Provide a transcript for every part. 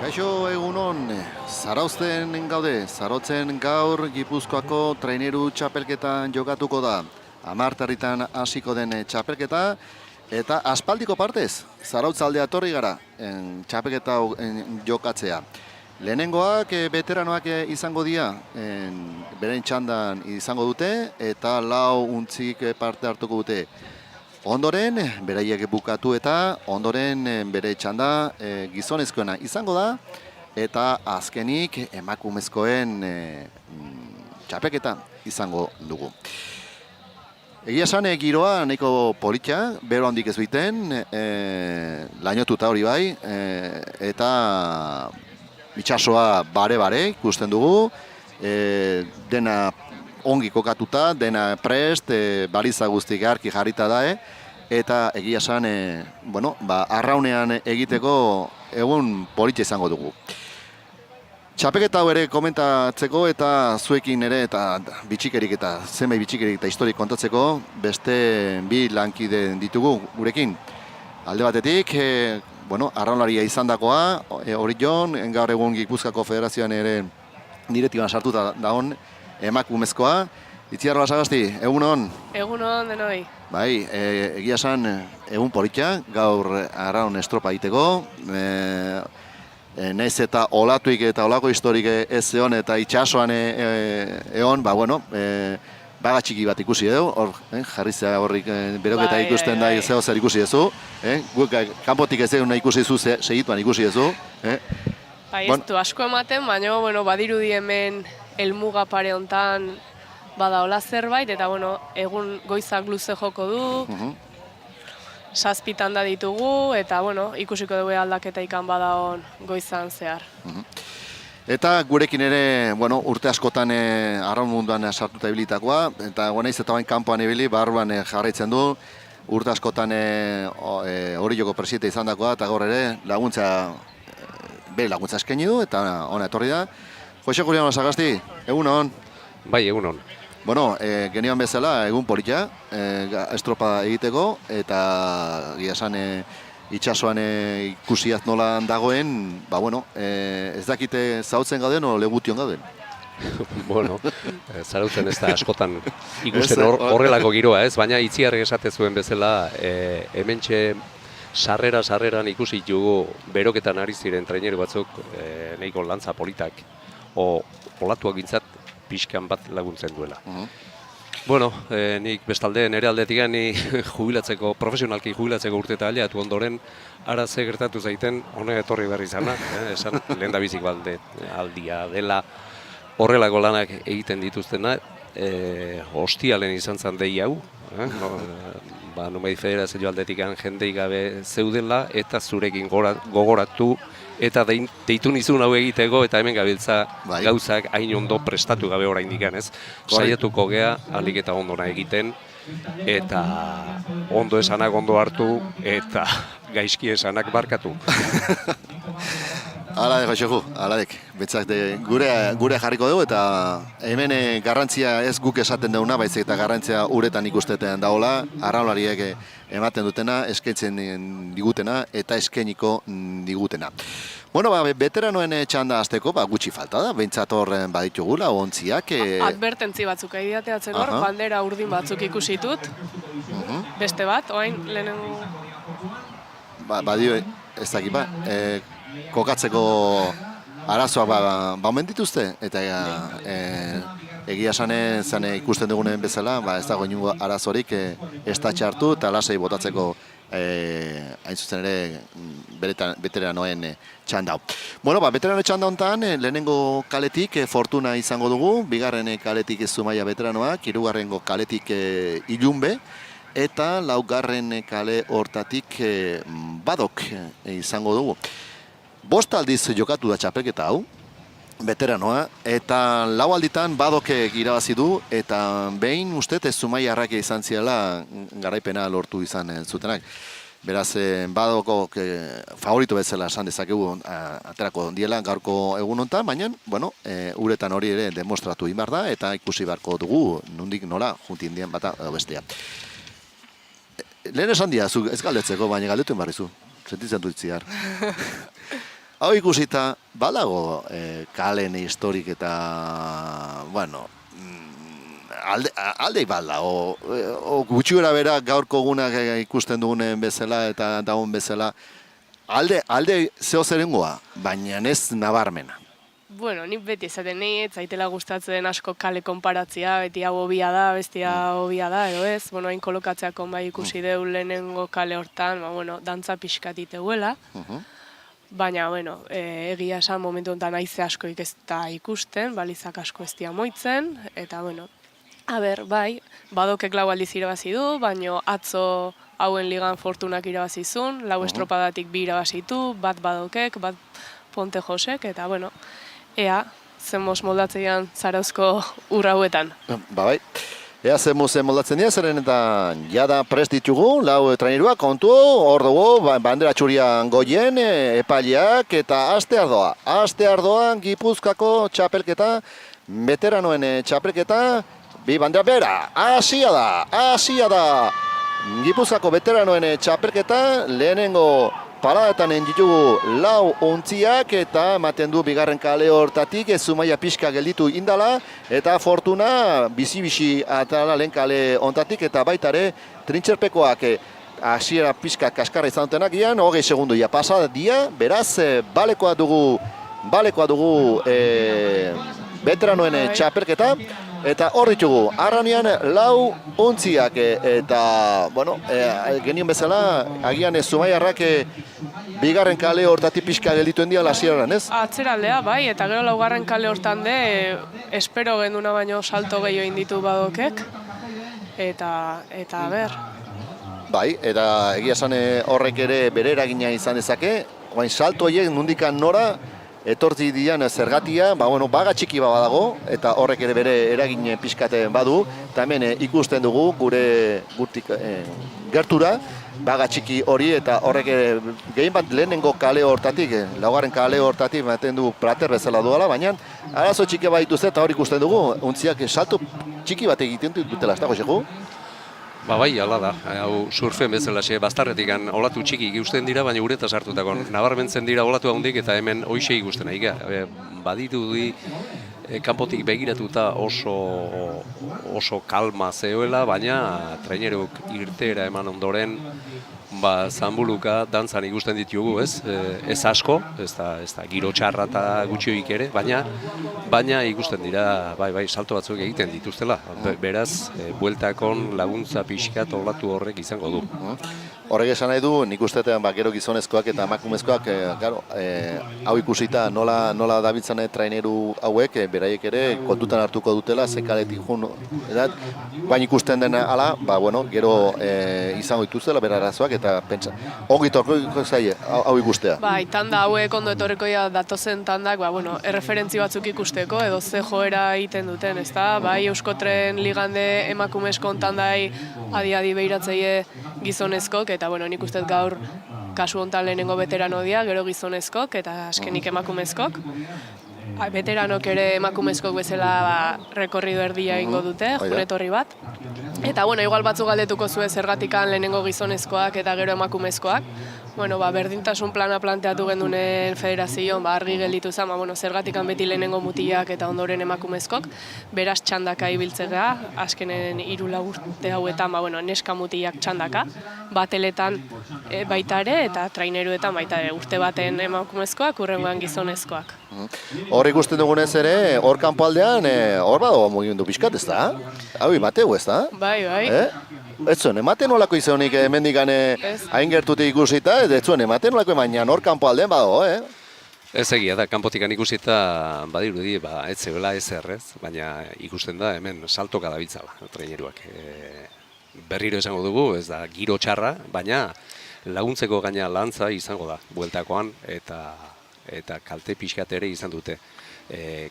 Kaixo egunon, Zarauzten gaude, Zarautzen gaur Gipuzkoako traineru txapelketan jokatuko da. 10 herritan hasiko den txapelketa eta aspaldiko partez, Zarautz aldea torri gara txapelketa jokatzea. Lehenengoak veteranoak izango dira, beren txandan izango dute eta 4 untzik parte hartuko dute. Ondoren, beraiek bukatu eta ondoren bere txanda gizonezkoena izango da eta azkenik emakumezkoen txapelketa izango dugu. Egia esan, giroa nahiko politia, bero handik ez biten, lainotuta hori bai, eta itxasoa bare-bare ikusten dugu, dena ongi kokatuta, dena prest, baliza guztik arki jarrita da, eta egia esan, arraunean egiteko egun politia izango dugu. Txapelketa hau ere komentatzeko eta zuekin ere eta bitxikerik eta zenbait bitxikerik eta historik kontatzeko beste 2 lankide ditugu gurekin. Alde batetik, arraunlaria izandakoa, Orion, gaur egun Gipuzkoako Federazioan ere direktiban sartuta dagoen emakumezkoa. Itziar Lasagasti, egunon? Egunon denoi. Bai, egia esan egun politia, gaur arraun estropa egiteko. Naiz eta olatuik eta olako historik ez egon eta itxasoan egon, baga txiki bat ikusi edo, hor jarrizea horrik beroketa ikusten da zeo zer ikusi ezu. Kanpotik ez egun ikusi ezu, segituan ikusi ezu. Bai, ez du asko ematen, baina badirudi hemen helmuga pare hontan badaola zerbait, eta egun goizak luze joko du, 7 da ditugu, eta ikusiko dugu aldaketa ikan badaon goizan zehar. Eta gurekin ere, urte askotan arraun munduan sartuta ibilitakoa, eta naiz eta bain kanpoan ibili, barruan jarraitzen du, urte askotan Orioko presidente izandakoa, eta gaur ere bere laguntza eskaini du, eta ona etorri da. Jose Julián Lasagasti, egunon? Bai, egunon. Genioan bezala, egun politia, estropa egiteko, eta gira esan itxasoan ikusiaz nola dagoen, ez dakite zautzen gauden o legution gauden? Zarautzen ez da askotan ikusten horrelako giroa ez, baina Itziarrek esate zuen bezala, hementxe sarreran ikusi dugu beroketan ari ziren traineru batzuk nahiko lantza politak, olatuak gintzat pixkan bat laguntzen duela. Nik bestalde nire aldetik ni profesionalki jubilatzeko urte eta aliatu ondoren ara ze gertatu zaiten honek etorri berri izana, esan lehen da bizik balde aldia dela horrelako lanak egiten dituztena, hostialen izan zen dei hau, Nomadi Federazio aldetik jendei gabe zeudela eta zurekin gogoratu eta deitu nizun hau egiteko eta hemen gabiltza gauzak hain ondo prestatu gabe oraindik ez. Saiatuko gea ahalik eta ondona egiten eta ondo esanak ondo hartu eta gaizki esanak barkatu. Hala de Josegu, aladek, betzak gure jarriko dugu eta hemen garrantzia ez guk esaten duguna, baizik eta garrantzia uretan ikusteten dagoela, arraunlariek ematen dutena, eskaintzen digutena eta eskainiko digutena. Veteranoen txanda azteko, gutxi falta da, behintzat hor baditugula, ontziak. Advertentzi batzuk aidateatzen hor, bandera urdin batzuk ikusitut, beste bat, oain lehenengo... Badio, ez dakit kokatzeko arazoak omen dituzte, eta egia esan ikusten dugunen bezala, ez dago inungo arazorik estatxe hartu eta lasai botatzeko hain zuzen ere veteranoen txanda. Veterano txanda honetan, lehenengo kaletik Fortuna izango dugu, bigarren kaletik Zumaia veteranoak, hirugarrengo kaletik Ilunbe, eta laugarren kale hortatik Badok izango dugu. 5 aldiz jokatu da txapelketa hau, veteranoa, eta 4 alditan Badokek irabazi du, eta behin uste ez Zumaiarrak izan ziela garaipena lortu izan zutenak. Beraz, Badokok favorito bezala esan dezakegu aterako diela gaurko egun honetan, baina, bueno, uretan hori ere demostratu inbar da, eta ikusi beharko dugu nondik nola juntin dien bata edo bestea. Lehen esan dia, ez galdetzeko, baina galdetu inbarrizu, sentitzen dut ziar. Hau ikusita, balago kalen historik eta, bueno, aldei balda, o gutxiura bera gaurko gunak ikusten dugunen bezala eta daun bezala, alde zeo zerengoa, baina ez nabarmena. Bueno, nik beti esaten nahi, ez zaitela gustatzen asko kale konparatzia, beti hau hobia da, bestia hobia da, edo ez, bueno, hain kolokatzeako bai ikusi deu lehenengo kale hortan, bueno, dantza pixkat iteuela. Baina, bueno, egia esan momentu honetan haize asko ez da ikusten, balizak asko ez dira moitzen, eta, bueno, bai, Badokek 4 aldiz irabazi du, baina atzo hauen ligan Fortunak irabazizun, 4 estropadatik 2 irabazitu, bat Badokek, bat Ponte Josek, eta, bueno, ea, zenmoz moldatzean Zarauzko ur hauetan. Bai. Ea zenmoz moldatzen dira, zeren eta jada prest ditugu, 4 traineruak kontu, hor dugu, bandera txurian goien, epaileak, eta aste ardoa Gipuzkoako txapelketa, veteranoen txapelketa, bi bandera bera, hasia da. Gipuzkoako veteranoen txapelketa, lehenengo paradetan ditugu 4 ontziak eta ematen du bigarren kale hortatik Zumaia pixka gelditu indala eta Fortuna bizi-bizi atala lehen kale hontatik eta baita ere trintxerpekoak hasiera pixka kaskarra izan dutenak gian, 20 segundu ja pasa dia, beraz balekoa dugu veteranoen txapelketa. Eta hor ditugu, arraunean 4 ontziak eta, bueno, genion bezala, agian Zumaiarrak bigarren kale hortatik pixka geldituen dira hasieran, ez? Atzeraldea, bai, eta gero 4. kale hortan de, espero genduna baino salto gehiago inditu Badokek, eta ber. Bai, eta egia esan horrek ere bere eragina izan dezake, oain salto horiek nundikan nora, etortzi dian zergatia, bueno, baga txiki badago, eta horrek ere bere eragin pixkaten badu, eta hemen ikusten dugu gure gurtik gertura, baga txiki hori, eta horrek gehien bat lehenengo kale hortatik, 4. kale hortatik ematen du Prater bezala duela, baina arazo txiki baditu eta hori ikusten dugu, untziak salto txiki bat egiten dutela, ez dago xegu? Bai, hala da. Hau surfen bezala bastarretik olatu txiki ikusten dira, baina uretaz hartutako nabarmentzen dira olatu handik eta hemen hoxe ikusten ari. Badirudi kanpotik begiratuta oso kalma zegoela, baina traineruk irteera eman ondoren zanbuluka dantzan ikusten ditugu, ez? Ez asko, ez da giro txarra eta gutxioik ere, baina ikusten dira, bai, salto batzuk egiten dituztela. Beraz, bueltakon laguntza pixkat olatu horrek izango du. Horrek esan nahi du, nik usteetan gero gizonezkoak eta emakumezkoak, hau ikusita nola dabiltzan traineru hauek, beraiek ere kontutan hartuko dutela, zekaletik jun, baina ikusten dena ala, gero izango dituztela bera arazoak, eta pentsa, ongi torko zaie, hau ikustea. Bai, tanda hauek ondo etorreko datozen tandak, erreferentzi batzuk ikusteko, edo ze joera egiten duten, ezta? Bai, Euskotren ligande emakumezkon tandai adi behiratzeie gizonezkok, eta nik uste gaur kasu honetan lehenengo veterano dira, gero gizonezkok eta azkenik emakumezkok. Veteranok ere emakumezkok bezala rekorrido erdia egingo dute, junetorri bat. Eta, igual batzuk galdetuko zuen zergatikan lehenengo gizonezkoak eta gero emakumezkoak. Berdintasun plana planteatu gendunen federazioan, argi gelditu zen, zergatikan beti lehenengo mutilak eta ondoren emakumezkok. Beraz txandaka ibiltzea, azkenen 3 urte hauetan, neska mutilak txandaka. Bateletan baita ere eta traineruetan baita ere, urte baten emakumezkoak, urrengoan gizonezkoak. Hor ikusten dugunez ere, hor kanpoaldean, hor badago mugimendu pixkat, ez da? Hau imateu, ez da? Bai. Ez zuen, ematen nolako izanik mendikan hain gertutik ikusita, ez zuen, ematen nolako emanean hor kanpoaldean badago, Ez egia da, kanpotikan ikusita badirudi, ez zegoela ez errez, baina ikusten da hemen saltoka dabiltzala traineruak. berriro esango dugu, ez da giro txarra, baina laguntzeko gaina lantza izango da bueltakoan eta kalte pixkat ere izan dute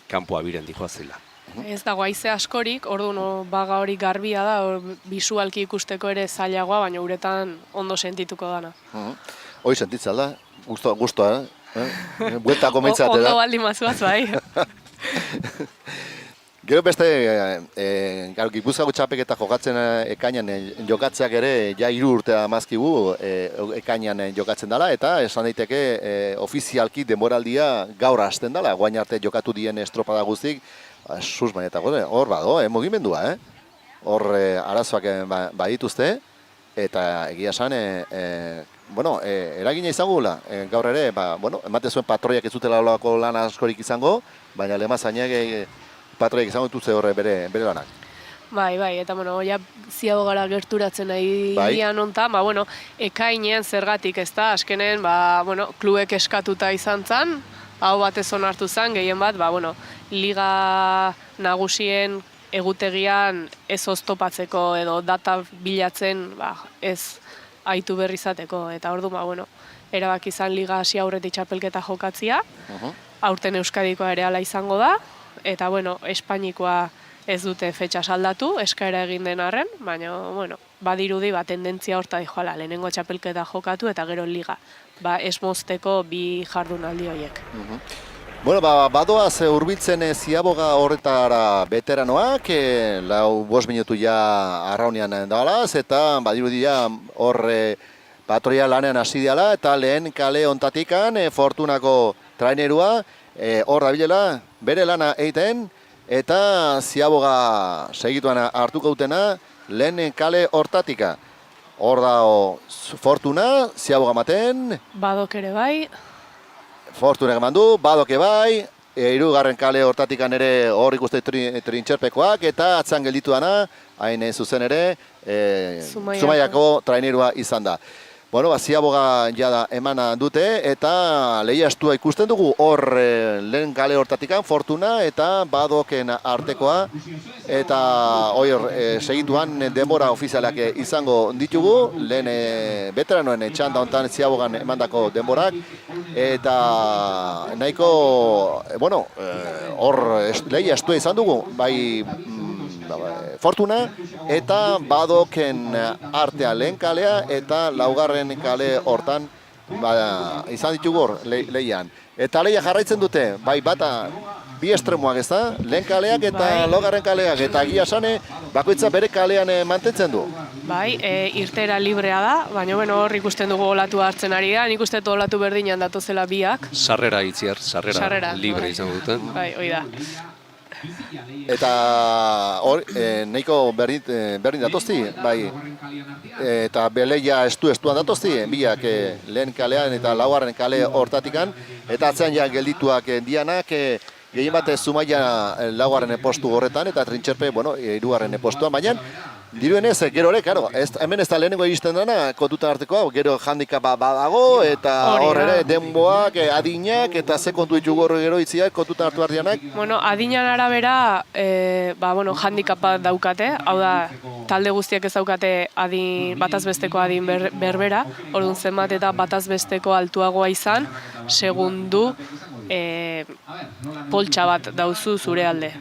kanpoa biren dijoazela. Ez dago haize askorik, orduan baga hori garbia da, bisualki ikusteko ere zailagoa, baina uretan ondo sentituko dana. Hoi sentitza da, guztua, bueltako meitzate da. Ondo baldi mazuaz, bai. Gero beste, Gipuzkoako txapelketa jokatzen ekainan jokatzeak ere ja 3 urte amazkigu ekainan jokatzen dela, eta esan daiteke ofizialki denboraldia gaur hasten dela, guain arte jokatu dien estropada guztik, susmain eta hor bado, mugimendua, hor arazoak badituzte, eta egia esan, eragina izango gula, gaur ere, emate zuen patroiak ez zutela olako lan askorik izango, baina lemazainak patroiak izango dituzte horre bere lanak. Bai, eta ja ziago gara gerturatzen nahi dian onta, ekainean zergatik ez da, askenen, klubek eskatuta izan zen, hau batez onartu zen, gehien bat, liga nagusien egutegian ez oztopatzeko edo data bilatzen ez aitu berri izateko. Eta orduan, erabaki izan liga hasi aurretik txapelketa jokatzia, aurten Euskadikoa ere hala izango da, eta Espainikoa ez dute fetxa saldatu, eskaera egin den arren, baina badirudi tendentzia horta dijoala, lehenengo txapelketa jokatu eta gero liga, ez mozteko 2 jardunaldi horiek. Badoaz hurbiltzen ziaboga horretara veteranoak, 5 minutu ja arraunean dabalaz, eta badirudi hor patroia lanean hasi diala, eta lehen kale ontatikan Fortunako trainerua hor dabilela bere lana egiten, eta ziaboga segituan hartuko dutena lehen kale hortatika. Hor da Fortuna, ziaboga maten. Badok ere bai. Fortunak eman du, badoke bai, 3. kale hortatikan ere hor ikuste trintxerpekoak, eta atzan gelditu dana, hain zuzen ere, Zumaiako trainerua izan da. Ziaboga jada emana dute, eta lehia estua ikusten dugu hor lehen kale hortatikan Fortuna eta badoken artekoa, eta hor segituan denbora ofizialak izango ditugu, lehen veteranoen txanda hontan Ziabogan emandako denborak, eta nahiko, hor lehia estua izan dugu, bai Fortuna eta badoken artea lehen kalea eta 4. kale hortan izan ditugu hor lehian. Eta lehia jarraitzen dute, bai bata 2 estremoak ez da, lehen kaleak eta 4. kaleak, eta egia sane bakoitza bere kalean mantentzen du. Bai, irtera librea da, baina hor ikusten dugu olatu hartzen ari da, nik uste olatu berdinan datozela biak. Sarrera itziar, sarrera libre izango duten. Bai, hoi da. Eta hor, nahiko berdin datozti, bai, eta beleia estuan datozti, biak lehen kalean eta 4. kale hortatikan, eta atzean ja geldituak dianak, gehien bat Zumaia 4. postu horretan, eta Trintxerpe, 3. postuan, baina diruenez, gero ere, hemen ez da lehenengo egisten dena, kontutan artekoa, gero handikapa badago, eta hor ere denboak, adinak, eta ze kontu ditugu hor gero itziak, kontutan hartu ardianak? Adinan arabera, handikapa daukate, hau da, talde guztiak ez daukate batazbesteko adin berbera, orduan zenbat eta batazbesteko altuagoa izan, segundu poltsa bat dauzu zure alde.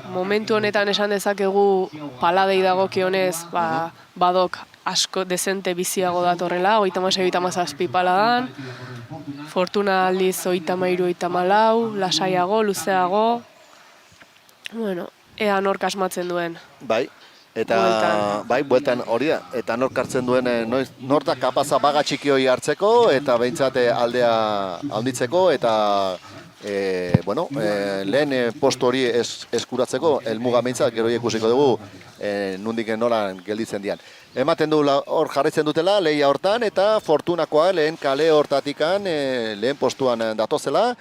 Momentu honetan esan dezakegu paladei dagokionez, badok asko dezente biziago datorrela, 36-37 paladan, Fortuna aldiz 33-34, lasaiago, luzeago, ea nork asmatzen duen. Bai, eta bueltan hori da, eta nork hartzen duen, nortak kapaza baga txiki hori hartzeko, eta behintzat aldea handitzeko, eta lehen postu hori eskuratzeko, helmuga behintzat, gero ikusiko dugu, nondik nola gelditzen dian. Ematen du hor jarraitzen dutela, lehia hortan, eta Fortunakoa lehen kale hortatikan, lehen postuan datozela,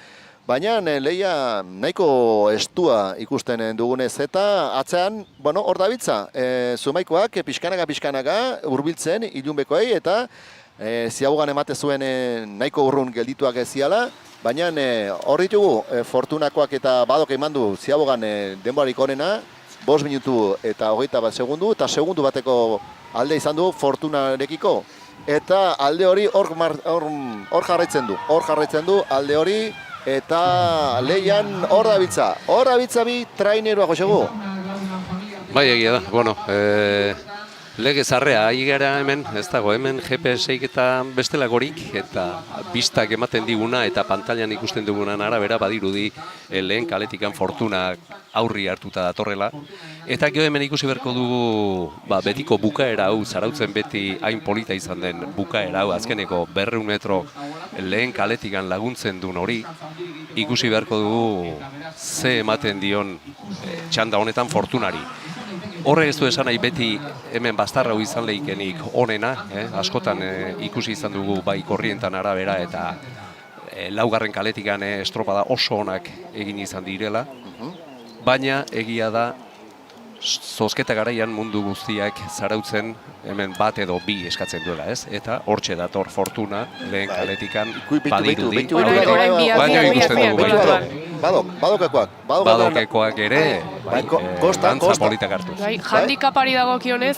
baina lehia nahiko estua ikusten dugunez, eta atzean, hor dabiltza, Zumaikoak pixkanaka hurbiltzen ilunbekoei, eta Ziabogan emate zuen nahiko urrun geldituak ziala, baina hor ditugu Fortunakoak eta badok eman du Ziabogan denborarik onena, 5 minutu eta 21 segundu, eta segundu bateko alde izan du Fortunarekiko. Eta alde hori hor jarraitzen du alde hori, eta leian hor dabiltza bi traineruak Josegu. Bai, egia da, bueno, lege zarrea, gara hemen, ez dago, hemen GPS-eik eta bestelagorik, eta bistak ematen diguna eta pantailan ikusten dugunan arabera badirudi lehen kaletikan Fortuna aurri hartuta datorrela. Eta gero hemen ikusi beharko dugu betiko bukaera hau, Zarautzen beti hain polita izan den bukaera hau, azkeneko 200 metro lehen kaletikan laguntzen duen hori, ikusi beharko dugu ze ematen dion txanda honetan Fortunari. Horre ez du esan nahi beti hemen bastarra izan lehikenik onena, askotan ikusi izan dugu bai korrientan arabera eta laugarren kaletikan estropada oso onak egin izan direla, baina egia da zozketa garaian mundu guztiak Zarautzen hemen bat edo bi eskatzen duela, ez? Eta hortxe dator Fortuna lehen kaletikan badirudi. Baina ikusten dugu. Badokekoak ere, dantza politak hartuz. Handikapari dagokionez,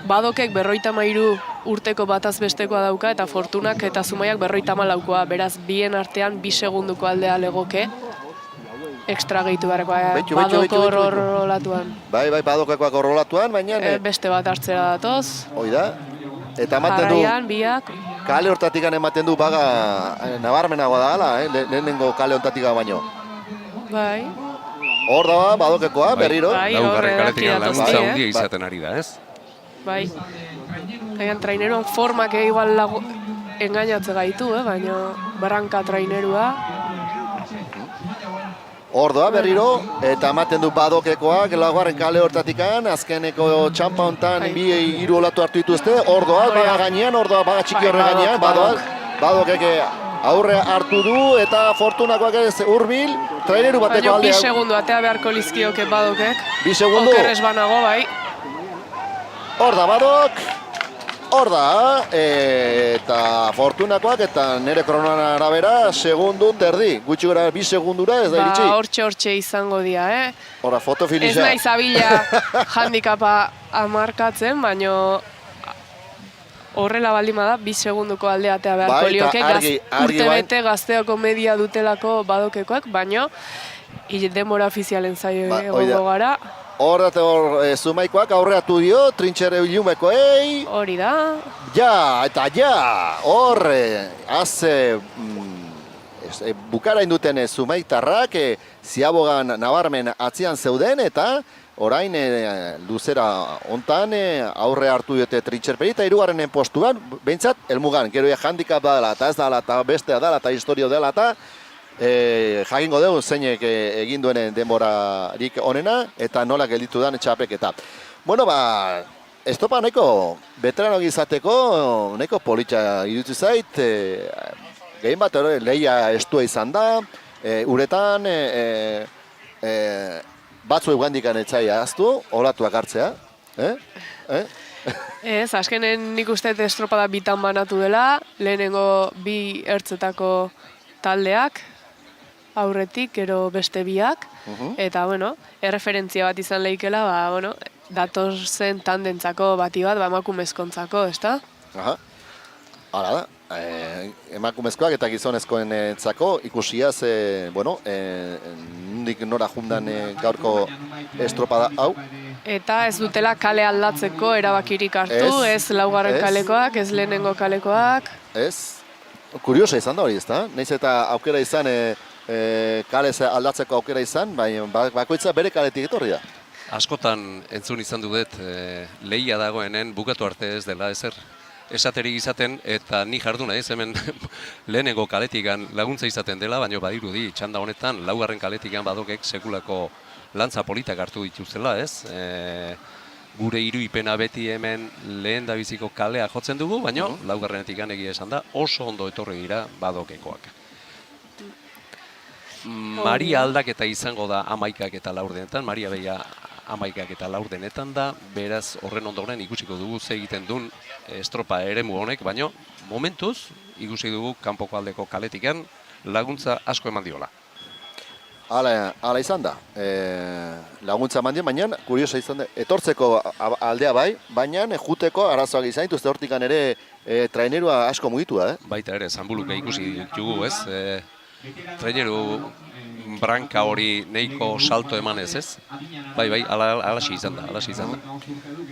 Badokek 53 urteko bataz bestekoa dauka eta Fortunak eta Zumaiak 54koa, beraz bien artean 2 segunduko aldea legoke. Extra gehitu beharrekoa, Badoko horrolatuan. Bai, Badokekoak horrolatuan, baina... Beste bat hartzera datoz. Hoi da. Eta ematen du... Jarraian, biak. Kale hortatik ematen du baga nabarmenagoa da gala, lehenengo kale hortatik baino. Bai. Hor da Badokekoa, berriro. Laugarren kaletik laguntza handia izaten ari da, ez? Bai. Haian traineruan formak igual engainatze gaitu, baina barranka trainerua. Hor doa berriro, eta ematen du Badokekoak, laugarren kale hortatikan, azkeneko txampa hontan bi hiru olatu hartu dituzte, hor doa, baga gainean, hor doa, baga txiki horre gainean, Badokek aurre hartu du, eta Fortunakoak ez hurbil, traineru bateko aldea. Baina 2 segundu atea beharko lizkioke Badokek. 2 segundu. Okerrez banago, bai. Hor da Badok, hor da, eta Fortunakoak eta nire kronoan arabera segundu terdi. Gutxi gara 2 segundura ez da iritsi. Hortxe izango dira, Hora, foto finixa. Ez nahi zabila handikapa amarkatzen, baina horrela baldin bada 2 segunduko aldeatea beharko lioke. Urte bete gazteoko media dutelako Badokekoak, baina denbora ofizialen zaio egongo gara. Hor da Zumaikoak aurreatu dio, trintxere ilumeko, Hori da. Ja, hor, haze bukara induten Zumaitarrak, ziabogan nabarmen atzian zeuden, eta orain luzera hontan aurre hartu diote trintxerperi, eta 3. postuan, behintzat, elmugan, gero handikap dela, eta ez dela, eta bestea dela, eta historio dela, eta jakingo dugu zeinek egin duen denborarik onena eta nola gelditu den txapeketa. Bueno, estopa nahiko veterano izateko nahiko politxa iruditu zait, gehien bat lehia estua izan da, uretan batzu eguandikan etxaia aztu, olatuak hartzea. Ez, azkenen nik uste estropada bitan banatu dela, lehenengo 2 ertzetako taldeak, aurretik, gero beste biak, eta, erreferentzia bat izan lehikela, datorzen tandentzako bati bat, emakumezkontzako, ezta? Aha, hala da. Emakumezkoak eta gizonezkoen entzako, ikusiaz, nondik nora jundan gaurko estropada hau. Eta ez dutela kale aldatzeko erabakirik hartu, ez laugarren kalekoak, ez lehenengo kalekoak. Ez, kuriosa izan da hori, ezta? Naiz eta aukera izan, kale aldatzeko aukera izan, baina bakoitza bere kaletik etorri da. Askotan entzun izan dudet, lehia dagoenen bukatu arte ez dela ezer esaterik izaten, eta ni jardu naiz hemen lehenengo kaletikan laguntza izaten dela, baina badirudi txanda honetan laugarren kaletikan Badokek sekulako lantza politak hartu dituztela, ez? Gure iruipena beti hemen lehen da biziko kalea jotzen dugu, baina laugarrenetik egia esan da oso ondo etorri dira Badokekoak. Maria aldaketa izango da 11 eta 4 denetan, Maria Beia 11 eta 4 denetan da, beraz horren ondoren ikusiko dugu ze egiten duen estropa eremu honek, baina momentuz ikusi dugu kanpoko aldeko kaletikan laguntza asko eman diola. Hala izan da. Laguntza eman dio, baina kuriosa izan da. Etortzeko aldea bai, baina juteko arazoak izan dituzte hortikan ere trainerua asko mugitu da. Baita ere, Zanbuluka ikusi ditugu, ez? Traineru branka hori nahiko salto emanez, ez? Bai, alaxi izan da.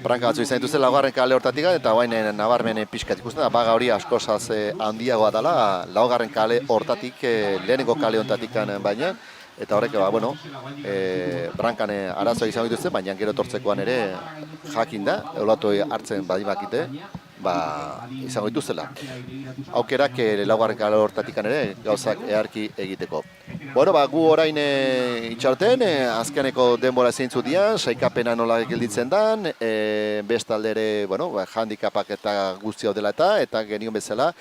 Branka batzu izan dituzte laugarren kale hortatik eta baina nabarmen pixkat ikusten da, baga hori askozaz handiagoa dela, laugarren kale hortatik, lehenengo kale hontatik baina, eta horrek, brankan arazoa izan dituzte, baina gero etortzekoan ere jakin da, eulatu hartzen badimakite, izango dituzela. Aukerak laugarren kale hortatik ere gauzak eharki egiteko. Gu orain itxarten, azkeneko denbora zeintzu dian, saikapena nola gelditzen dan, bestalde ere, handikapak eta guzti hau dela eta genion bezala,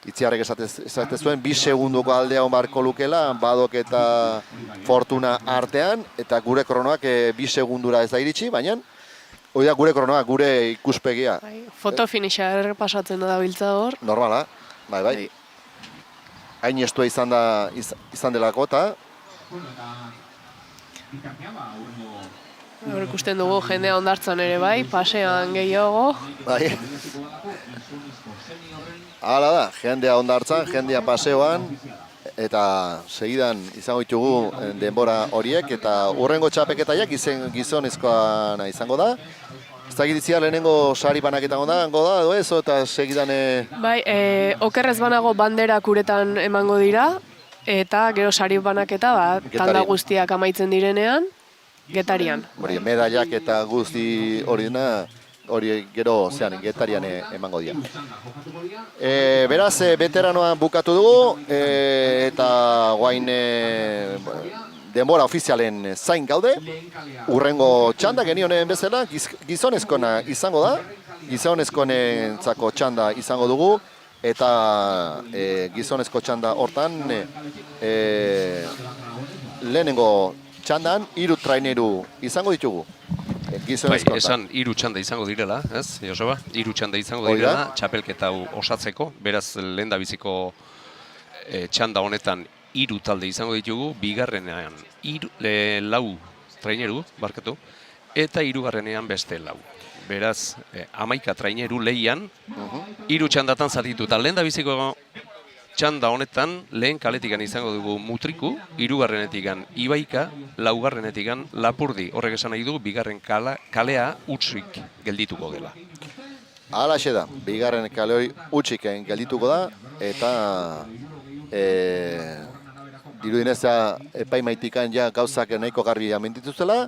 Itziarrek esate zuen, 2 segundoko aldea onbarko lukela, Badok eta Fortuna artean, eta gure kronoak 2 segundura ez da iritsi, baina hori da gure kronoa, gure ikuspegia. Fotofinixa errepasatzen da biltza hor. Normala, bai. Hain estua izan delako eta... Hor ikusten dugu jendea ondartzan ere bai, pasean gehiago. Bai. Hala da, jendea ondartzan, jendea paseoan, eta segidan izango ditugu denbora horiek, eta hurrengo txapeketaiak gizonezkoa izango da. Ez da giditzia lehenengo sari banaketango da, edo ez, eta segidan... Bai, okerrez banago banderak uretan emango dira, eta gero sari banaketa, tanda guztiak amaitzen direnean, Getarian. Medallak eta guzti hori gero Getarian emango dira. Beraz, veteranoa bukatu dugu, eta guain denbora ofizialen zain gaude. Urrengo txanda genionen bezala, gizonezkona izango da. Gizonezkonentzako txanda izango dugu, eta gizonezko txanda hortan lehenengo txandan 3 traineru izango ditugu. Bai, esan 3 txanda izango direla, ez, Joseba? 3 txanda izango direla, txapelketa osatzeko. Beraz, lehendabiziko txanda honetan 3 talde izango ditugu, bigarrenean 4 traineru, eta 3. beste 4. Beraz, 11 traineru lehian, 3 txandatan zatitu. Eta lehendabiziko txanda honetan, lehen kaletikan izango dugu Mutriku, 3. Ibaika, 4. Lapurdi. Horrek esan nahi du, 2. kalea utzik geldituko dela. Halaxe da, 2. kale hori utzik geldituko da, eta dirudinez epaimaitikan gauzak nahiko garbi amendituzela,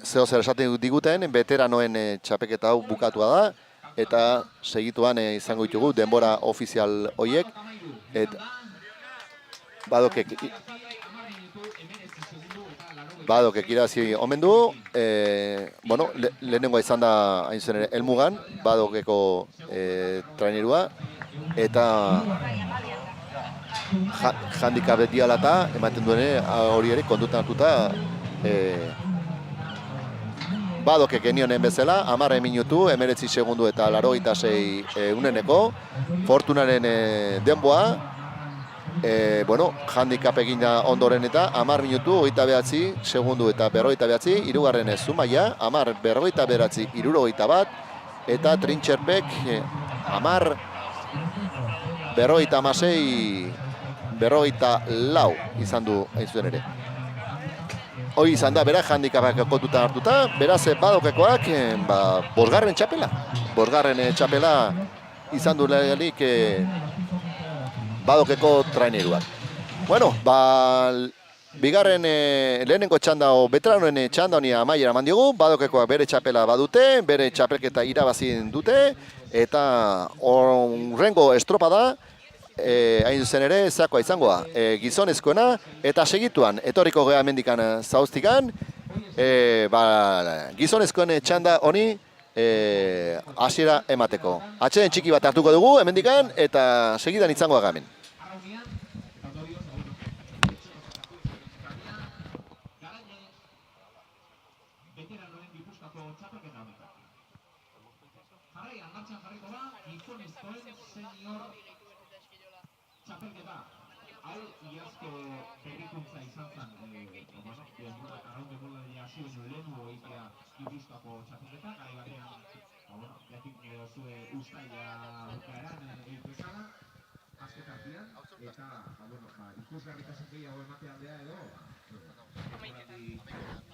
zeo zer esaten diguten, veteranoen txapeketa hau bukatua da, eta segituan izango ditugu denbora ofizial horiek, eta Badokek irazi omen du, lehenengoa izan da hain zen ere helmugan, Badokeko trainerua, eta handicap diala eta ematen duen hori ere kontutan hartuta Badokek genionen bezala, 10 minutu, 19 segundu eta 86 uneneko, Fortunaren denboa, handicap egin da ondoren eta 10 minutu, 29 segundu eta 49, 3. Zumaia, 10, 49, 61, eta Trintxerpek 10, 56, 54 izan du hain zuen ere. Hoi izan da, beraz, handikapak kontutan hartuta, beraz, Badokekoak, 5. txapela. 5. txapela izan du lehenik Badokeko traineruak. Bueno, lehenengo txanda, veteranoen txanda honi amaiera eman diogu, Badokekoak bere txapela badute, bere txapelketa irabazin dute, eta horrengo estropada, hain zuzen ere, zakoa izangoa, gizonezkoena, eta segituan, etorriko geha mendikan zauztikan, gizonezkoen txanda honi hasiera emateko. Atxeden txiki bat hartuko dugu, hemendikan, eta segidan izangoa gamen. hau iazko berrikuntza izan zen, arraun denboraldia hasi baino lehenengo egitea Gipuzkoako txapelketa, gai batean, jakin zue uztaila bukaeran egitezala, azken partidan, eta ikusgarritasun gehiago ematea aldea edo,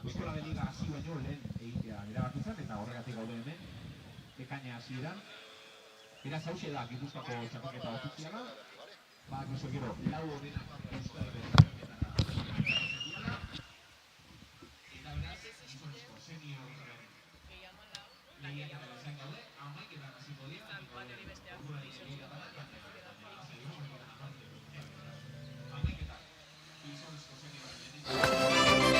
Euskal Liga hasi baino lehen egitea erabaki zen, eta horregatik gaude hemen, ekaina hasieran. Beraz, hauxe da Gipuzkoako txapelketa ofiziala, gero, lau honenak Euskal Liga eta beraz, gizonezko senior lehiaketa izan gaude, hamaiketan hasiko dira, hamaiketan gizonezko senior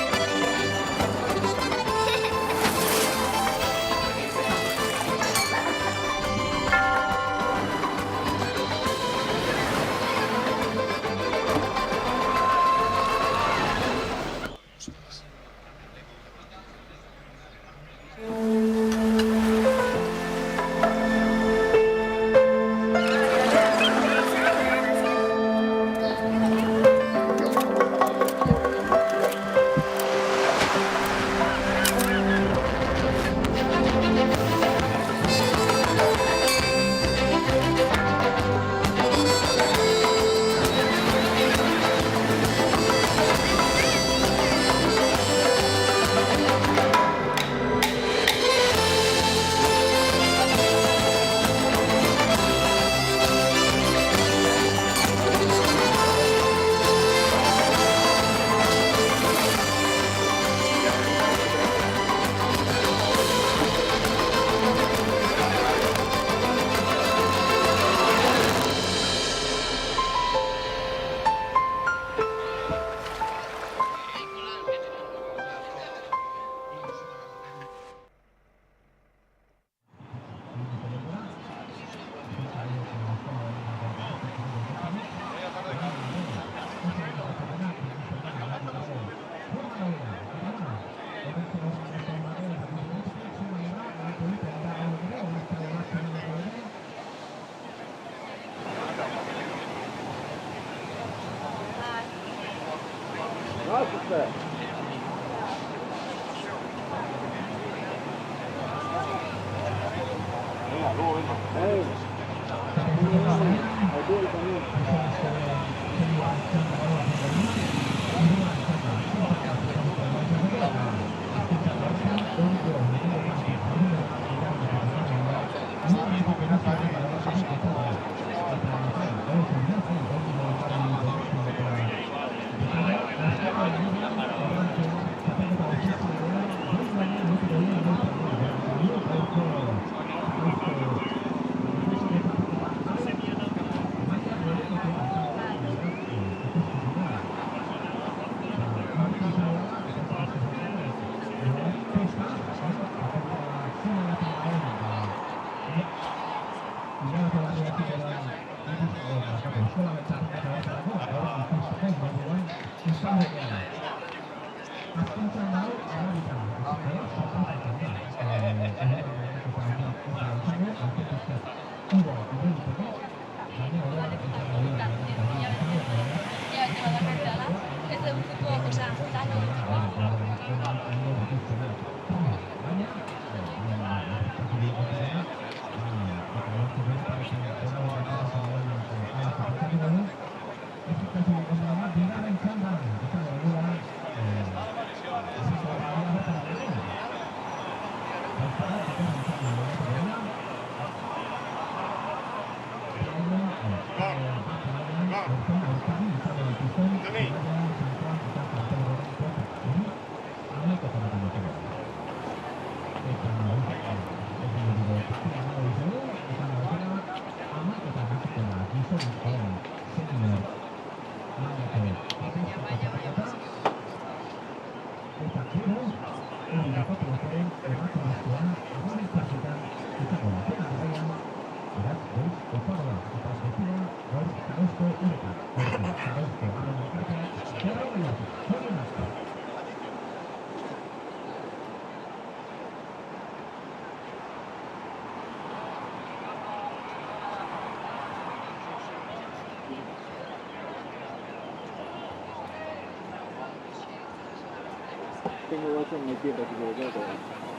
tengo dos en mi tiempo, así que creo que...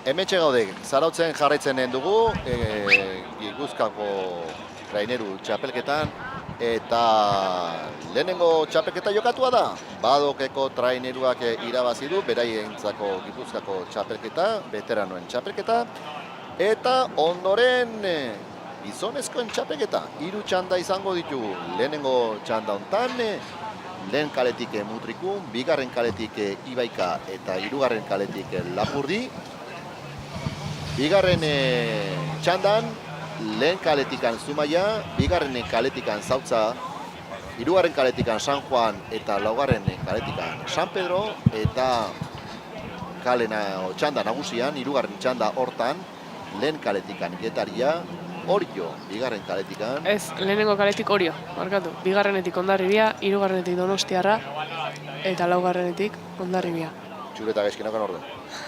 Hementxe gaude, Zarautzen jarraitzen dugu, Gipuzkoako traineru txapelketan, eta lehenengo txapelketa jokatua da. Badokeko traineruak irabazi du, beraientzako Gipuzkoako txapelketa, veteranoen txapelketa, eta ondoren gizonezkoen txapelketa. 3 txanda izango ditugu, lehenengo txanda hontan, lehen kaletik Mutriku, bigarren kaletik Ibaika eta hirugarren kaletik Lapurdi. Bigarren txandan, lehen kaletikan Zumaia, bigarren kaletikan Zautza, hirugarren kaletikan San Juan eta laugarren kaletikan San Pedro, eta txanda nagusian, hirugarren txanda hortan, lehen kaletikan Getaria, Orio, bigarren kaletikan... Ez, lehenengo kaletik Orio, markatu. Bigarrenetik Hondarribia, hirugarrenetik Donostiarra, eta laugarrenetik Hondarribia. Txureta gaizkinakan orden.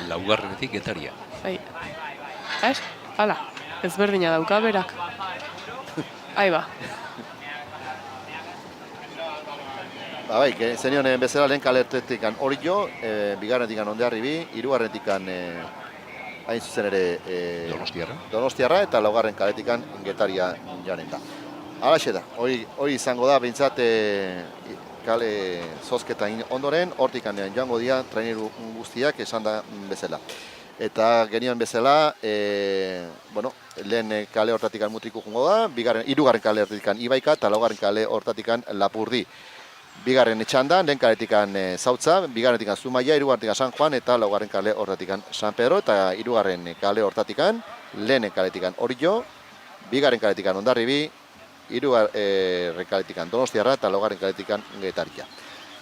Laugarrenetik Getaria. Bai. Ez? Hala, ezberdina dauka berak. Aiba. Bai, zenionen bezala lehen kaletetikan Orio, bigarrenetikan Hondarribi, hirugarrenetikan hain zuzen ere Donostiarra eta laugarren kaletikan Getaria janen da. Halaxe da, hori izango da, behintzat kale zozketa ondoren, hortikan joango dira traineru guztiak esan da bezala. Eta genioen bezala, lehen kale hortatikan Mutriku jungo da, hirugarren kale hortatikan Ibaika eta laugarren kale hortatikan Lapurdi. Bigarren txanda, lehen kaletikan Zautza, bigarretikan Zumaia, hirugarretikan San Juan eta laugarren kale hortatikan San Pedro, eta hirugarren kale hortatikan, lehen kaletikan Orio, bigarren kaletikan Hondarribi, hirugarren kaletikan Donostiarra eta laugarren kaletikan Getaria.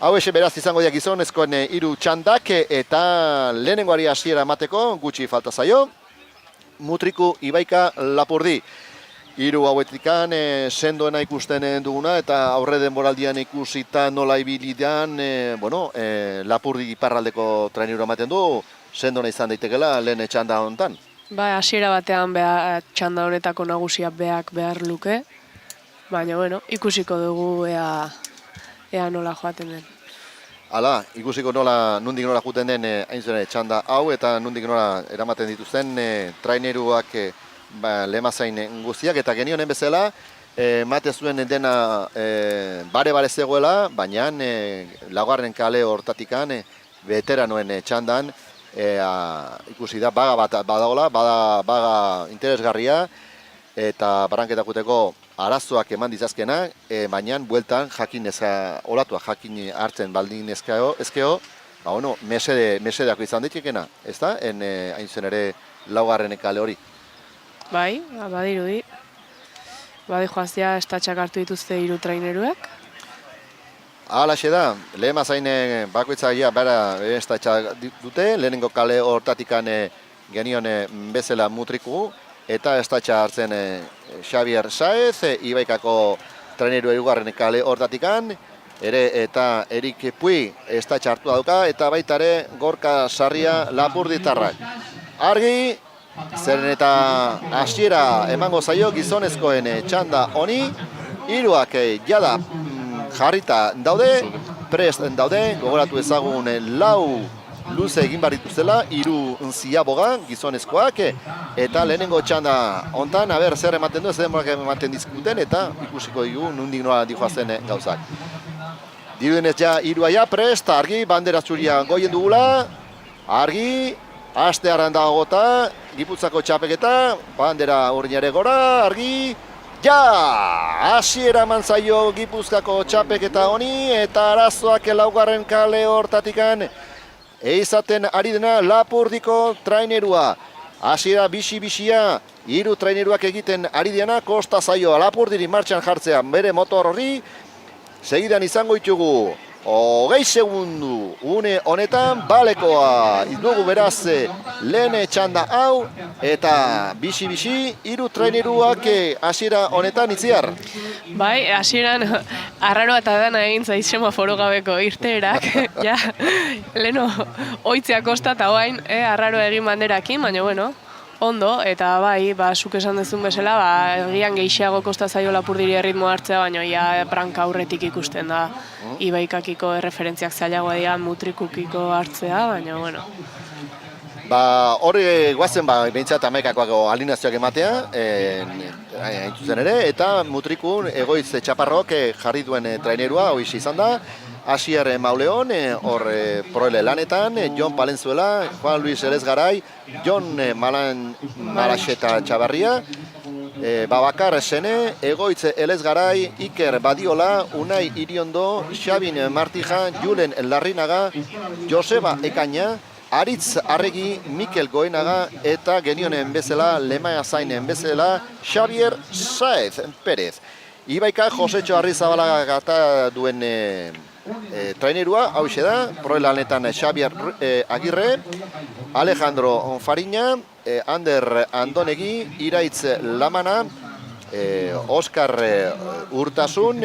Hau beraz izango diak gizonezkoen 3 txandak, eta lehenengoari hasiera emateko gutxi falta zaio, Mutriku, Ibaika, Lapurdi. 3 hauetikan sendoena ikusten duguna, eta aurre denboraldian ikusita nola ibilidean, Lapurdi iparraldeko traineru ematen du, sendoena izan daitekela lehen txanda honetan. Ba, hasiera batean txanda honetako nagusia behar luke, baina, ikusiko dugu ea nola joaten den. Hala, ikusiko nondik nola joaten den hain zen txanda hau, eta nondik nola eramaten dituzten traineruak lemazain guztiak, eta genionen bezala, mate zuen dena bare zegoela, baina laugarren kale hortatikan, veteranoen txandan, ikusi da, baga bat badagola, baga interesgarria, eta barranketakuteko arazoak eman dizazkena, baina bueltan jakin olatuak jakin hartzen baldin ezkeo, mesedeako izan ditekena, ez da? Hain zen ere laugarren kale hori. Bai, badirudi. Badi joazia estatxak hartu dituzte 3 traineruek. Halaxe da, lehen mazain bakoitzagia bera estatxak dute, lehenengo kale hortatikan genion bezala Mutriku, eta estatxa hartzen Xavier Saez, Ibaikako traineru hirugarren kale hortatikan, eta Erik Pui estatxa hartu dauka, eta baita ere Gorka Sarria Lapurditarrak. Argi, zeren eta hasiera emango zaio gizonezkoen txanda honi, 3ak jada jarrita daude, prest daude, gogoratu ezagun 4 luze egin behar dituzela, 3 ziaboga gizonezkoak, eta lehenengo txanda hontan, zer ematen du, ez denborak ematen dizkuten, eta ikusiko dugu nondik nola dijoazen gauzak. Dirudenez ja 3 prest, argi, bandera zuria goien dugula, argi, Astearren dagota, Gipuzkoako txapeketa, bandera urdinare gora, argi, ja! Hasiera eman zaio Gipuzkoako txapeketa honi, eta arazoak laugarren kale hortatikan eizaten ari dena Lapurdiko trainerua. Hasiera bixi-bixia, 3 traineruak egiten ari diana, kosta zaio Lapurdiri martxan jartzea bere motor horri, segidan izango ditugu 20 segundu une honetan balekoa. Dugu beraz lehen txanda hau eta bixi-bixi 3 traineruak hasiera honetan itziar. Bai, hasieran arraroa eta dana egin zait semaforo gabeko irteerak, ja, leno oitzea kosta eta oain arraroa egin banderakin, baina bueno, ondo, eta bai, zuk esan dezun bezala, egian gehiago kosta zaio Lapurdiri erritmo hartzea, baina ja branka aurretik ikusten da. Ibaikakiko erreferentziak zailagoa dira mutrikukiko hartzea, baina bueno. Hori guazen behintzat amaikakoako alineazioak ematea, hain zuzen ere, eta mutrikun egoitz txaparrok jarri duen trainerua, hoiz izan da, Asier Mauleon, hor proele lanetan, Jon Palenzuela, Juan Luis Elezgarai, Jon Malaxeta Txabarria, Babakar Sene, Egoitz Elezgarai, Iker Badiola, Unai Iriondo, Xabin Martija, Julen Larrinaga, Joseba Ekaina, Aritz Arregi, Mikel Goenaga, eta genionen bezala, Lemaia Zainen bezala, Xavier Saez Pérez. Ibaika Josetxo Arrizabalaga gata duen trainerua, hau da, proelanetan Xavier Agirre, Alejandro Fariña, Ander Andonegi, Iraitz Lamana, Oskar Urtasun,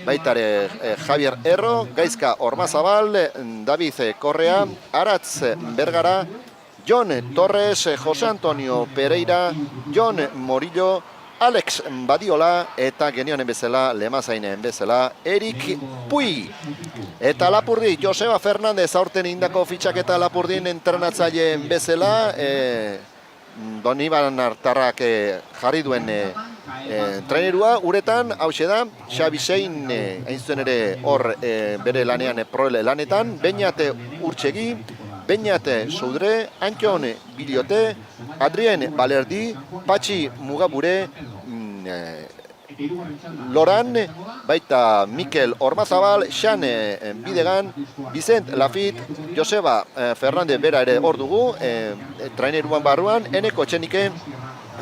baitare Javier Erro, Gaizka Ormazabal, David Correa, Aratz Bergara, Jon Torres, Jose Antonio Pereira, Jon Morillo, Alex Badiola eta genionen bezala, Lemazainen bezala, Erik Pui. Eta Lapurdi, Joseba Fernandez aurten indako fitxaketa Lapurdin entrenatzaileen bezala, Doniban Artarrak jarri duen trainerua, uretan, hau da, Xabi Sein, hain zuen ere hor bere lanean proele lanetan, Beñate Urtsegi, Beñate Soudre, Antion Biliote, Adrien Balerdi, Patxi Mugabure, Loran, baita Mikel Ormazabal, Xan Bidegan, Vicent Lafit, Joseba Fernandez bera ere hor dugu, traineruan barruan, Eneko Etxenike,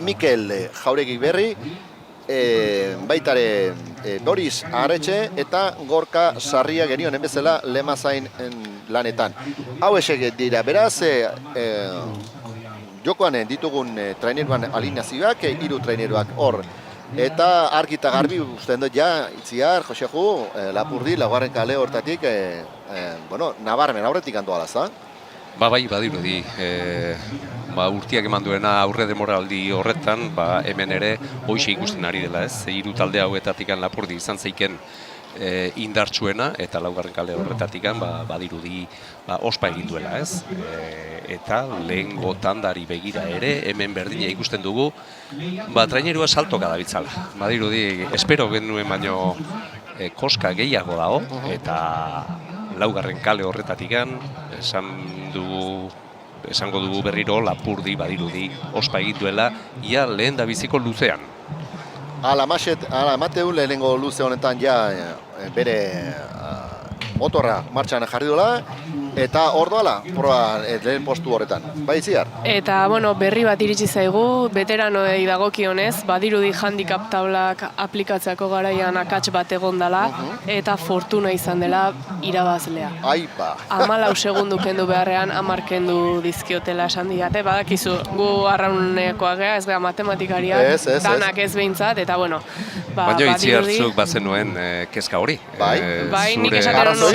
Mikel Jauregi Berri, baitare Boris Arretxe eta Gorka Sarria genionen bezala Lemazain lanetan. Hau esek dira, beraz, jokoan ditugun traineruan alineazioak, 3 traineruak hor. Eta argi eta garbi usten dut ja, itziar, Joseju, Lapurdi, laugarren kale hortatik, nabarmen aurretik handoa da, Bai, badirudi, urtiak eman duena aurre demoraldi horretan, hemen ere hoxe ikusten ari dela, ez? 3 talde hauetatik Lapurdi izan zeiken indartsuena, eta laugarren kale horretatik badirudi ospa egin duela, ez? Eta lehengo tandari begira ere, hemen berdina ikusten dugu, trainerua saltoka dabitzala. Badirudi, espero genuen baino koska gehiago dago, eta laugarren kale horretatik esango dugu berriro Lapurdi badirudi ospa egin duela, ia lehen da biziko luzean. Ala Mateu lehenengo luze honetan ja bere motorra martxan jarri duela, eta hor doala proa lehen postu horretan. Bai, Itziar? Eta, berri bat iritsi zaigu, veteranoei dagokionez, badirudi handicap tablak aplikatzeako garaian akats bat egon dela, eta fortuna izan dela irabazlea. Aipa! 14 segundu kendu beharrean 10 kendu dizkiotela esan diate, badakizu gu arraunekoak gea, ez gea matematikariak, danak ez behintzat, eta baina Itziartzuk bazen nuen kezka hori. Bai, nik esateron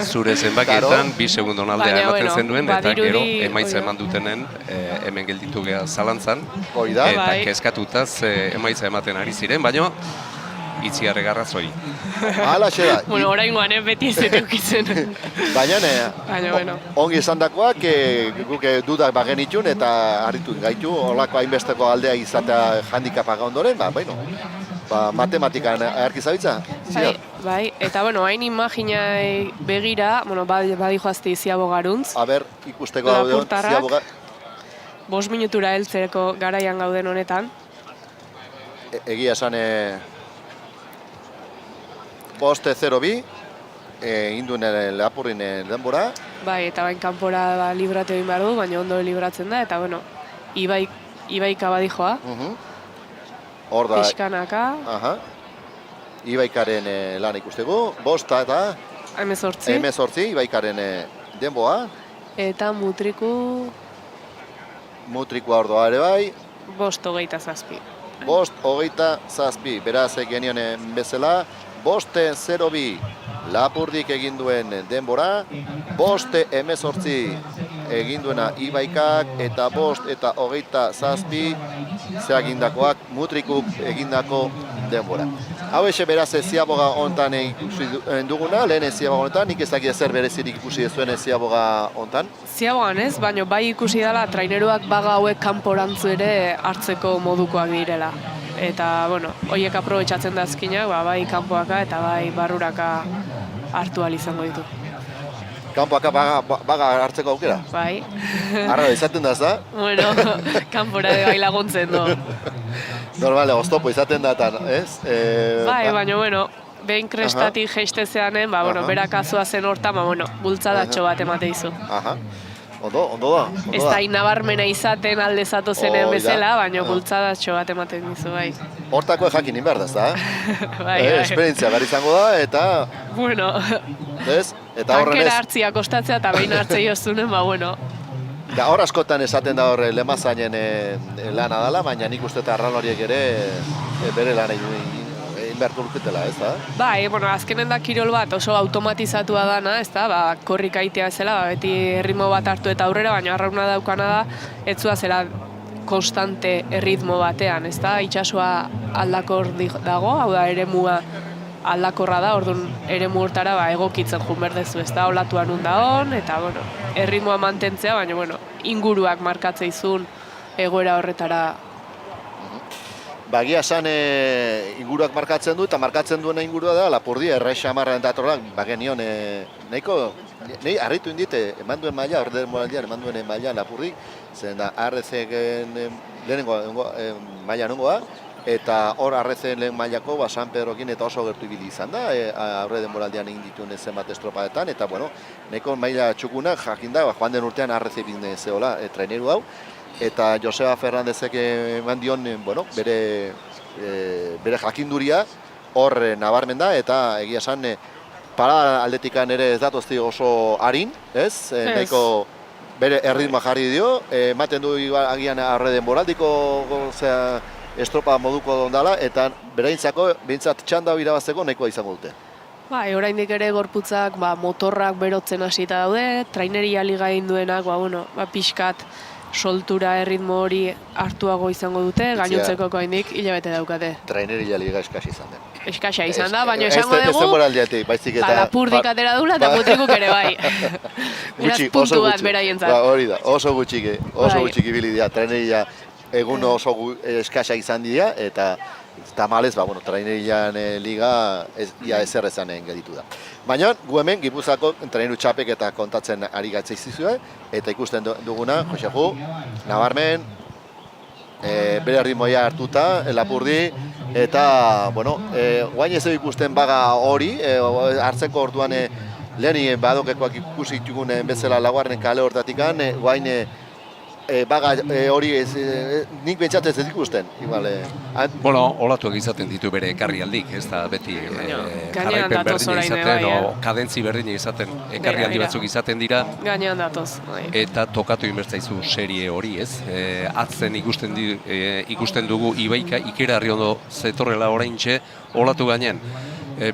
zure zenbakietan 2 segundon aldea ematen zen duen, eta gero emaitza eman dutenen hemen gelditu geha zalantzan, eta kezkatutaz emaitza ematen ari ziren, baina Itziarre garrazoi. Hala xe da. Oraingoan beti ez edukitzen. Baina, ongi esan dakoak, guk dudak bagenitun eta harritu gaitu, holako hainbesteko aldea izatea handikapa ondoren, matematikan aherki zabitza? Bai, eta bueno, hain imaginai begira, bueno, badi joazte Ziabogaruntz. A ber, ikusteko daude Ziaboga. 5 minutura heltzeko garaian gauden honetan. Egia esan 5-0-2, induen Lapurrin denbora. Bai, eta bain kanpora libratu egin behar du, baina ondo libratzen da, eta bueno, Ibaika badi joa. Hor da. Pixkanaka. Ibaikaren lan ikusteko, 5 eta 18 Ibaikaren denboa. Eta Mutrikua ordoa ere bai. 5-27. 5-27, beraz genion bezala, 5-0-2 Lapurdik egin duen denbora, 5-18 egin duena Ibaikak, eta 5-27 zeagindakoak Mutrikuk egindako denbora. Hau beraz Ziaboga hontan ikusi duguna, lehen Ziaboga hontan, nik ez dakit zer berezirik ikusi zuen Ziaboga hontan? Ziabogan ez, baina bai ikusi dela traineruak baga hauek kanporantzu ere hartzeko modukoak direla. Eta, bueno, horiek aprobetxatzen da azkinak, bai kanpoaka eta bai barruraka hartu ahal izango ditu. Kanpoaka baga hartzeko aukera? Bai. Arra, izaten da, ez da? Bueno, kanpora bai laguntzen du. Normale, oztopo izaten da, ez? Bai, baina, bueno, behin krestatik jeistezeanen, berak azua zen hortan, bultzadatxo bat emate izu. Ondo da. Ez da inabarmena izaten alde zatozenen bezala, baina bultzadatxo bat ematen dizu, bai. Hortako jakin inbehar da, ez da? Bai. Esperientzia behar izango da, eta... Bueno, tankera hartzia kostatzea eta behin hartzei jozunen, Da, hor askotan esaten da hor lemazainen lana dela, baina nik uste eta arran horiek ere bere lan egin beharko luketela, ez da? Bai, azkenen da kirol bat oso automatizatua dana, ez da, korrika itea zela, beti erritmo bat hartu eta aurrera, baina arrauna daukana da, etzua zela konstante erritmo batean, ez da, itxasua aldakor dago, hau da, eremua aldakorra da, orduan eremu hortara egokitzen joan berdezu, ez da, olatuan undaon, eta, erritmoa mantentzea, baina, inguruak markatzea izun egoera horretara. Bagia esan inguruak markatzen du, eta markatzen duena ingurua da, Lapurdi, errexa marra datorrak, genion, nahiko, nahi harritu indite, eman duen maila, orden moraldian, eman duen maila Lapurdi, zen da, RC-gen lehenengo maila nongoa, eta hor arrezen lehen mailako, San Pedrokin eta oso gertu ibili izan da, aurre denboraldian egin dituen zenbat estropadetan, eta nahiko maila txukunak jakin da, joan den urtean arreze bizne zehola traineru hau, eta Joseba Fernandezek eman dion, bere jakinduria hor nabarmen da, eta egia esan, parada aldetikan ere ez datozti oso harin, ez? Nahiko bere erritmoa jarri dio, ematen du agian aurre denboraldiko estropa moduko ondala, eta bereintzako, behintzat txanda irabazteko nahikoa izango dute. Bai, oraindik ere gorputzak motorrak berotzen hasita daude, traineria liga egin duenak, pixkat soltura erritmo hori hartuago izango dute, gainontzeko oraindik hilabete daukate. Traineria liga eskasi izan den. Eskasa izan da, baina esango dugu, Lapurdik atera dula eta Mutrikuk ere bai. Beraz puntu bat beraientzat. Hori da, oso gutxik ibili dira, traineria egun oso eskasa izan dira, eta tamalez, trainerian liga ezer ezanen geditu da. Baina, gu hemen, Gipuzako traineru txapek eta kontatzen ari gatzei zizue, eta ikusten duguna, Josegu, nabarmen, bere ritmoia hartuta, Lapurdi, eta, guain ez ikusten baga hori, hartzeko orduan lehen badokekoak ikusi ditugun bezala laugarren kale hortatikan, guain baga hori nik bentsat ez ikusten. Olatuak izaten ditu bere ekarri aldik, ez da beti jarraipen berdina izaten, kadentzi berdina izaten, ekarri aldi batzuk izaten dira. Gainean datoz. Eta tokatu inbertzaizu serie hori, ez? Atzen ikusten dugu Ibaika ikerarri ondo zetorrela oraintxe olatu gainean.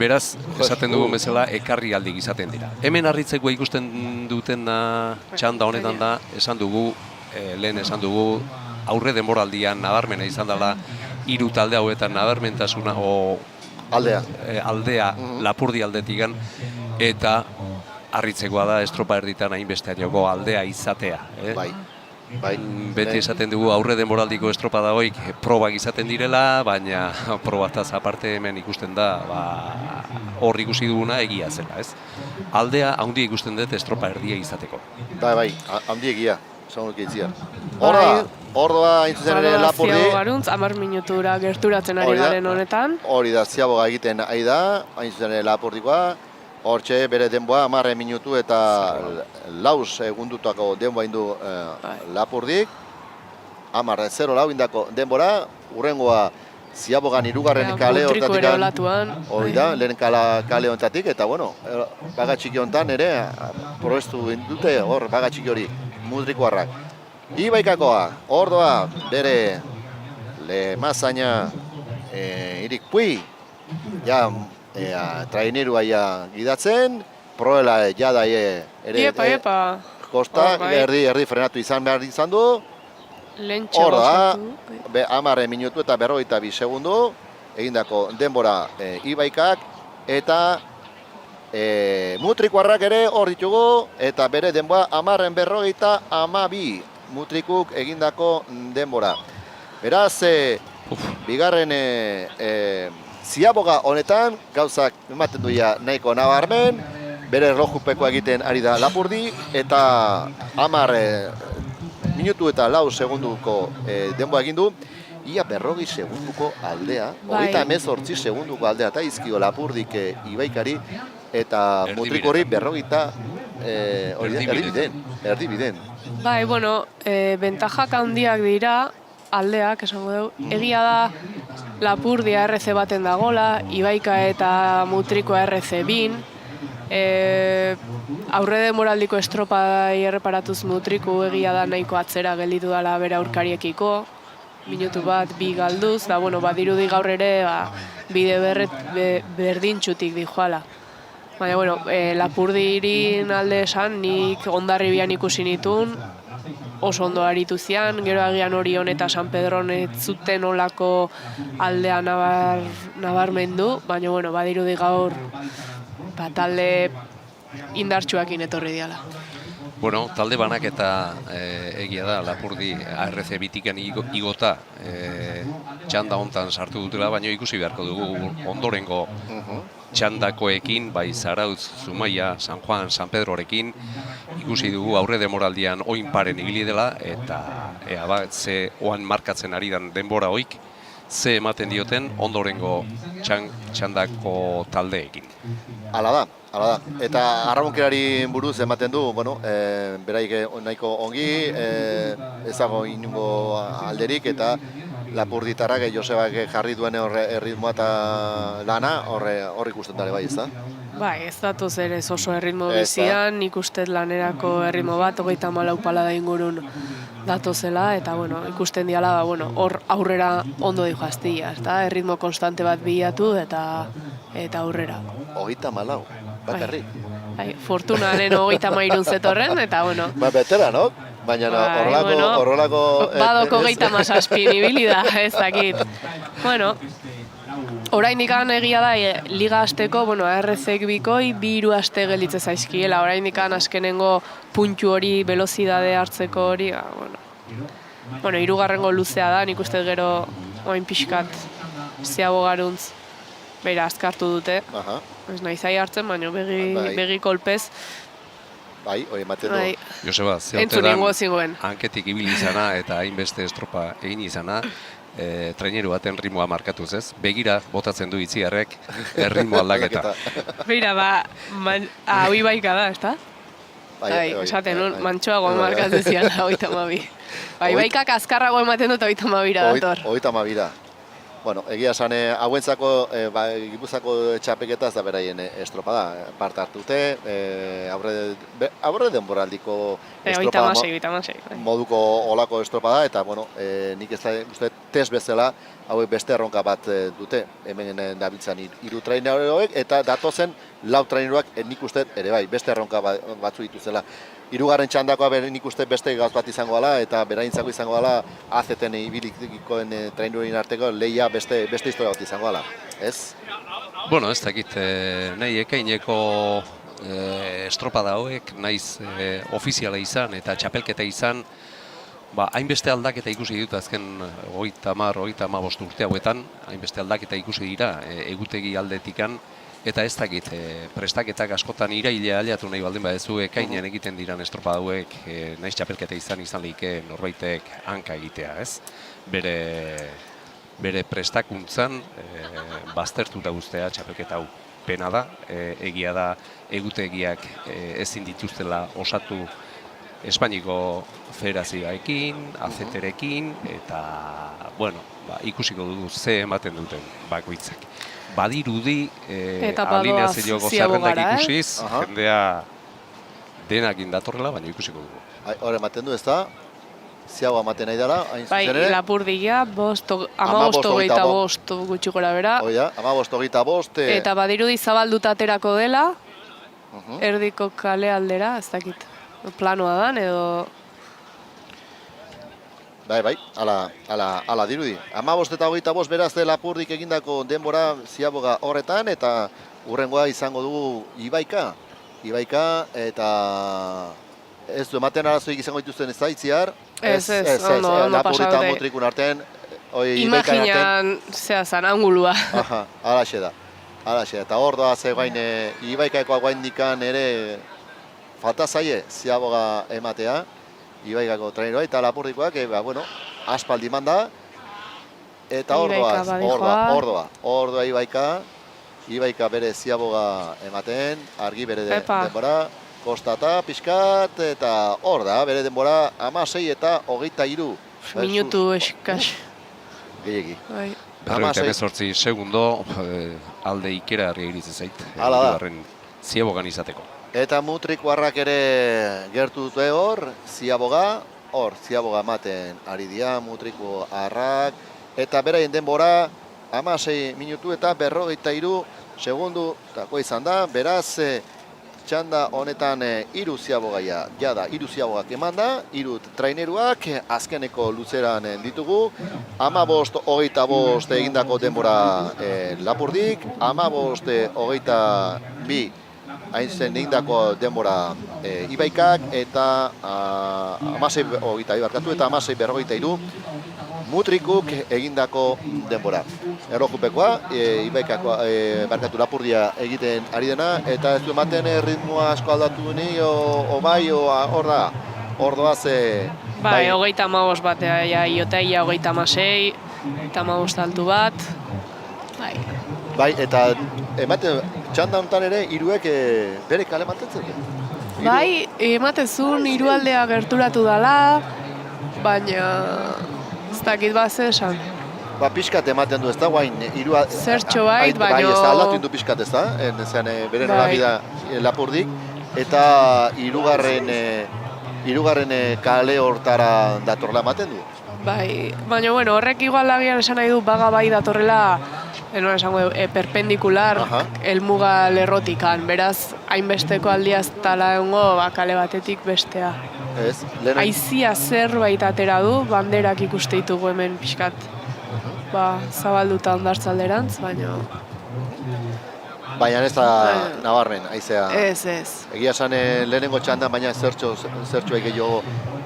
Beraz, esaten dugu bezala ekarri aldik izaten dira. Hemen harritzeko ikusten duten txanda honetan da, lehen esan dugu, aurre denboraldian nabarmena izan dela 3 talde hauetan nabarmentasuna aldea Lapurdi aldetikan, eta harritzekoa da estropa erditan hainbeste joko aldea izatea. Bai. Beti esaten dugu aurre denboraldiko estropada hoik probak izaten direla, baina probataz aparte hemen ikusten da, hor ikusi duguna egia zela, ez? Aldea handi ikusten dut estropa erdia izateko. Bai, handi egia, esan itzia. Horda hain zuzen ere Lapurdi. Ziaboga garuntz, 10 minutura gerturatzen ari garen honetan. Hori da, Ziaboga egiten ari da, hain zuzen ere Lapurdikoa. Hortxe bere denboa 10 minutu eta 4 segundutako denboa indu Lapurdik. 10:04 indako denbora, urrengoa Ziabogan 3. kale hortatik. Hori da, lehen kale honetatik, eta bueno, baga txiki honetan ere probestu dute hor baga txiki hori, Mutrikuarrak. Ibaikakoa, hor doa bere lemazaina Irik Pui, ja trainerua gidatzen, proela jada ere kosta, erdi frenatu izan behar izan du. Hor da, 10 minutu eta 42 segundu, egindako denbora Ibaikak, eta Mutrikuarrak ere hor ditugu, eta bere denbora 10:42 Mutrikuk egindako denbora. Beraz, bigarren Ziaboga honetan, gauzak ematen duia nahiko nabarmen, bere erlojupeko egiten ari da Lapurdi, eta 10 minutu eta 4 segunduko denboa egin du, ia 40 segunduko aldea, 38 segunduko aldea, eta izkio Lapurdik Ibaikari, eta Mutrikori 40 erdibiden. Bai, bueno, bentajak handiak dira, aldeak, esango dugu. Egia da, Lapurdi RC baten dagola, Ibaika eta Mutriko RC bin. Aurre denboraldiko estropadai erreparatuz Mutriku egia da nahiko atzera gelditu dela bere aurkariekiko. Minutu bat, 2 galduz, da, bueno, badirudi gaur ere, bide berdintxutik dijoala. Baina, bueno, Lapurdirin alde esan, nik Hondarribian ikusi nitun, oso ondo aritu zian, gero agian Orion eta San Pedron ez zuten olako aldea nabarmendu, baina, bueno, badirudi gaur talde indartsuakin etorri diala. Bueno, talde banak eta egia da, Lapurdi ARC bitikan igota txanda hontan sartu dutela, baina ikusi beharko dugu ondorengo txandakoekin, bai Zarautz, Zumaia, San Juan, San Pedrorekin, ikusi dugu aurre demoraldian oin paren ibili dela, eta ea bat, ze oan markatzen ari den denbora oik, ze ematen dioten ondorengo txandako taldeekin. Hala da. Eta arraunkerari buruz ematen du, bueno, beraik nahiko ongi, ezago inungo alderik, eta Lapurditarrak Josebak jarri duen erritmoa eta lana, hor ikusten dara bai, ez da? Bai, ez datoz ere oso erritmo bizian, nik uste lanerako erritmo bat, 34 palada ingurun datozela, eta bueno, ikusten diala, hor aurrera ondo dijoaztia, eta erritmo konstante bat bilatu eta aurrera. 34, bakarrik. Fortunaren 33 zetorren, eta bueno. Beteranok, baina horrelako... Badoko 37 ibili da, ez dakit. Bueno, oraindik egia da, liga hasteko, ARC-ek bikoi, 2 aste gelditze zaizkiela, oraindik azkenengo puntu hori, velozidade hartzeko hori, bueno, 3. luzea da, nik uste gero oin pixkat Ziabogaruntz beira azkartu dute. Ez nahi zai hartzen, baina begi kolpez. Bai, hori ematen du. Joseba, zeotedan hanketik ibili izana eta hainbeste estropa egin izana, traineru baten ritmoa markatuz, ez? Begira botatzen du Itziarrek ritmo aldaketa. Beira, hau Ibaika da, ez da? Bai, esaten nun, mantxoago markatzen zian, 32. Ibaikak azkarrago ematen dut 32 dator. 32. Bueno, egia esan, hauentzako Gipuzako txapeketa ez da beraien estropada. Parte hartute, aurre denboraldiko estropada moduko olako estropada, eta bueno, nik ez da uste test bezala hauek beste erronka bat dute. Hemen dabiltzan 3 traineroek eta datozen 4 traineroak nik uste ere bai, beste erronka batzu dituzela. 3. txandakoa nik uste beste gauz bat izango dela, eta beraintzako izango dela AZT-en ibilikikoen traineroen arteko lehia beste historia bat izango dela, ez? Bueno, ez dakit, nahi ekaineko estropada hauek, naiz ofiziala izan eta txapelketa izan, hainbeste aldaketa ikusi dut azken 30-35 urte hauetan, hainbeste aldaketa ikusi dira egutegi aldetikan, eta ez dakit, prestaketak askotan irailea aliatu nahi baldin badezu, ekainean egiten diran estropa hauek, naiz txapelketa izan leike norbaitek hanka egitea, ez? Bere prestakuntzan baztertuta guztea txapelketa hau. Pena da, egia da egutegiak ezin dituztela osatu Espainiko federazioarekin, AZT-rekin, eta, ikusiko dugu ze ematen duten bakoitzak. Badirudi, alineazioko zerrendak ikusiz, jendea denak indatorrela, baina ikusiko dugu. Hora ematen du, ez da? Ziago ematen nahi dara, hain Bai, zuzen ere? Lapurdia, 15-25 gutxi gora bera. Oia, 15-25. Eta badirudi zabalduta aterako dela, erdiko kale aldera, ez dakit, planoa dan edo... Bai, ala dirudi. 15 eta 25 beraz de Lapurdik egindako denbora Ziaboga horretan, eta hurrengoa izango dugu Ibaika, eta ez du ematen arazoik izango dituzten ez da, Itziar? Ez, ondo Lapurri eta pasaude. Mutrikun artean, Imaginan, zehazan, angulua. Aha, alaxe da. Eta hor doa ze guain, Ibaikakoa guain dikan ere falta zaie Ziaboga ematea, Ibaikako traineroa eta Lapurdikoak, aspaldi manda, eta hor doa Ibaika bere Ziaboga ematen, argi bere denbora, kostata, pixkat, eta hor da, bere denbora 16 eta 23. Minutu eskas. Gehiegi. 48 segundo alde ikera harri iritzen zait. Hala da. Ziabogan izateko. Eta Mutrikoarrak ere gertu dute hor, Ziaboga ematen ari dira, Mutrikoarrak, eta beraien denbora 16 minutu eta 43 segundu tako izan da, beraz txanda honetan 3 Ziabogaia, jada 3 Ziabogak eman da, 3 traineruak, azkeneko luzeran ditugu, 15-25 egindako denbora Lapurdik, 15-22 hain zen egindako denbora Ibaikak, eta 16-23 Mutrikuk egindako denbora. Erlojupekoa, Ibaikakoa, Lapurdia egiten ari dena, eta ez du ematen ritmoa asko aldatu ni, hor doaz... Bai, 35 batea, iotaia 36, eta 15 altu bat. Bai, eta ematen, txanda honetan ere, hiruek bere kale mantentzen. Bai, ematen zuen hirualdea gerturatu dela, baina ez dakit bat zer esan. Pixkat ematen du ez da, guain, zertxo bait, baina... Bai, ez da, aldatu indu pixkat ez da, bere norabida Lapurdik, eta hirugarren kale hortara datorrela ematen du. Bai, baina horrek igual agian esan nahi du baga bai datorrela, perpendikular helmuga lerrotikan, beraz, hainbesteko aldiaz tala egongo kale batetik bestea. Aizia zerbait atera du, banderak ikuste ditugu hemen pixkat, zabalduta ondartzalderantz, baina... Baina ez da nabarmen, aizea. Ez. Egia esan lehenengo txandan, baina zertxoa gehiago,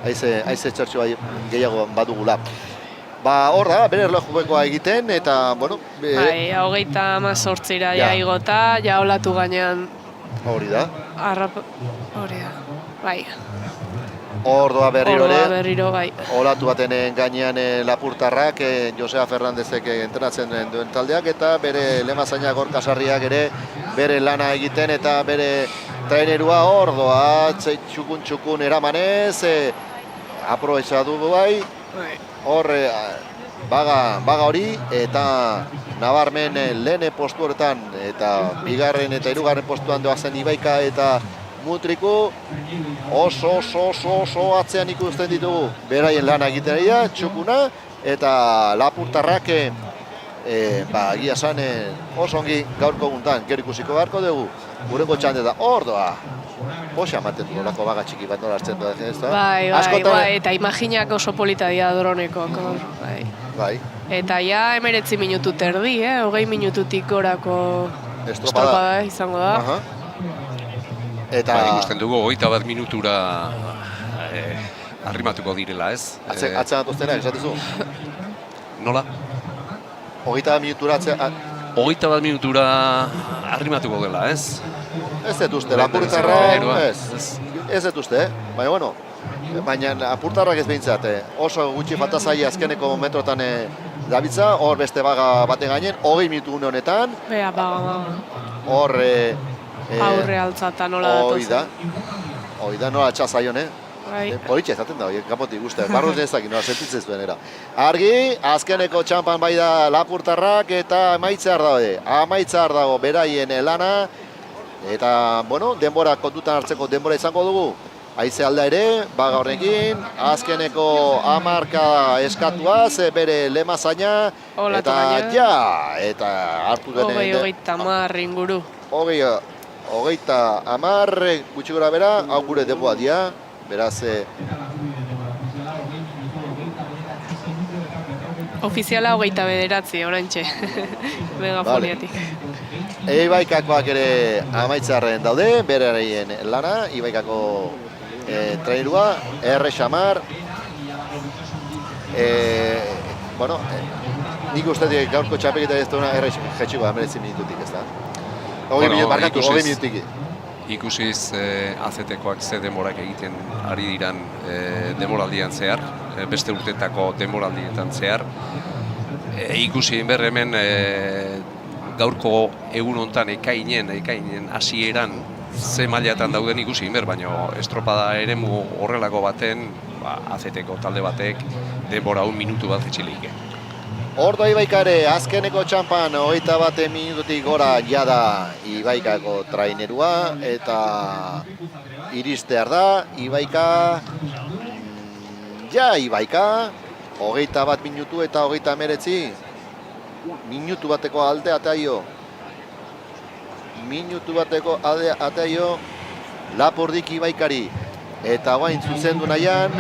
aize zertxoa gehiago badugula. Hor da, bere erlojupekoa egiten, eta, bueno... Bai, 38ra ja igota, ja olatu gainean... Hori da. Hori da, bai. Hor doa berriro bai. Olatu baten gainean Lapurtarrak, Josea Fernandezek entrenatzen duen taldeak, eta bere lemazainak Gorka Sarriak ere bere lana egiten, eta bere trainerua hor doa, txukun eramanez, aprobetxatu du bai. Hor, baga hori, eta nabarmen lehen postu horretan, eta bigarren eta hirugarren postuan doazen Ibaika eta Mutriku, oso atzean ikusten ditugu beraien lana egiteria, txukuna, eta Lapurtarrak, egia esan, oso ongi gaurko guntan, gero ikusiko beharko dugu, gurengo txandeta, hor doa. Poxa ematen du olako baga txiki bat nola hartzen du, ez da? Bai, eta imaginak oso polita dira droneko. Bai. Eta ja 19 minutu terdi, 20 minututik gorako estropada izango da. Eta ikusten dugu 21 minutura arrimatuko direla, ez? Atzen atuztenak, esatezu? Nola? 30 minutura atzen... 21 minutura arrimatuko dela, ez? Ez dut uste, lapurtarra, ez dut uste, baina bueno, baina apurtarrak ez behintzat, oso gutxi falta zaie azkeneko momentrotan dabiltza, hor beste baga bate gainen, 20 minutu une honetan. Bea, baga. Hor... Aurre altzata nola datozen. Hoi da, nola txazaion, Politxe ezaten da, kapotik uste, barruz nezakin, nola sentitzen zuen era. Argi, azkeneko txampan bai da lapurtarrak eta amaitzear daude. Amaitzear dago beraien lana, eta, bueno, denbora kontutan hartzeko denbora izango dugu. Haize alda ere, baga horrekin, azkeneko amarka eskatuaz, bere lemazaina, eta hartu dene... 30 inguru. 30 gutxi gora bera, hau gure denboa dia, beraz... Ofiziala 29, oraintxe, megafoniatik. Ibaikakoak ere amaitzarren daude, berareien lana, Ibaikako trainerua, R. Xamar. Bueno, nik uste gaurko txapeketa ez duena R. Jetxikoa, 19 minututik, ez da? 20 minutik. Ikusiz AZT-koak ze demorak egiten ari diran demoraldian zehar, beste urtetako demoraldietan zehar. Ikusi behar hemen gaurko egun hontan ekainen hasieran ze mailatan dauden ikusi behar, baina estropada eremu horrelako baten AZT-ko talde batek denbora 1 minutu bat etxileike. Ordo Ibaikare, azkeneko txampan 21 minututik gora jada Ibaikako trainerua eta iristear da, Ibaika, Ibaika, 21 minutu eta 39 minutu bateko alde ataio. Minutu bateko alde ataio Lapurdik Ibaikari. Eta guain zuzendu nahian,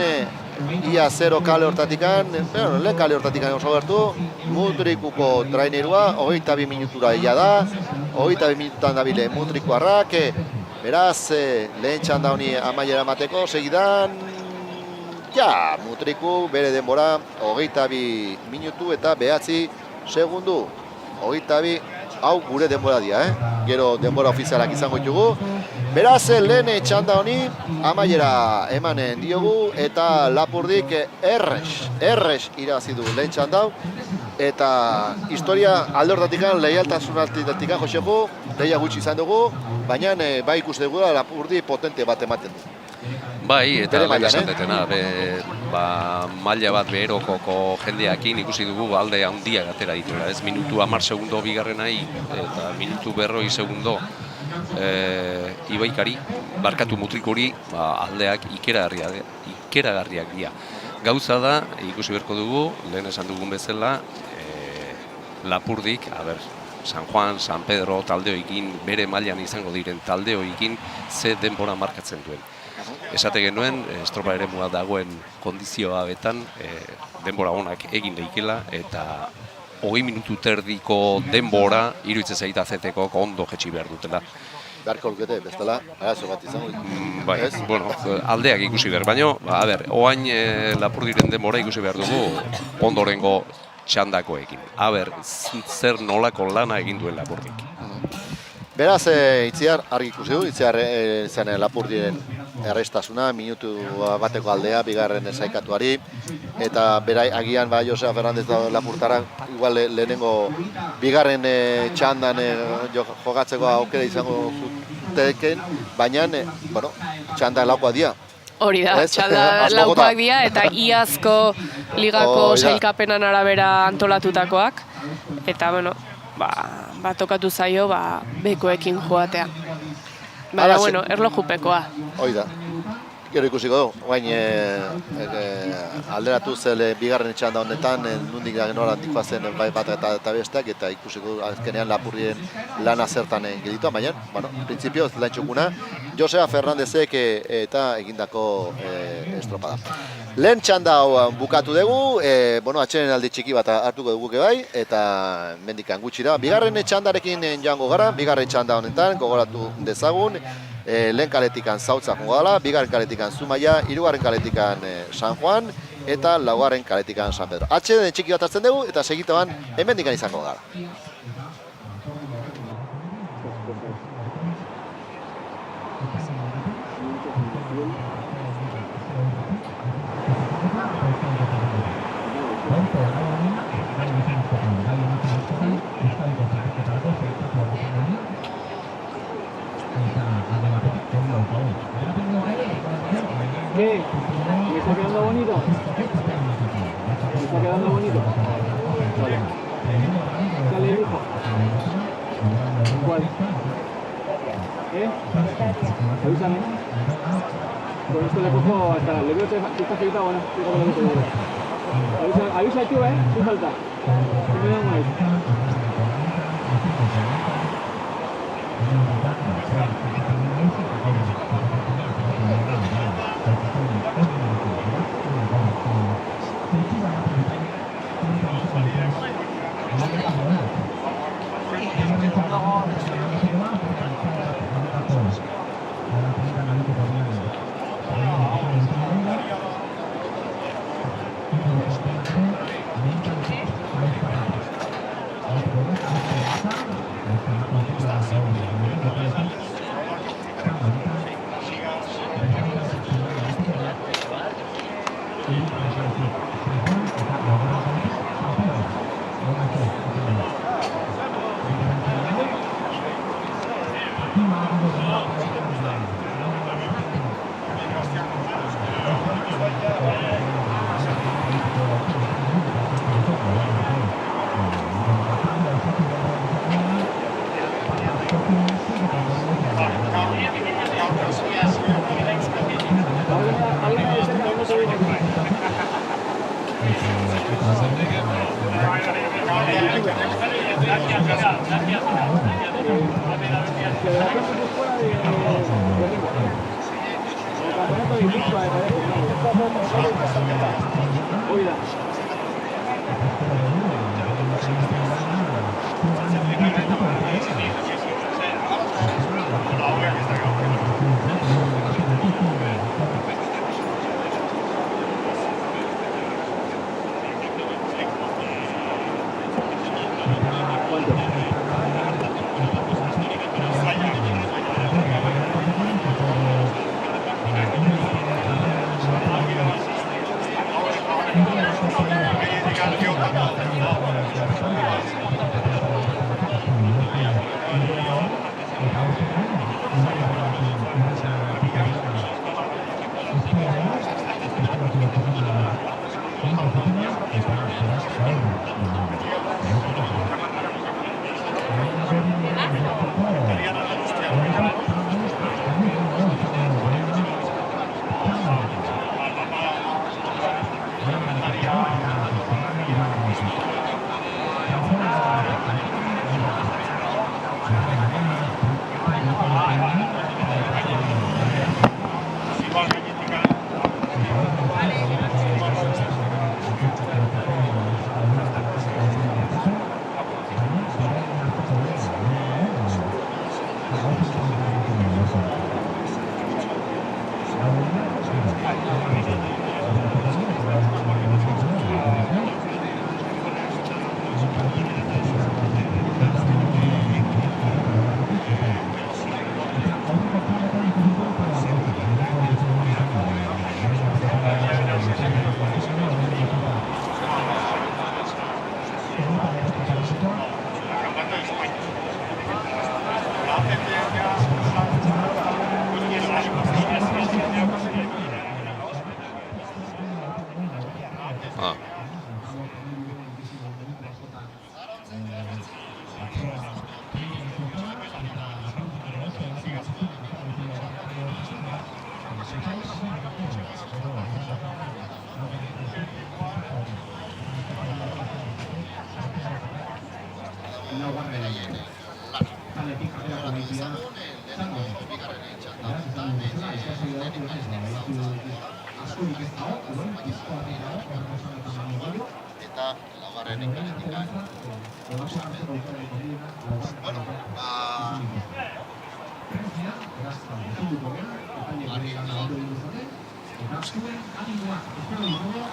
ia 0 kale hortatikan, lehen kale hortatikan oso gertu, Mutrikuko trainerua, 22 minutura ia da, 22 minututan dabile Mutrikuarrak, beraz, lehen txanda honi amaiera mateko, segidan, Mutriku bere denbora, 22 minutu eta 9 segundu, 22, hau gure denbora dia, gero denbora ofizialak izango ditugu. Beraz, lehen txanda honi amaiera emanen diogu eta Lapurdik errex irabazi du lehen txandau. Eta historia alde hortatikan, leialtasun altitatik Josegu, lehia gutxi izan dugu, baina bai ikuste dugu Lapurdi potente bat ematen du. Bai, eta lehen esan detena, maila bat beherokoko jendeakin ikusi dugu alde handiak atera dituela, ez minutu 10 segundo bigarrenai eta minutu 40 segundo Ibaikari, barkatu Mutrikuri, aldeak ikeragarriak dira. Gauza da, ikusi beharko dugu, lehen esan dugun bezala, Lapurdik, San Juan, San Pedro taldeoikin, bere mailan izango diren taldeoikin, ze denbora markatzen duen. Esate genuen, estropa eremua dagoen kondizioa betan, denbora onak egin daikela, eta 20 minutu terdiko denbora, iruditzen zaita AZT-ko ondo jetxi behar dutela. Beharko lukete, bestela, arazo bat izango. Bai, bueno, aldeak ikusi behar, baina, oain Lapurdiren denbora ikusi behar dugu ondorengo txandakoekin. Zer nolako lana egin duen Lapurdik. Beraz, Itziar argi ikusi du, Itziar zen Lapurdiren errestasuna, minutu bateko aldea, bigarren saikatuari, eta berai agian Joseba Fernandez da Lapurtara, igual lehenengo bigarren txandan jogatzeko aukera izango zuteken, baina, bueno, txanda laukoa dia. Hori da, txanda laukoak dira, eta iazko ligako sailkapenan arabera antolatutakoak, eta, bueno, tokatu zaio, bekoekin joatea. Baina, bueno, erlojupekoa. Hoi da. Gero ikusiko du, guain alderatu zele bigarren txanda honetan, nundik nola handikoa zen bat eta besteak, eta ikusiko du azkenean Lapurrien lana zertan geditua, baina, bueno, prinsipioz lan txukuna, Joseba Fernandezek eta egindako estropada. Lehen txanda hau bukatu dugu, atxeren aldi txiki bat hartuko dugu bai, eta mendikan gutxi da. Bigarren txandarekin joango gara, bigarren txanda honetan, gogoratu dezagun, lehen kaletikan Zautza jungo dela, bigarren kaletikan Zumaia, hirugarren kaletikan San Juan, eta laugarren kaletikan San Pedro. Atxeden txiki bat hartzen dugu, eta segituan hemendikan izango gara. ¿Qué? ¿Me está quedando bonito? ¿Me está quedando bonito? Vale. Dale, hijo. ¿Cuál? Avísame. Con esto le cojo hasta... Le veo si está agitado o no. Fíjate lo que te digo. Avisa tú, sin falta. Que me da un like.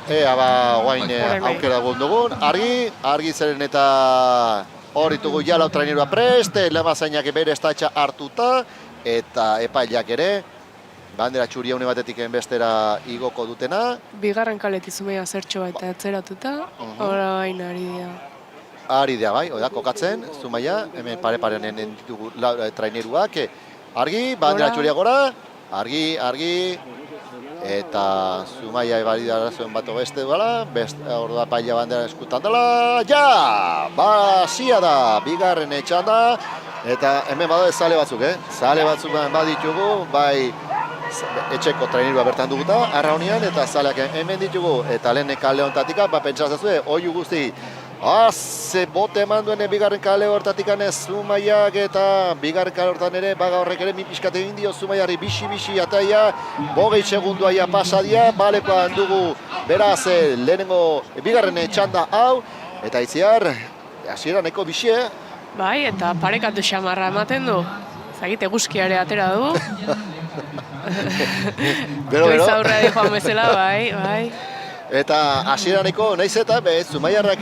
Ea guain aukera dugun, argi zeren eta hor ditugu jalau trainerua prest, Lemazainak bere estatxa hartuta, eta epaileak ere, bandera txuria une batetik bestera igoko dutena. Bigarren kaleti Zumaia zertxo baita atzeratuta, orain ari dira. Ari dira bai, oda, kokatzen, Zumaia, hemen pare-paren ditugu traineruak. Argi, bandera txuria gora, argi, eta Zumaia ebari dara zuen bat beste duela, hor da paila bandera eskutan dela, ja! Basia da, bigarren etxan da, eta hemen badaude zale batzuk, Zale batzuk baditugu, bai etxeko trainerua bertan duguta, arraunean, eta zaleak hemen ditugu, eta lehen kale honetatik, pentsatzen oiu guzti, ze bote eman duen bigarren kale hortatik Zumaiak, eta bigarren kale hortan ere, baga horrek ere minpiskat egin dio Zumaiari bixi ataia, 20 segunduaia pasadia, balekoan dugu beraz lehenengo bigarren txanda hau, eta itziar, hasiera nahiko bixie. Bai, eta parekatu xamarra ematen du. Zagit, eguzkiare atera du. Goiz aurra joan bezala, bai. Eta hasieraneko naiz eta Zumaiarrak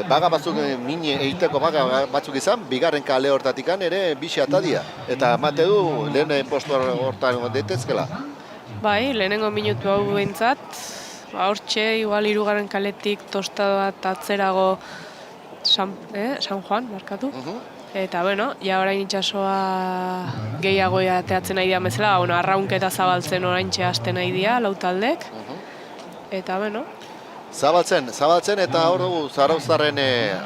baga batzuk mine egiteko baga batzuk izan, bigarren kale hortatik ere bixi atadia. Eta emate du lehen postu hortan daitezkela. Bai, lehenengo minutu hau behintzat, hortxe, igual 3. kaletik tostado bat atzerago San Juan, markatu. Eta, bueno, ja orain itxasoa gehiago ateatzen nahi dian bezala, arraunketa zabaltzen oraintxe hasten nahi dia, lau taldek. Eta, bueno. Zabaltzen, eta hor dugu Zarauztarren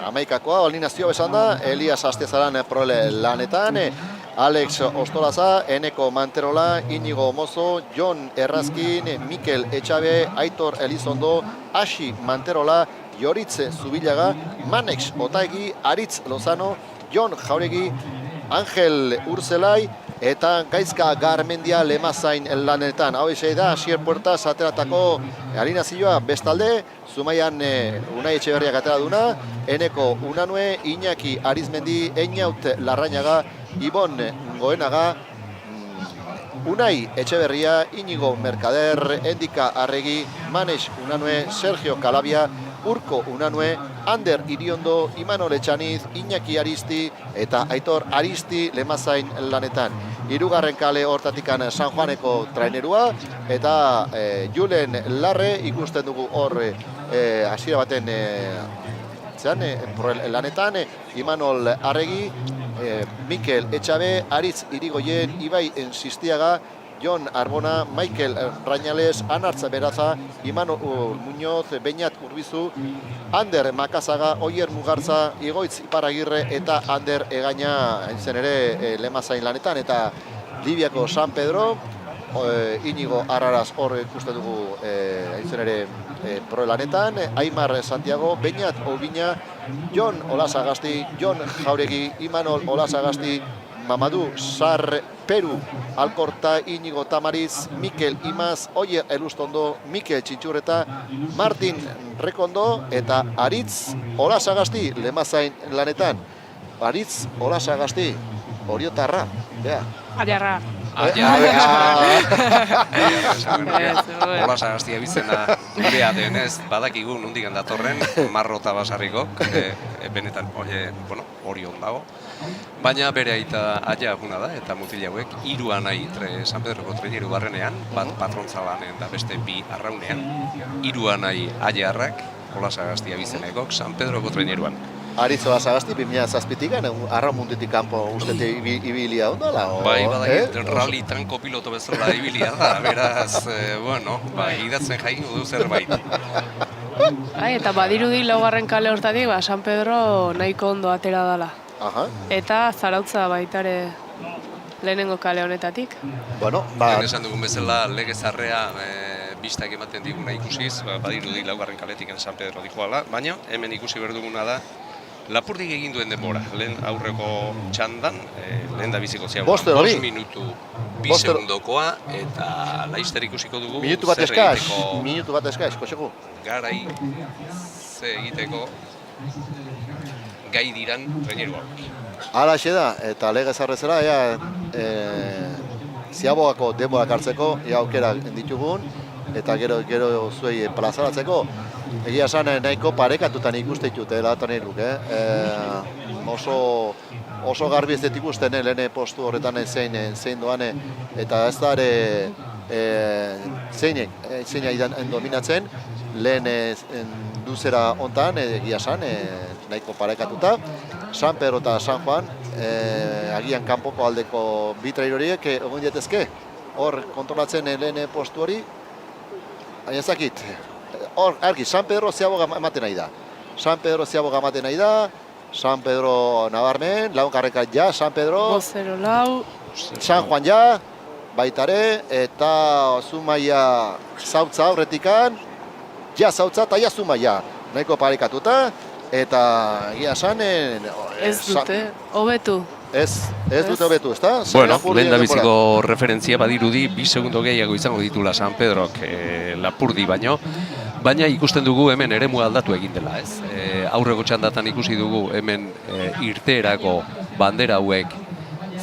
amaikakoa, alineazioa besan da, Elias Astezaran prole lanetan, Alex Ostolaza, Eneko Manterola, Inigo Mozo, Jon Errazkin, Mikel Etxabe, Aitor Elizondo, Asi Manterola, Joritze Zubilaga, Manex Otaegi, Aritz Lozano, Jon Jauregi, Angel Urzelai, eta Gaizka Garmendia Lemazain lanetan. Hau esei da, Asier Puertas ateratako alineazioa bestalde, Zumaian Unai Etxeberriak atera duna, Eneko Unanue, Iñaki Arizmendi, Einaut Larrañaga, Ibon Goenaga, Unai Etxeberria, Inigo Mercader, Endika Arregi, Manex Unanue, Sergio Calabia, Urko Unanue, Ander Iriondo, Imanol Etxaniz, Iñaki Aristi eta Aitor Aristi Lemazain lanetan. 3. kale hortatikan San Juaneko trainerua eta Julen Larre ikusten dugu hor hasiera baten lanetan, Imanol Arregi, Mikel Etxabe, Aritz Irigoyen, Ibai Ensistiaga, Jon Arbona, Michael Rañales, Anartza Beraza, Imanol Muñoz, Beñat Urbizu, Ander Makazaga, Oier Mugartza, Igoitz Iparagirre eta Ander Egaña zen ere Lemazain lanetan, eta Libiako San Pedro, Inigo Arraraz hor ikusten dugu zen ere pro lanetan, Aimar Santiago, Beñat Obina, Jon Olasagasti, Jon Jauregi, Imanol Olasagasti, Mamadou Sar Peru, Alkorta, Inigo Tamariz, Mikel Imaz, Oier Elustondo, Mikel Txintxurreta, Martin Rekondo eta Aritz Olasagasti Lemazain lanetan. Aritz Olasagasti, Oriotarra, bea. Ariarra. Olasagasti abizena gurea denez, badakigu nondik datorren Marrota Basarrikok, benetan Orion dago. Baina bere aita aia aguna da, eta mutil hauek, 3 anai San Pedroko traineru barrenean, bat patrontzalanen da beste 2 arraunean, 3 anai aiarrak, Olasagasti abizenekok, San Pedroko traineruan. Aritz Olasagasti, 2007-tik, arraun munditik kanpo ustete ibilia ondala? Bai, badakit, rallitan kopiloto bezala ibilia da, beraz, idatzen jaingo du zerbait. Eta badirudi 4. kale hortatik, San Pedro nahiko ondo atera dala. Eta Zarautza baitare lehenengo kale honetatik. Lehen esan dugun bezala, lege zarrea bistak ematen diguna ikusiz, badirudi 4. kaletik San Pedro dijoala, baina hemen ikusi behar duguna da Lapurdik egin duen denbora, lehen aurreko txandan, lehen da biziko ziagoan, 5 minutu 2 segundokoa, eta laizter ikusiko dugu zer egiteko. Minutu bat eskaz, koseko. Garai ze egiteko gai diran traineru hauek. Halaxe da, eta lege zarrezera, Ziabogako denborak hartzeko, aukera ditugun, eta gero zuei plazaratzeko. Egia esan nahiko parekatutan ikuste ditut, latan iruk, oso garbi ez dut ikusten lehen postu horretan zein doan, eta ez da ere zeinak dominatzen, lehen luzera hontan, egia esan, nahiko parekatuta. San Pedro eta San Juan, agian kanpoko aldeko bi trailoriek egon dietezke, hor kontrolatzen lehen postu hori, baina ezakit. Hor, argi, San Pedro Ziaboga ematen nahi da. San Pedro Ziaboga ematen nahi da, San Pedro nabarmen, launkarrekan ja, San Pedro, 0-4. San Juan ja, baitare, eta Zumaia zautza horretikan, ja zautza eta ja Zumaia, nahiko parekatuta, eta egia esan... Ez dute, hobetu. Ez dute hobetu, ezta? Bueno, lehen da biziko referentzia badirudi, 2 segundo gehiago izango ditula San Pedrok Lapurdi baina ikusten dugu hemen eremu aldatu egin dela, ez? Aurreko txandatan ikusi dugu hemen irteerako bandera hauek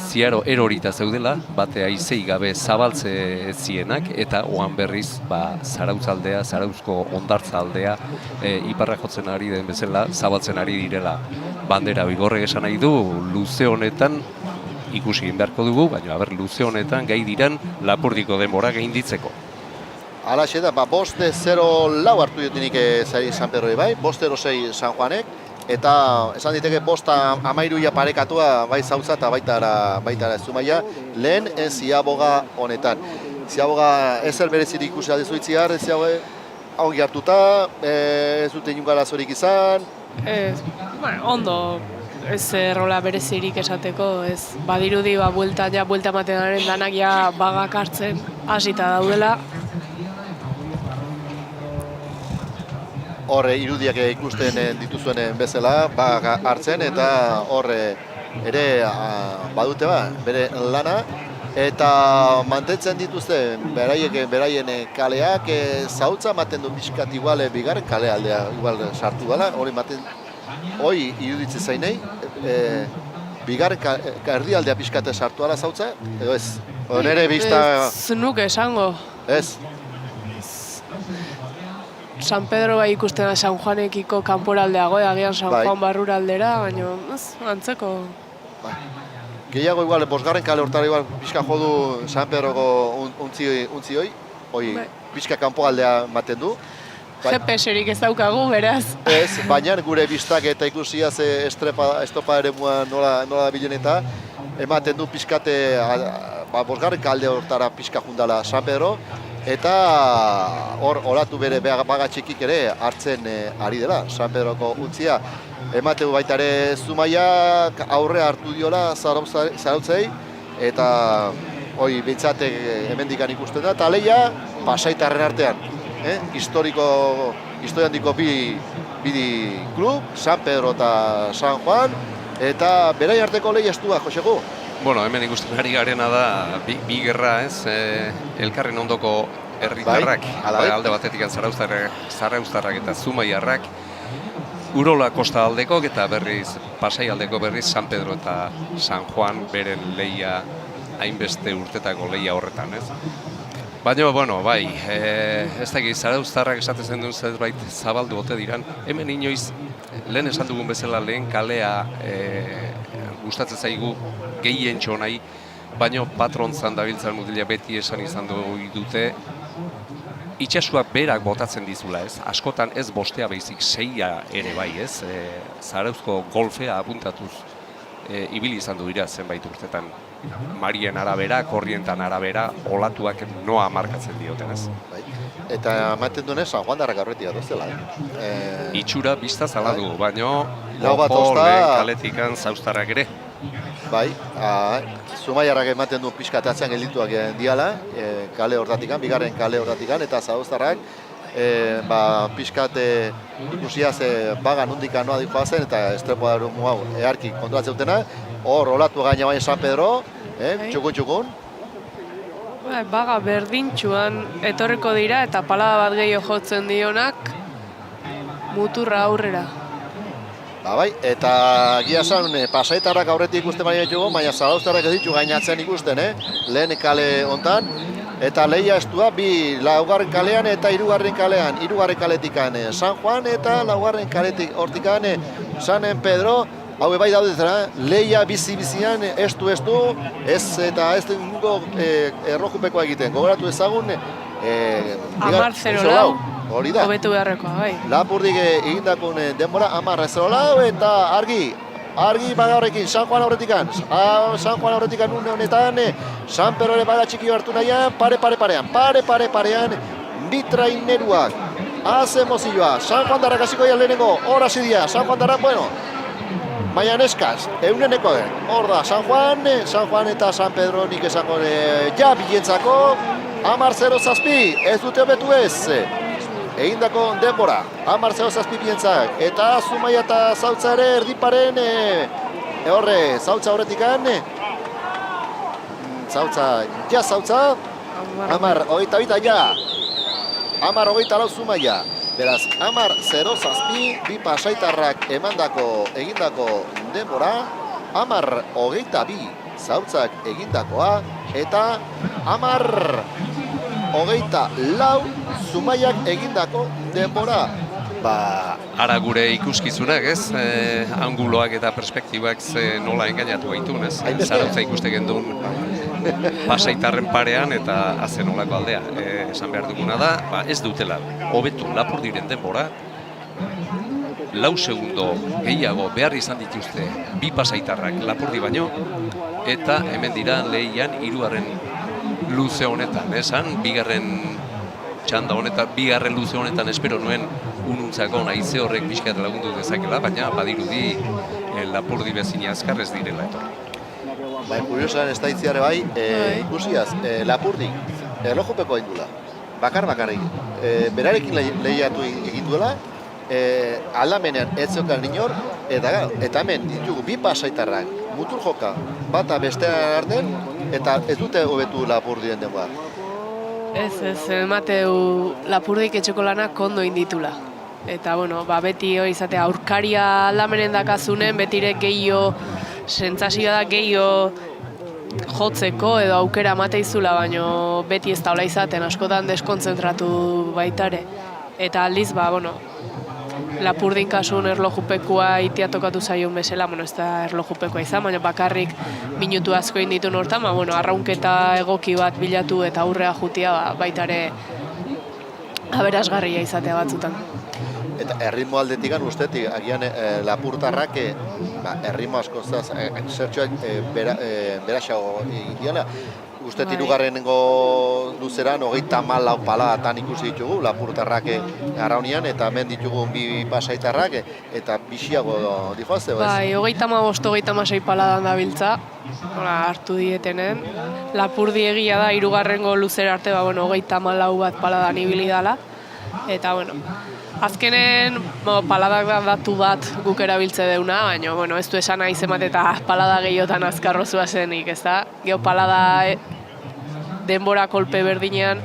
ziaro erorita zeudela, bate haizei gabe zabaltze zienak, eta oan berriz Zarautzaldea, Zarauzko hondartza aldea iparra jotzen ari den bezala zabaltzen ari direla bandera. Bigorrek esan nahi du, luze honetan ikusi egin beharko dugu, baina luze honetan gai diran Lapurdiko denbora gainditzeko. Halaxe da, 5-0 hartu dutinik San Pedroi bai, 5-0-6 San Juanek, eta esan diteke 5-13 parekatua bai Zautza eta baitara Zumaia, lehen Ziaboga honetan. Ziaboga ezer berezirik ikusi aldezu itziar, Ziaboga ongi hartuta, ez dute inunga arazorik izan. Ondo, ez rola berezirik esateko, ez badirudi buelta ematen daren danak ja bagak hartzen hasita daudela. Horre irudiak ikusten dituzuen bezala, hartzen eta horre ere badute bere lana. Eta mantentzen dituzte beraien kaleak, Zautza ematen du pixkat igual bigarren kale aldea igual sartu dela, hori iruditzen zainei, bigarren erdialdea pixkate sartu dela Zautza, edo ez? Nere bizta... Ez nuke esango. Ez? San Pedro bai ikusten da San Juanekiko kanporaldeago, agian San Juan barruraldera, baina antzeko. Gehiago igual, 5. kale hortara igual pixka jodu San Pedroko untzi hoi, pixka kanpoaldea ematen du. GPS-erik ez daukagu, beraz. Ez, baina gure biztak eta ikusia ze estropa ere nola bilen eta ematen du pixkate 5. kale hortara pixka jundala San Pedro, eta hor olatu bere baga txikik ere hartzen ari dela San Pedroko untzia. Emateu baita ere Zumaia aurre hartu diola Zarautzei, eta hoi bintzatek hemendikan ikusten da, eta lehia Pasaitarren artean. Historian diko bi klub, San Pedro eta San Juan, eta berai arteko lehia estua, Josegu. Bueno, hemen ikusten ari garena da bi gerra, ez? Elkarren ondoko herritarrak, alde batetik Zarauztarrak eta Zumaiarrak, Urola kosta aldeko eta berriz Pasai aldeko berriz San Pedro eta San Juan beren lehia hainbeste urtetako lehia horretan, ez? Baina, bueno, bai, ez dakit Zarauztarrak esaten duen zerbait zabaldu ote diran, hemen inoiz, lehen esan dugun bezala lehen kalea gustatzen zaigu gehien txonai, baina patrontzan dabiltzan mutila beti esan izan dute, itxasuak berak botatzen dizula, ez? Askotan ez 5 baizik 6 ere bai, ez? Zarauzko golfea apuntatuz ibili izan du dira zenbait urtetan. Marien arabera, korrientan arabera, olatuak noa markatzen dioten, ez? Eta ematen duenez, San Juan darrak aurretia dozela, Itxura bizta zala du, baina lehen kaletikan Zauztarrak ere. Bai, Zumaiarrak ematen du pixkat atzean geldituak diala, kale hortatikan, bigarren kale hortatikan, eta Zauztarrak pixkat ikusiaz baga nundikan noa dikoa zen, eta estrepoa hau earki kontrolatzen dutena, hor olatu gaina baina San Pedro, txukun. Baga berdintxuan etorriko dira eta palada bat gehiago jotzen dionak muturra aurrera. Bai, eta gia esan pasaitarrak aurretik ikusten baina ditugu, baina zarauztarrak ez ditu gainatzen ikusten, lehen kale hontan. Eta lehia estua bi laugarren kalean eta hirugarren kalean. Hirugarren kaletikan San Juan eta laugarren kaletik hortikan San Pedro. Hau bai daude zera, lehia bizi-bizian estu, eta ez dugu erlojupekoa egiten. Gogoratu ezagun... 10-0 hori da. Hobetu beharrekoa, bai. Lapurdik egindako denbora 10-0 eta argi bagaurekin, San Juan aurretikan. San Juan aurretikan une honetan, San Pedro ere baga txiki hartu nahian, pare-parean, bi traineruak. Haze mozioa, San Juan darrak hasiko lehenengo, hor hasi dira, San Juan darrak, bueno, baina neskaz, euneneko den. Hor da, San Juan eta San Pedro nik esango ja bilentzako, 10-0 ez dute hobetu ez. Egindako denbora, 10-0 bientzak, eta Zumaia eta Zautza ere erdiparen, Zautza horretikan, Zautza, 10-22 ja, 10-24 Zumaia. Beraz, 10-0 bi pasaitarrak egindako denbora, 10-22 Zautzak egindakoa, eta 10-24 Zumaiak egindako denbora. Ara gure ikuskizunak, ez? Anguloak eta perspektibak nola engainatu gaitun, ez? Zarautza ikuste gendun pasaitarren parean eta azen nolako aldea. Esan behar duguna da, ez dutela hobetu Lapurdiren denbora, 4 segundo gehiago behar izan dituzte bi pasaitarrak Lapurdi baino, eta hemen dira lehian 3. luze honetan, esan, bigarren txanda honetan, bigarren luze honetan espero nuen ununtzako naize horrek pixkat lagundu dezakela, baina badirudi Lapurdi bezina azkar ez direla etorri. Bai, kuriosan ez da itziare bai, ikusiaz, Lapurdi erlojupeko indula, bakar-bakarrik, berarekin lehiatu egin duela, aldamenean ez zeukan inor, eta hemen ditugu bi pasaitarrak, mutur joka, bata bestean arten, eta ez dute hobetu Lapurdien denboa. Ez, emateu Lapurdik etxeko lanak ondo inditula. Eta, bueno, beti izatea aurkaria aldamenen dakazunen, betire gehiago, sentsazioa da gehiago jotzeko edo aukera amateizula, baino beti ez daula izaten, askotan deskonzentratu baitare. Eta aldiz, Lapurdin kasun erlojupekoa itia tokatu zaion bezala, ez da erlojupekoa izan, baina bakarrik minutu asko inditu nortan, arraunketa egoki bat bilatu eta aurrea jutia baitare aberasgarria izatea batzutan. Eta erritmo aldetikan ustetik, agian Lapurtarrak erritmo asko zertxoak beraxago indiana. Uste hirugarrengo luzeran 34 paladatan ikusi ditugu Lapurtarrak arraunian, eta hemen ditugu bi pasaitarrak eta bixiago dihoazte. Bai, 35-36 paladan dabiltza, hartu dietenen. Lapurdi egia da, hirugarrengo luzera arte, 34 bat paladan ibili dala. Eta, azkenen paladak datu bat guk erabiltze deuna, baina ez du esan nahi zemat eta palada gehiotan azkarrozua zenik, ez da? Geo palada denbora kolpe berdinean,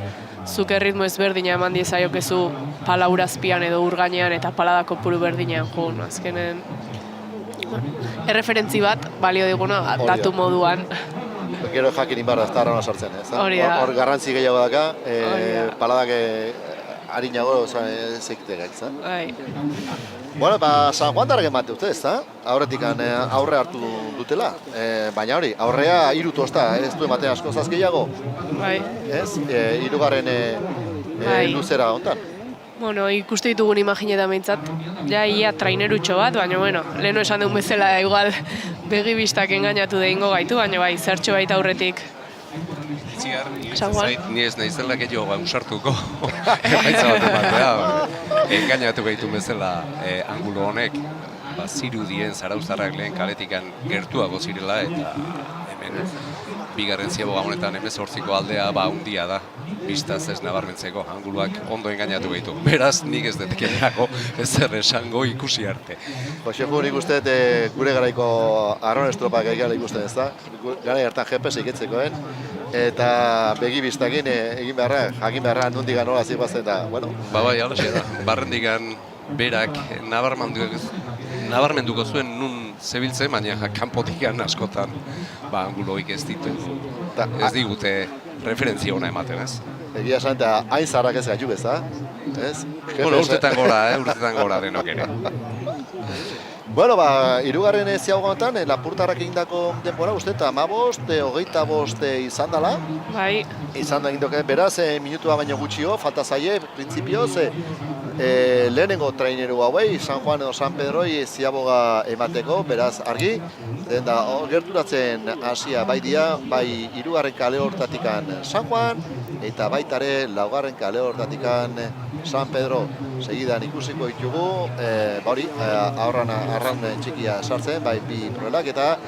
zuk erritmo ezberdina eman diezaiokezu pala urazpian edo urgainean eta palada kopuru berdinean joan. Azkenen erreferentzi bat balio diguna datu moduan. Gero jakin inbarra ez da arrauna sartzen, ez da? Hor garrantzi gehiago daka, paladak harinago zekitegak, ez da? Bai. Bueno, San Juan darrak emate uste, ez da? Aurretik aurre hartu dutela. Baina hori, aurrea 3 tosta, ez du ematen asko zazkeiago. Bai. Ez? Hirugarren luzera hontan. Ikuste ditugun imaginetan behintzat, ia trainerutxo bat, baina, leheno esan duen bezala, igual begibistak engainatu dehingo gaitu, baina bai, zertxo baita aurretik. Ni ez naizela gehiago usartuko, emaitza bat ematea, engainatu gaitu bezala angulo honek, zirudien zarauztarrak lehen kaletikan gertuago zirela, eta hemen bigarren ziaboga honetan 18ko aldea handia da, biztaz ez nabarmentzeko, anguluak ondo engainatu gaitu. Beraz, nik ez detekeneako ezer esango ikusi arte. Josefu, nik uste gure garaiko arron estropak egala ikusten ez da, gara hartan GPS iketzekoen, eta begibistakin egin beharra, jakin beharra nondik nola zibazten da, bueno. Bai, alaxe da, barrendikan berak nabarmandu nabarmenduko zuen nun zebiltzen, baina kanpotikan askotan anguloik ez digute referentzia ona ematen, ez? Egia esan, eta hain zaharrak ez gaitu ez, ez? Bueno, urtetan gora denok ere. Bueno, hirugarren ziagoetan, Lapurtarrak egindako denbora, uste, eta 15, izan dela. Bai. Izan da egindoke, beraz, minutua baino gutxio, falta zaie, printzipioz, lehenengo traineru hauei, San Juan edo San Pedroi ziaboga emateko, beraz, argi, den da, gerturatzen hasia bai dia, bai hirugarren kale hortatikan San Juan, eta baitare laugarren kale hortatikan San Pedro. Segidan ikusiko ditugu, hori, arran txikia sartzen, bai bi probelak eta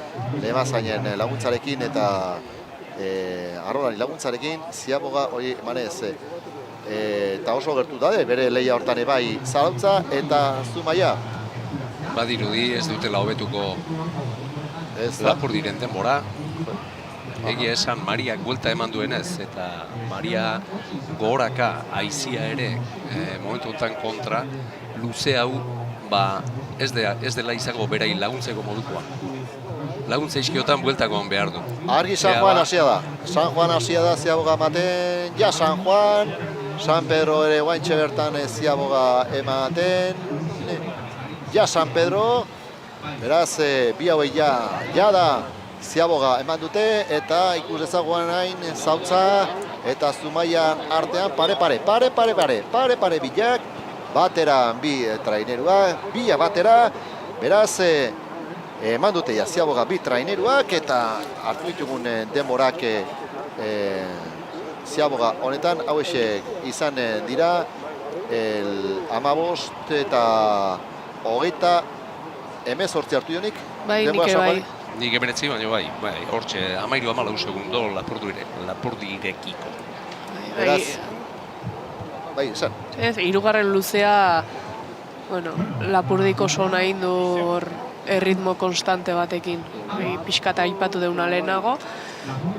Lemazainen laguntzarekin eta Arrolani laguntzarekin, ziaboga hori emanez, eta oso gertu da, bere leia hortan bai Zarautza eta Zumaia. Badirudi ez dutela hobetuko Lapurdiren denbora. Egia esan Mariak buelta eman duenez, eta Maria gogoraka haizia ere momentu honetan kontra, luze hau ez dela izango berai laguntzeko modukoa. Laguntza izkiotan bueltakoan behar du. Argi San Juan hasia da. San Juan hasia da ziaboga ematen, ja San Juan, San Pedro ere guaintxe bertan ziaboga ematen, ja San Pedro, beraz bi hauei ja da ziaboga eman dute, eta ikus dezagoan hain Zautza eta Zumaia artean pare bilak, batera bi trainerua, bila batera, beraz eman dute ziaboga bi traineruak, eta hartu ditugun denborak ziaboga honetan, hauexek izan dira 15 eta 28 hartu dionik. Bai, nik bai. Nik emeretzi, baina bai, hortxe, 13 segundo Lapurdirekiko. Beraz, bai, esan. Ez, hirugarren luzea, bueno, Lapurdik oso nahi du hor erritmo konstante batekin. Pixkata aipatu deuna lehenago,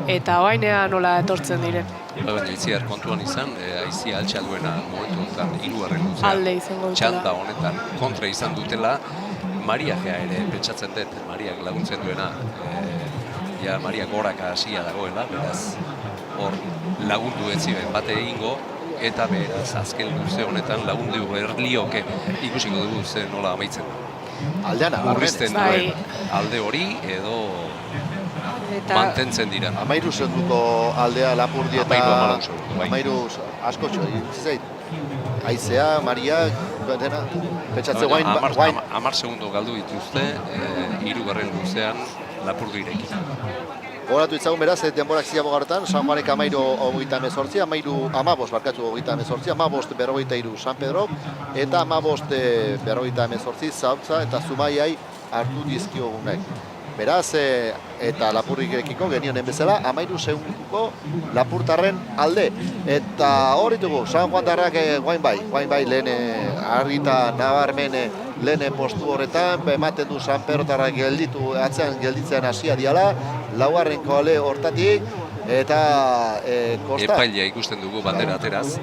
eta oainea nola etortzen diren. Baina itziar kontuan izan, haizia altxa duena momentu honetan hirugarren luzea. Alde izango dutela. Txanda honetan kontra izan dutela, Maria ere pentsatzen dut, Mariak laguntzen duena, Maria goraka hasia dagoela, beraz, hor lagundu ez ziren bate egingo, eta beraz, azken luze honetan lagundu erlioke ikusiko dugu zen nola amaitzen. Aldean, urrizten duen alde hori edo mantentzen dira. 13 segunduko aldea Lapurdi eta 13 asko zait. Haizea, Maria, dena, pentsatzen guain... 10 segundo galdu dituzte, hirugarren luzean Lapurdirekin. Gogoratu itzagun beraz, denborak ziaboga horretan, San Juanek 13-18, 15 berrogeita San Pedro, eta 15-18 Zautza eta Zumaiai hartu dizkiogunek. Beraz, eta Lapurdirekiko genionen bezala, 13 segunduko Lapurtarren alde. Eta hor ditugu, San Juan darrak guain bai, lehen argita nabarmen lehen postu horretan, ematen du San Pedrotarrak atzean gelditzen hasia diala, laugarren kale hortatik, eta kosta. Epailea ikusten dugu bandera ateraz.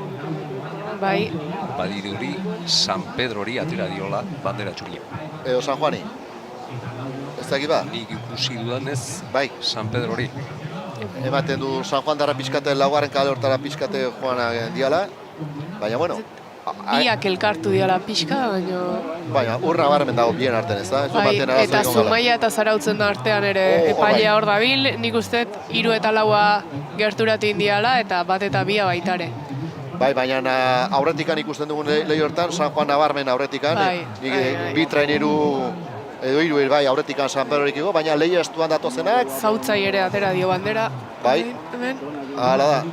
Bai. Badirudi San Pedrori atera diola bandera txuria. Edo San Juani. Ez dakit ba? Nik ikusi dudanez, bai. San Pedrori. Ematen du San Juan darra pixkate, laugarren kale hortara pixkate joana diala, baina bueno. Biak elkartu diala pixka, baina urra barmen dago bien artean, ez da? Bai, eta Zumaia eta Zarautzen artean ere epailea hor dabil, nik uste 3 eta 4 gerturatu indiala, eta bat eta bia baitare. Bai, baina aurretikan ikusten dugun lehi hortan, San Juan Nabarmen aurretikan, bi traineru edo hiru bai aurretikan San Pedrorekiko, baina lehi estuan datozenak. Zautzai ere atera dio bandera. Bai, hala da.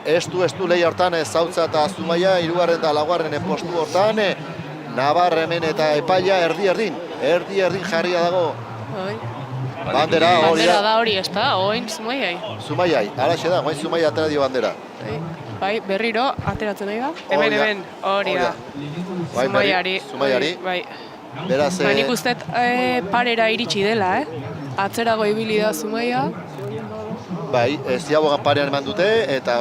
Estu lehi hortan Zautza eta Zumaia, hirugarren eta laugarren postu hortan, Nabar hemen eta epaia erdi-erdin jarria dago. Bandera da hori, ez da, oin Zumaiai. Zumaiai, alaxe da, oin Zumaia atera dio bandera. Bai, berriro, ateratzen nahi da. Hemen, hori da. Zumaiari. Bai. Beraz, nik uste parera iritsi dela, atzerago ibili da Zumaia. Bai, ziabogan parean eman dute, eta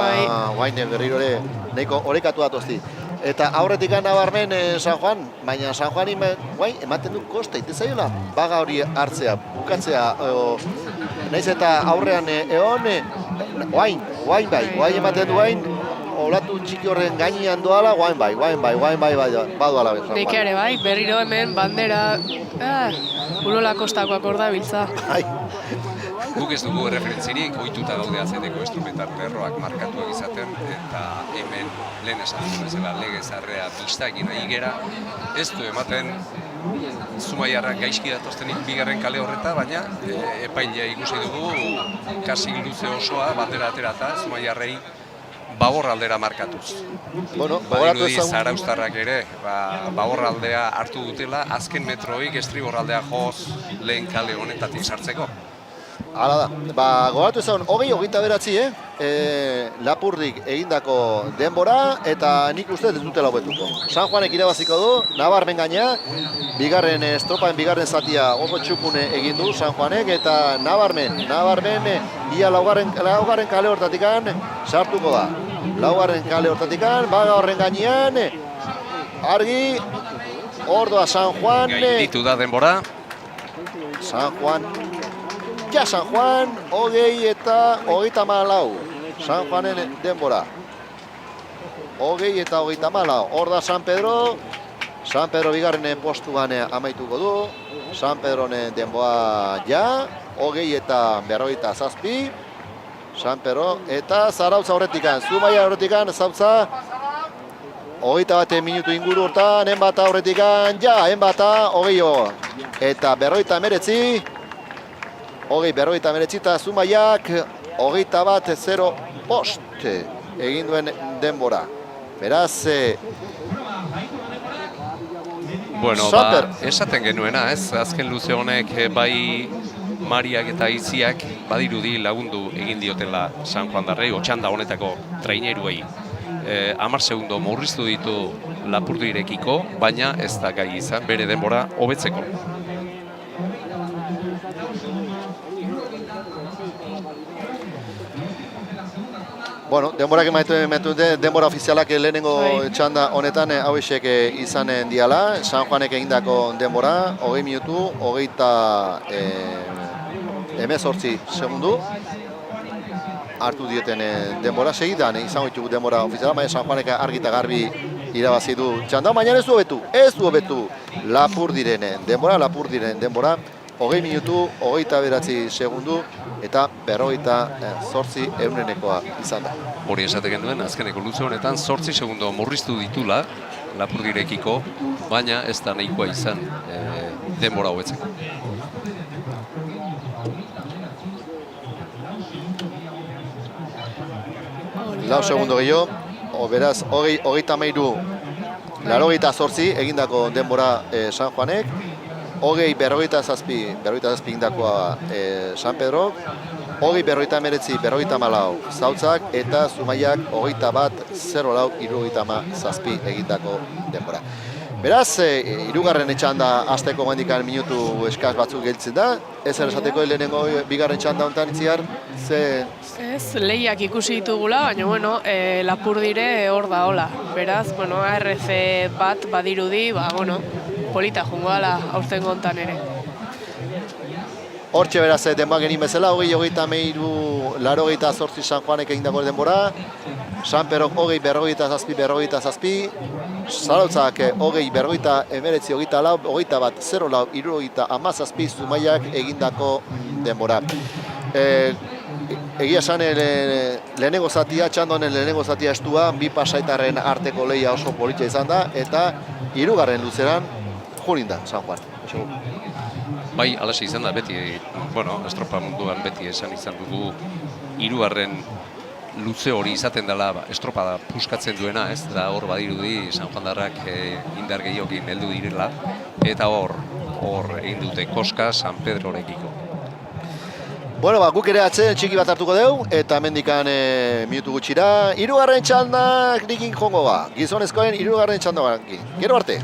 guain berriro ere nahiko orekatu datozti. Eta aurretik nabarmen San Juan, baina San Juan ematen du kosta, itezaiola baga hori hartzea, bukatzea, naiz eta aurrean egon, guain ematen du guain, olatu txiki horren gainean doala, guain bai, baduala. Nik ere bai, berriro hemen bandera, Urola Kostakoak hor da biltza. Guk ez dugu referentzirik, ohituta gaude azendeko instrumental lerroak markatuak izaten, eta hemen lehen esan bezala legezarrea biztakin nahi gera, ez du ematen Zumaiarrak gaizki datoztenik bigarren kale horreta, baina epailea ikusi dugu kasi luze osoa bandera aterata Zumaiarrei Baborraldera markatuz. Badirudi zaraustarrak ere, Baborraldea hartu dutela, azken metroik Estriborraldea joz lehen kale honetatik sartzeko. Hala da, gogoratu ezagun, 29, Lapurdik egindako denbora, eta nik uste ez dutela hobetuko. San Juanek irabaziko du, nabarmen gaina, bigarren estropaen bigarren zatia oso txukune egin du San Juanek, eta nabarmen, ia laugarren kale hortatikan sartuko da. Laugarren kale hortatikan, baga horren gainean, argi, ordoa San Juan. Gainditu da denbora. San Juan, hogei eta hogeita hamalau. San Juanen denbora. Hogei eta hogeita hamalau. Hor da San Pedro bigarren postuan amaituko du. San Pedronen denbora ja. Hogei eta berrogeita zazpi. San Pedro eta Zarautza horretikan. Zumaia horretikan, Zautza. Hogeita bate minutu inguru hortan, enbata horretikan, enbata, hogeio. Eta berrogeita emeretzi. Berrogeita emeretzi eta Zumaiak, hogeita bat 0 post egin duen denbora. Beraz, bueno, esaten genuena, ez? Azken luze honek bai Mariak eta Itziak badirudi lagundu egin diotela San Juan darrei, otxanda honetako traineruei. 10 segundo murriztu ditu Lapurdirekiko, baina ez da gai izan bere denbora hobetzeko. Bueno, denborak emaitu denbora ofizialak lehenengo txanda honetan hauexek izanen diala. San Juanek egindako denbora, 20 minutu, 18 segundu. Hartu dieten denbora segidan, izango ditugu denbora ofiziala, baina San Juanek argita garbi irabazi du txanda, baina ez du hobetu Lapurdiren denbora, 20 minutu, 29 segundu, eta 48 eurenekoa izan da. Hori esateken duen, azkeneko luze honetan 8 segundo murriztu ditula Lapurdirekiko, baina ez da nahikoa izan denbora hobetzeko. Lau segundo gehiago, beraz, 38 egindako denbora San Juanek, 47 egindakoa San Pedro, 49, 54 Zautzak, eta Zumaiak 21-0-77 egindako denbora. Beraz, hirugarren txanda hasteko mendikan minutu eskaz batzuk gelditzen da. Ez esateko lehenengo bigarren txanda honetan Itziar, Ez, lehiak ikusi ditugula, baina, bueno, Lapurdire hor da hola. Beraz, bueno, ARF bat badirudi, polita jungo dela aurtengo hontan ere. Hortxe beraz, denboa genin bezala, 83 San Juanek egindako denbora, San Pedro 40-47, Zarautzak 20-49-21-0-77 Zumaiak egindako denbora. Egia esan lehenengo zatia, txandonen lehenengo zatia estua, bi pasaitarren arteko lehia oso politxa izan da, eta hirugarren luzeran jurin da San Juan. Bai, alaxe izan da, beti, estropa munduan beti esan izan dugu hirugarren luze hori izaten dela estropada puskatzen duena, ez da hor badirudi San Juandarrak indar gehiokin heldu direla, eta hor egin dute koska San Pedrorekiko. Bueno, guk ere atzen txiki bat hartuko dugu, eta mendikan minutu gutxira. Hirugarren txandak nikin jongo ba. Gizonezkoen hirugarren txandak. Gero arte.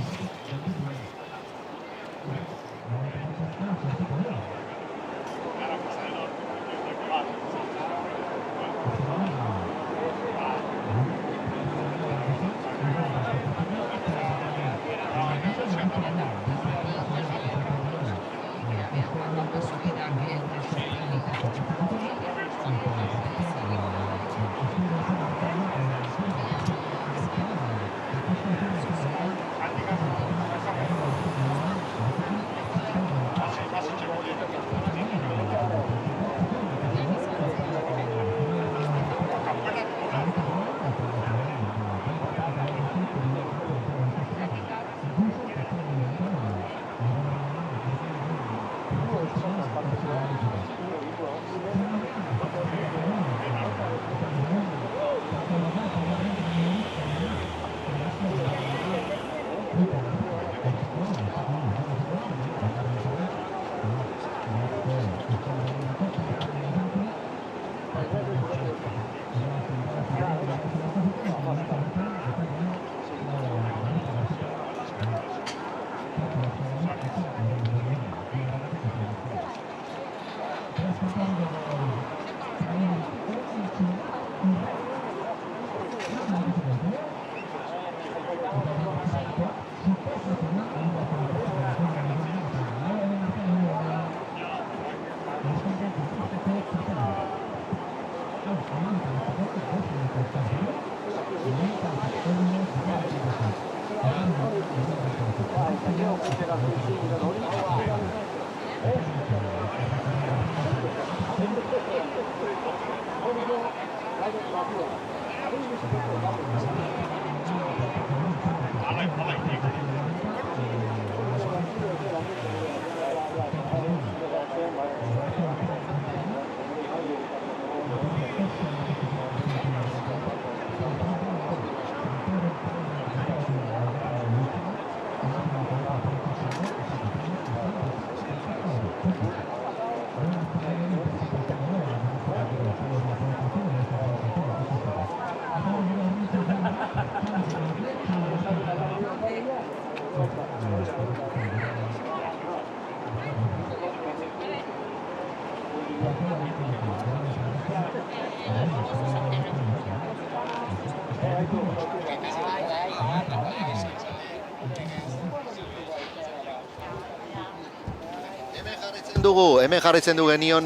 Hemen jarraitzen du genion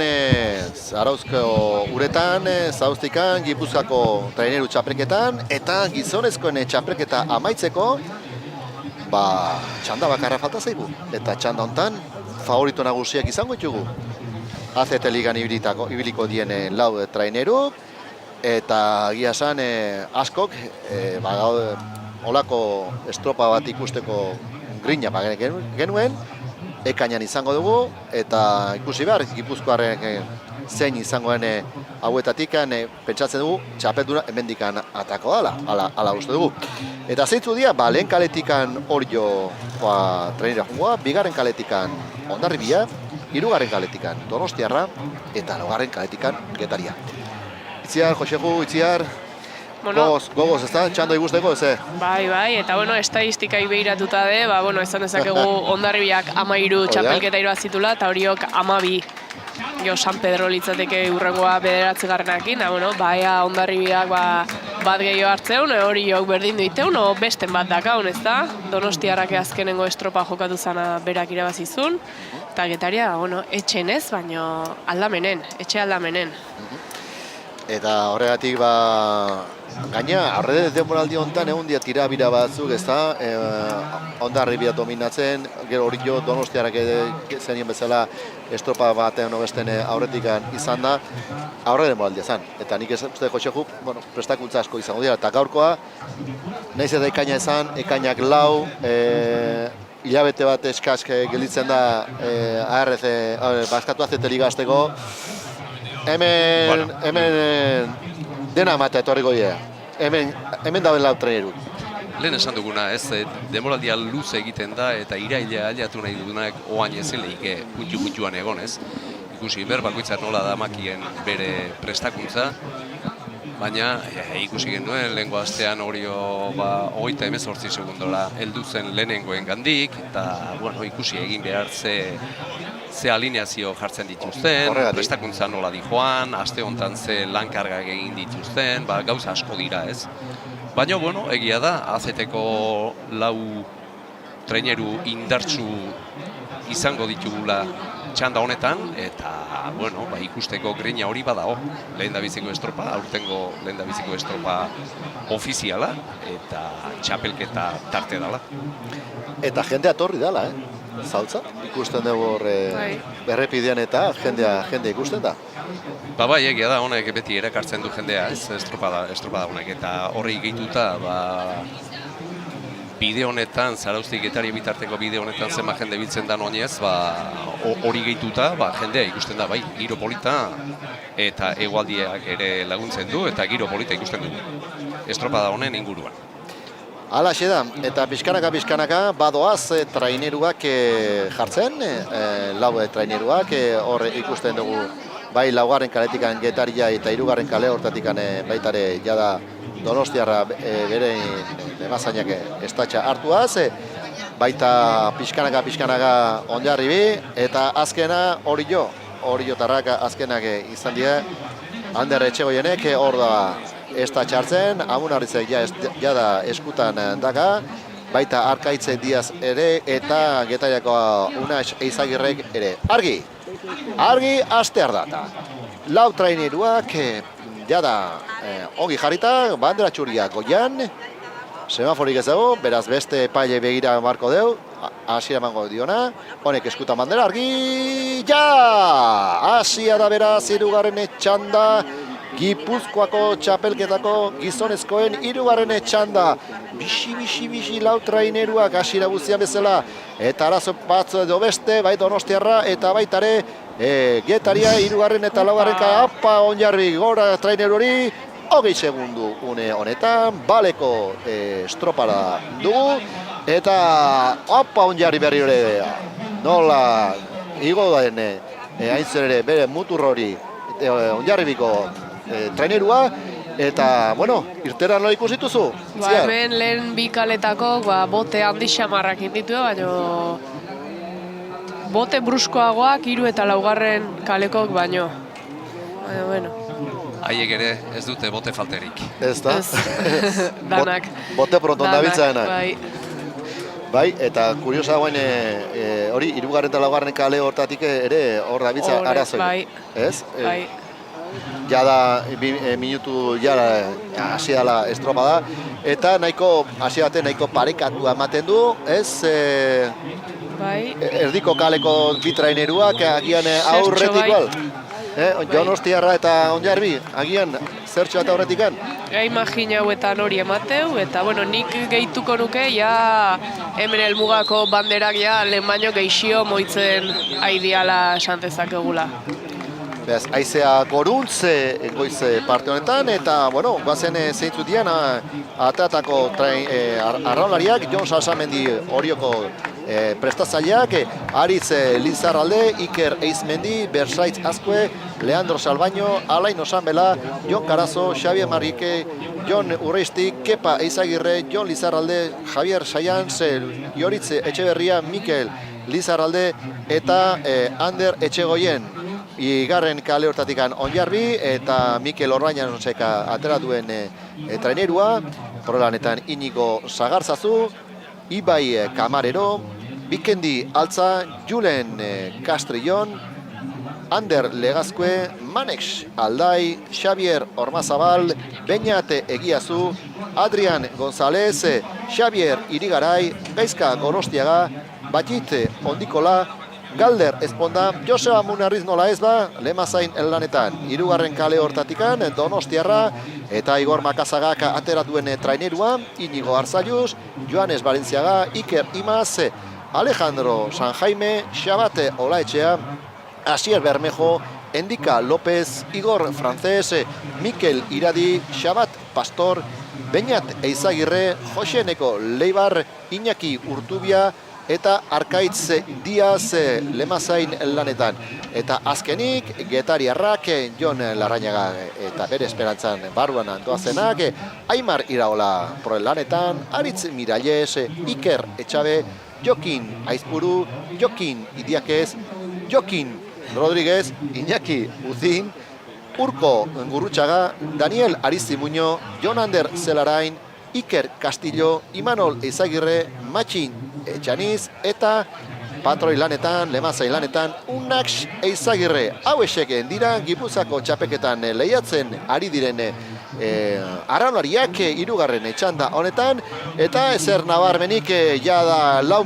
Zarauzko uretan, Zauztikan, Gipuzkoako traineru txapelketan, eta gizonezkoen txapelketa amaitzeko, txanda bakarra falta zaigu. Eta txanda hontan favorito nagusiak izango ditugu. ACT Ligan ibiliko dien lau traineru, eta egia esan askok, olako estropa bat ikusteko grina genuen, ekainan izango dugu, eta ikusi behar, Gipuzkoarrek zein izangoen hauetatik, pentsatzen dugu, txapelduna hemendikan atako dela, ala uste dugu. Eta zeitzu dira, lehen kaletikan Orio trainera jungoa, bigarren kaletikan Hondarribia, hirugarren kaletikan Donostiarra, eta laugarren kaletikan Getaria. Itziar, Josegu, Itziar, gogoz, ez da? Txando ikusteko, ez? Bai, eta estadistikai behiratuta de, esan dezakegu Hondarribiak 13 txapelketa irabazitula, eta Oriok 12. San Pedro litzateke urrengoa 9. Ea Hondarribiak bat gehiago hartzeun, Oriok berdin duiteun, besten bat dakaun, ez da? Donostiarrak azkenengo estropa jokatu zana berak irabazizun, eta Getaria, etxen ez, baina etxe aldamenen. Eta horregatik, gaina, aurre denboraldi honetan egun dia tirabira batzuk, ez da, Hondarribia dominatzen, gero Orio Donostiarrak zenien bezala estropa batean obesten aurretik izan da, aurre denboraldia zen. Eta nik ez uste Josegu, prestakuntza asko izango dira, eta gaurkoa, nahiz eta ekaina izan, ekainak 4, hilabete bat eskask gelditzen da Baskatu ACT Liga hasteko, hemen dena matea etorriko dira. Hemen dauden lau traineru. Lehen esan duguna, denboraldia luze egiten da eta iraila aliatu nahi dugunak oain ezin lehike puntu-puntuan egon, ez? Ikusi, bakoitzak nola da makien bere prestakuntza, baina ikusi genuen lehengo astean Orio 38 segundora heldu zen lehenengoen gandik, eta ikusi egin behar ze alineazio jartzen dituzten, prestakuntza nola di joan, aste honetan ze lankargak egin dituzten, gauza asko dira, ez? Baina, egia da, ACT-ko lau traineru indartsu izango ditugula txanda honetan, eta, ikusteko grina hori badago. Lehendabiziko estropa, aurtengo lehendabiziko estropa ofiziala, eta txapelketa tarte dela. Eta jendea torri dela, Zautza, ikusten dugu berrepidean eta jendea ikusten da. Bai, egia da, honek beti erakartzen du jendea, ez, estropada honek, eta horri gehituta, bide honetan, Zarauztik Getaria bitarteko bide honetan zenba jende biltzen da oinez, hori gehituta, jendea ikusten da, giro polita, eta hegoaldiak ere laguntzen du, eta giro polita ikusten du, estropada honen inguruan. Halaxe da, eta pixkanaka badoaz traineruak jartzen, lau traineruak, hor ikusten dugu bai laugarren kaletikan Getaria eta hirugarren kale hortatik baitare jada Donostiarra bere emazainak estatxa hartuaz, baita pixkanaka Hondarribi, eta azkena Oriotarrak azkenak izan dira, Ander Etxegoienek hor da estatxa hartzen, Amunarrizek jada eskutan daka, baita Arkaitze Diaz ere, eta Getariako Unax Eizagirrek ere. Argi, astear data. Lau traineruak jada ongi jarrita, bandera txuria goian, semaforik ez dago, beraz beste epaile begira marko deu, hasiera emango diona, honek eskutan bandera argi, ja! Hasia da beraz, hirugarren txanda, Gipuzkoako txapelketako gizonezkoen hirugarren txanda. Bixi lau traineruak hasiera guztian bezala. Eta arazo batzu edo beste, bai Donostiarra eta baitare Getaria hirugarren eta laugarren apa Onjarbi gora traineru hori. 20 segundu une honetan, baleko estropara dugu. Eta apa Onjarbi berri hori. Nola igo den hain zer ere bere mutur hori Onjarribiko trainerua, eta, bueno, irtera nola ikusi dituzu? Hemen lehen bi kaletako bote handi xamarrak inditu, baina bote bruskoagoak 3 eta 4 kalekok baino. Baina, bueno. Haiek ere ez dute bote falterik. Ez da? Danak. Bote pronton dabiltzaenak. Bai. Bai, eta kuriosa dagoen hori 3 eta 4 kale hortatik ere hor dabiltza arazoi. Bai. Ez? Bai. Jada minutu jara hasi dela estropada eta nahiko hasi batean nahiko parekatua ematen du, ez? Bai. Erdiko kaleko bi traineruak agian aurretik igual. Donostiarra eta Onjarbi, agian zertxo bat aurretikan? Imagina hauetan hori emateu, eta bueno, nik gehituko nuke, ja hemen helmugako banderak ja lehen baino gehixio moitzen aidiala esantezakegula. Beraz, haizea goruntze goize parte honetan, eta, bueno, guazen zeintzu dian, atatako arraulariak, Jon Salsamendi Orioko prestatzaileak, Aritz Lizarralde, Iker Eizmendi, Bersaitz Azkue, Leandro Salbaño, Alain Osanbela, Jon Karazo, Xabier Marrike, Jon Urreisti, Kepa Eizagirre, Jon Lizarralde, Javier Saianz, Ioritz Etxeberria, Mikel Lizarralde eta Ander Etxegoien. Igarren kale hortatikan Onjarbi eta Mikel Orbañanoseka atera duen trainerua, prolanetan Inigo Sagarzazu, Ibai Kamarero, Bikendi Altza, Julen Castrillon, Ander Legazkue, Manex Aldai, Xavier Ormazabal, Beñate Egiazu, Adrian González, Xavier Irigaray, Gaizka Gorostiaga, Batite Ondikola, Galder Esponda, Joseba Munarriz nola ez ba, Lemazain lanetan. 3. kale hortatikan, Donostiarra eta Igor Makazagak atera duen trainerua, Inigo Arzalluz, Joanes Valentziaga, Iker Imaz, Alejandro San Jaime, Xabate Olaetxea, Asier Bermejo, Endika López, Igor Francés, Mikel Iradi, Xabat Pastor, Beñat Eizagirre, Joseneko Leibar, Iñaki Urtubia, eta Arkaitz Diaz Lemazain lanetan. Eta azkenik, Getariarrak, Jon Larrañaga eta bere esperantzan barruan doazenak, Aimar Iraola proen lanetan, Aritz Miralles, Iker Etxabe, Jokin Aizpuru, Jokin Idiakez, Jokin Rodríguez, Iñaki Uzin, Urko Gurrutxaga, Daniel Aristimuño, Jon Ander Zelarain, Iker Castillo, Imanol Eizagirre, Matxin Etxaniz eta Patroi lanetan, Lemazain lanetan, Unax Eizagirre. Hauesek dira Gipuzako txapeketan lehiatzen ari diren arraunlariak 3. txanda honetan, eta ezer nabarmenik jada 4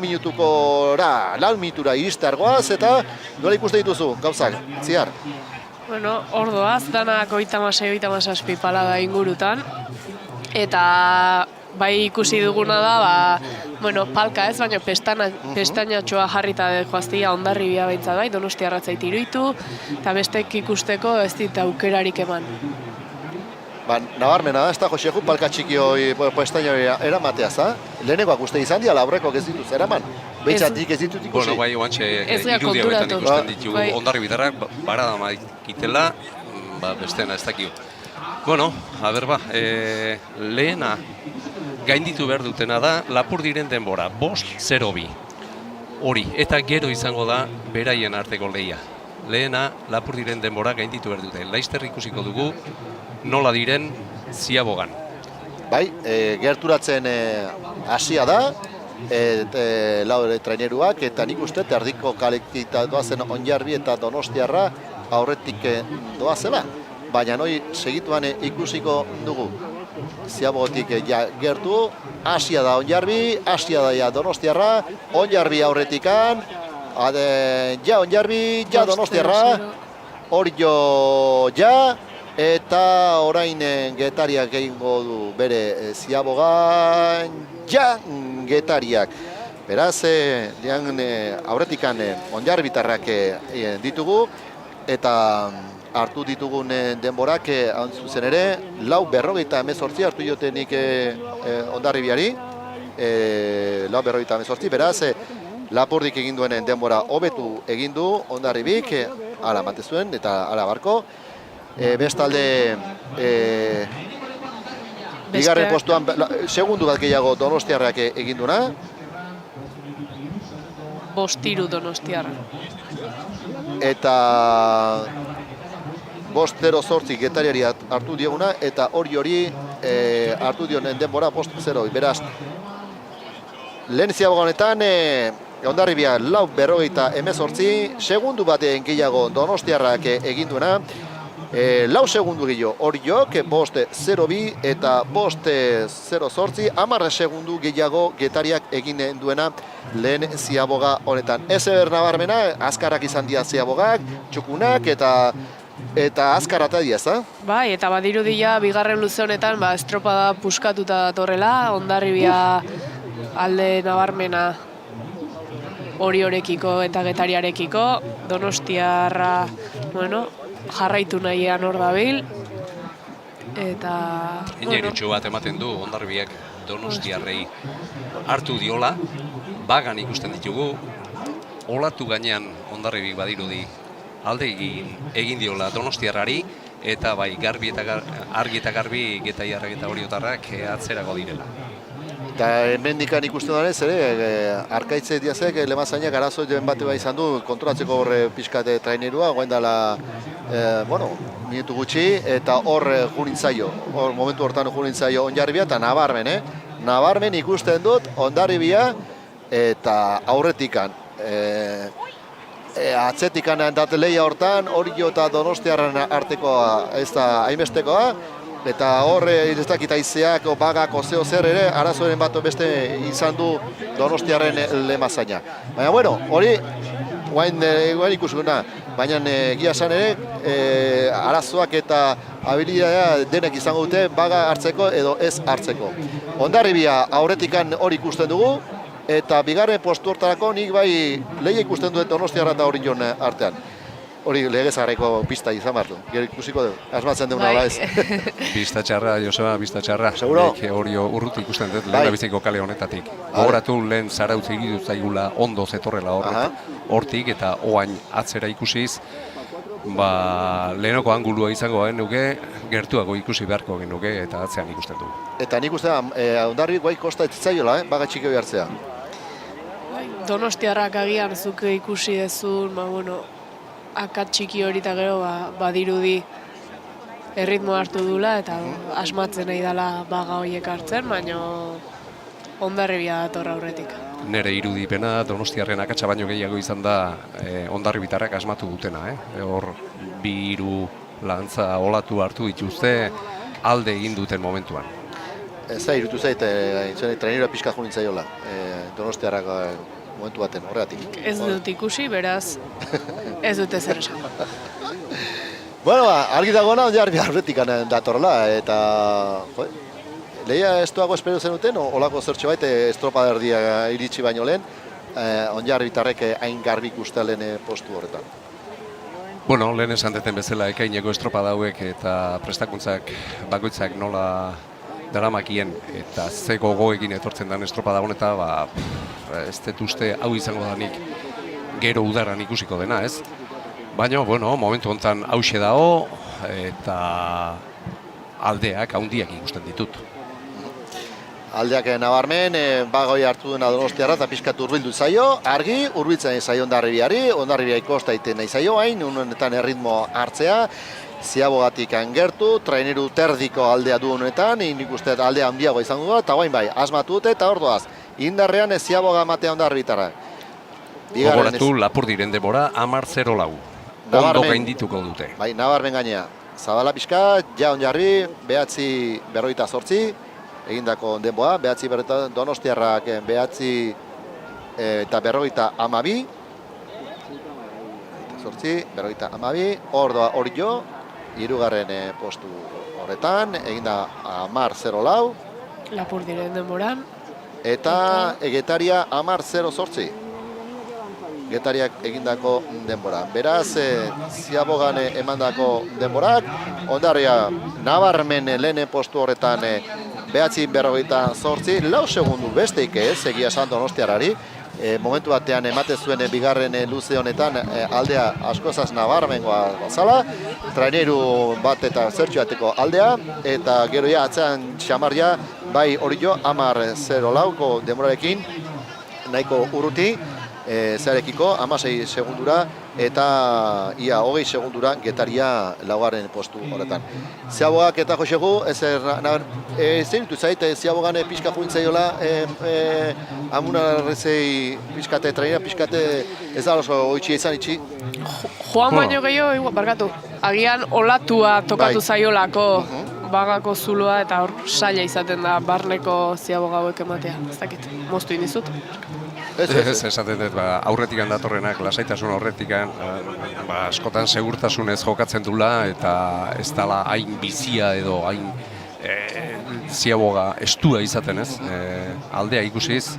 minutura iristargoaz, eta nola ikuste dituzu, gauzak, ziar? Bueno, ordoaz, danak 36-37 palada ingurutan, eta bai ikusi duguna da, bueno, palka ez, baina pestainatxoa jarrita joaztia Hondarribia behintzat bai, Donostiarra zait iruditu, eta bestek ikusteko ez dit aukerarik eman. Nabarmena da, ez da Joseju palka txiki hori pestainari eramatea, za? Lehenengoak uste izan dira, aurrekoak ez dituz eraman. Beitzatik ez ditut ikusi. Bueno, bai, oantxe irudia betan ikusten ditugu Hondarribitarrak, barada maikitela, bestena ez dakio. Bueno, a ber ba, lehena gainditu behar dutena da Lapurdiren denbora, 5-0-2. Hori, eta gero izango da beraien arteko lehia. Lehena Lapurdiren denbora gainditu behar dute. Laizter ikusiko dugu nola diren ziabogan. Bai, gerturatzen hasia da, lau traineruak, eta nik uste erdiko kalekita doazen Onjarbi eta Donostiarra aurretik doazela. baina hori segituan ikusiko dugu. Ziabogotik gertu, Asia da Onjarbi, Asia da ja Donostiarra, Onjarbi aurretikan, ja Onjarbi, ja Donostiarra, Orio ja, eta orain Getariak egingo du bere Ziabogan, ja Getariak. Beraz, aurretikan Onjarbitarrak ditugu, eta hartu ditugun denborak, zuzen ere, 4:48 hartu jotenik Hondarribiari, 4:48, beraz, Lapurdik egin duenen denbora hobetu egin du Hondarribik, hala mate zuen eta hala barko. Bestalde, bigarren postuan, segundu bat gehiago Donostiarrak egin duena. 5-3 Donostiarra. Eta 5:08 Getariari hartu dioguna, eta hori hartu dionen denbora 5:0. Beraz, lehen Ziaboganetan, Hondarribia 4:18, segundu batean gehiago Donostiarrak egin duena, 4 segundu gehiago Oriok, 5:02 eta 5:08, 10 segundu gehiago Getariak egin duena lehen Ziaboga honetan. Ez eber nabarmena, azkarrak izan dira Ziabogak, txukunak eta azkarata dira, ezta? Bai, eta badirudia bigarren luze honetan estropada puskatuta datorrela, Hondarribia alde nabarmena Oriorekiko eta Getariarekiko, Donostiarra, jarraitu nahian hor dabil, eta... Ineritxo bat ematen du Hondarribiak Donostiarrei hartu diola, bagan ikusten ditugu, olatu gainean Hondarribik badirudi alde egin diola Donostiarrari, eta bai argi eta garbi Getariarrak eta Oriotarrak atzerago direla. Eta hemendikan ikusten denez, Arkaitze Diazek Lemazainak arazo joen bat izan du, kontrolatzeko horre pixkate trainerua, goen dela, minutu gutxi, eta hor junintzaio, momentu hortan junintzaio Hondarribia, eta nabarmen ikusten dut Hondarribia, eta aurretikan. Atzetikan dat lehia hortan, Orio eta Donostiarren artekoa ez da hainbestekoa, eta hor ez dakit aizeak, bagak, ozeo zer ere, arazoaren bat beste izan du Donostiarren Lemazaina. Baina, hori, guain ikuskuna, baina egia esan ere, arazoak eta habilidadea denek izango dute baga hartzeko edo ez hartzeko. Hondarribia aurretikan hori ikusten dugu, eta bigarren postu hortarako nik bai lehia ikusten dut Donostiarra eta Orion artean. Hori legezarreko pista izan bartu. Gero ikusiko du, asmatzen duguna ba ez. Pista txarra, Joseba, pista txarra. Seguro? Orio urruti ikusten dut, lehen biziko kale honetatik. Gogoratu lehen zarautz egitu zaigula ondo zetorrela hortik, eta oain atzera ikusiz, lehenoko angulua izango genuke, gertuago ikusi beharko genuke, eta atzean ikusten dugu. Eta nik uste da, Hondarribik guai kosta ez zitzaiola, baga txiki hori hartzea. Donostiarrak agian zuk ikusi dezun, akat txiki hori eta gero badirudi erritmo hartu dula eta asmatzen nahi dela baga horiek hartzen, baina Hondarribia dator aurretik. Nere irudipena Donostiarren akatsa baino gehiago izan da Hondarribitarrak asmatu dutena. Hor 2 lantza olatu hartu dituzte alde egin duten momentuan. Ez da, irutu zait, trainera pixka junintzaiola, Donostiarrak momentu baten, horregatik. Ez dut ikusi, beraz, ez dute zer esan. Argi dagoena Hondarribia aurretik datorla, eta lehia estuago espero zenuten, olako zertxo bait, estropada erdia iritsi baino lehen, Hondarribitarrek hain garbi ikustelen postu horretan. Lehen esan deten bezala ekaineko estropada hauek eta prestakuntzak bakoitzak nola daramakien eta ze gogoekin etortzen den estropada honeta, ez dut uste hau izango danik gero udaran ikusiko dena, ez? Baina, momentu honetan hause dago eta aldeak handiak ikusten ditut. Aldeak nabarmen, bagoi hartu dena Donostiarra eta pixkat urbildu zaio, argi, urbiltzen zaio Hondarribiari, Hondarribia ikosta iten nahi zaio hain, honetan erritmo hartzea, Ziabogatik gertu, traineru terdiko aldea du honetan, nik uste aldea handiago izango da, eta guain bai, asmatu dute eta hor doaz, indarrean Ziaboga matea Hondarribitarra. Gogoratu Lapurdiren denbora 10:04. Ondo gaindituko dute. Bai, nabarmen gainea. zabala pixka, ja onjarri, 9:48, egindako denboa, 9:40, Donostiarrak 9 eta 52, 52, hori jo, hirugarren postu horretan, eginda 10:04, Lapurdiren denboran. eta Getaria 10:08. Getariak egindako denbora. Beraz, Ziabogan emandako denborak, Ondarria nabarmen lehen postu horretan 9:48, 4 segundu besteik ez, egia esan Donostiarrari. Momentu batean ematen zuen bigarren luze honetan aldea askozaz nabarmengoa zala, traineru bat eta zertxo bateko aldea, eta gero ja atzean txamarria, bai hori jo, 10:04ko denborarekin, nahiko urruti, zearekiko, 16 segundura, eta ia 20 segundura Getaria laugarren postu horretan. Ziabogak eta Josegu, zein ditu zait, Ziabogan pixka juintzaiola, amunarrezei pixkate trainera, pixkate ez da oso oitxi izan itxi? Joan baino gehiago, barkatu, agian olatua tokatu zaiolako bagako zuloa eta hor saila izaten da barneko Ziaboga hauek ematea. Ez dakit, moztu indizut. Ez, esaten dut, aurretik datorrenak, lasaitasun aurretik askotan segurtasunez jokatzen dula, eta ez dala hain bizia edo hain Ziaboga estua izaten ez. Aldea ikusiz,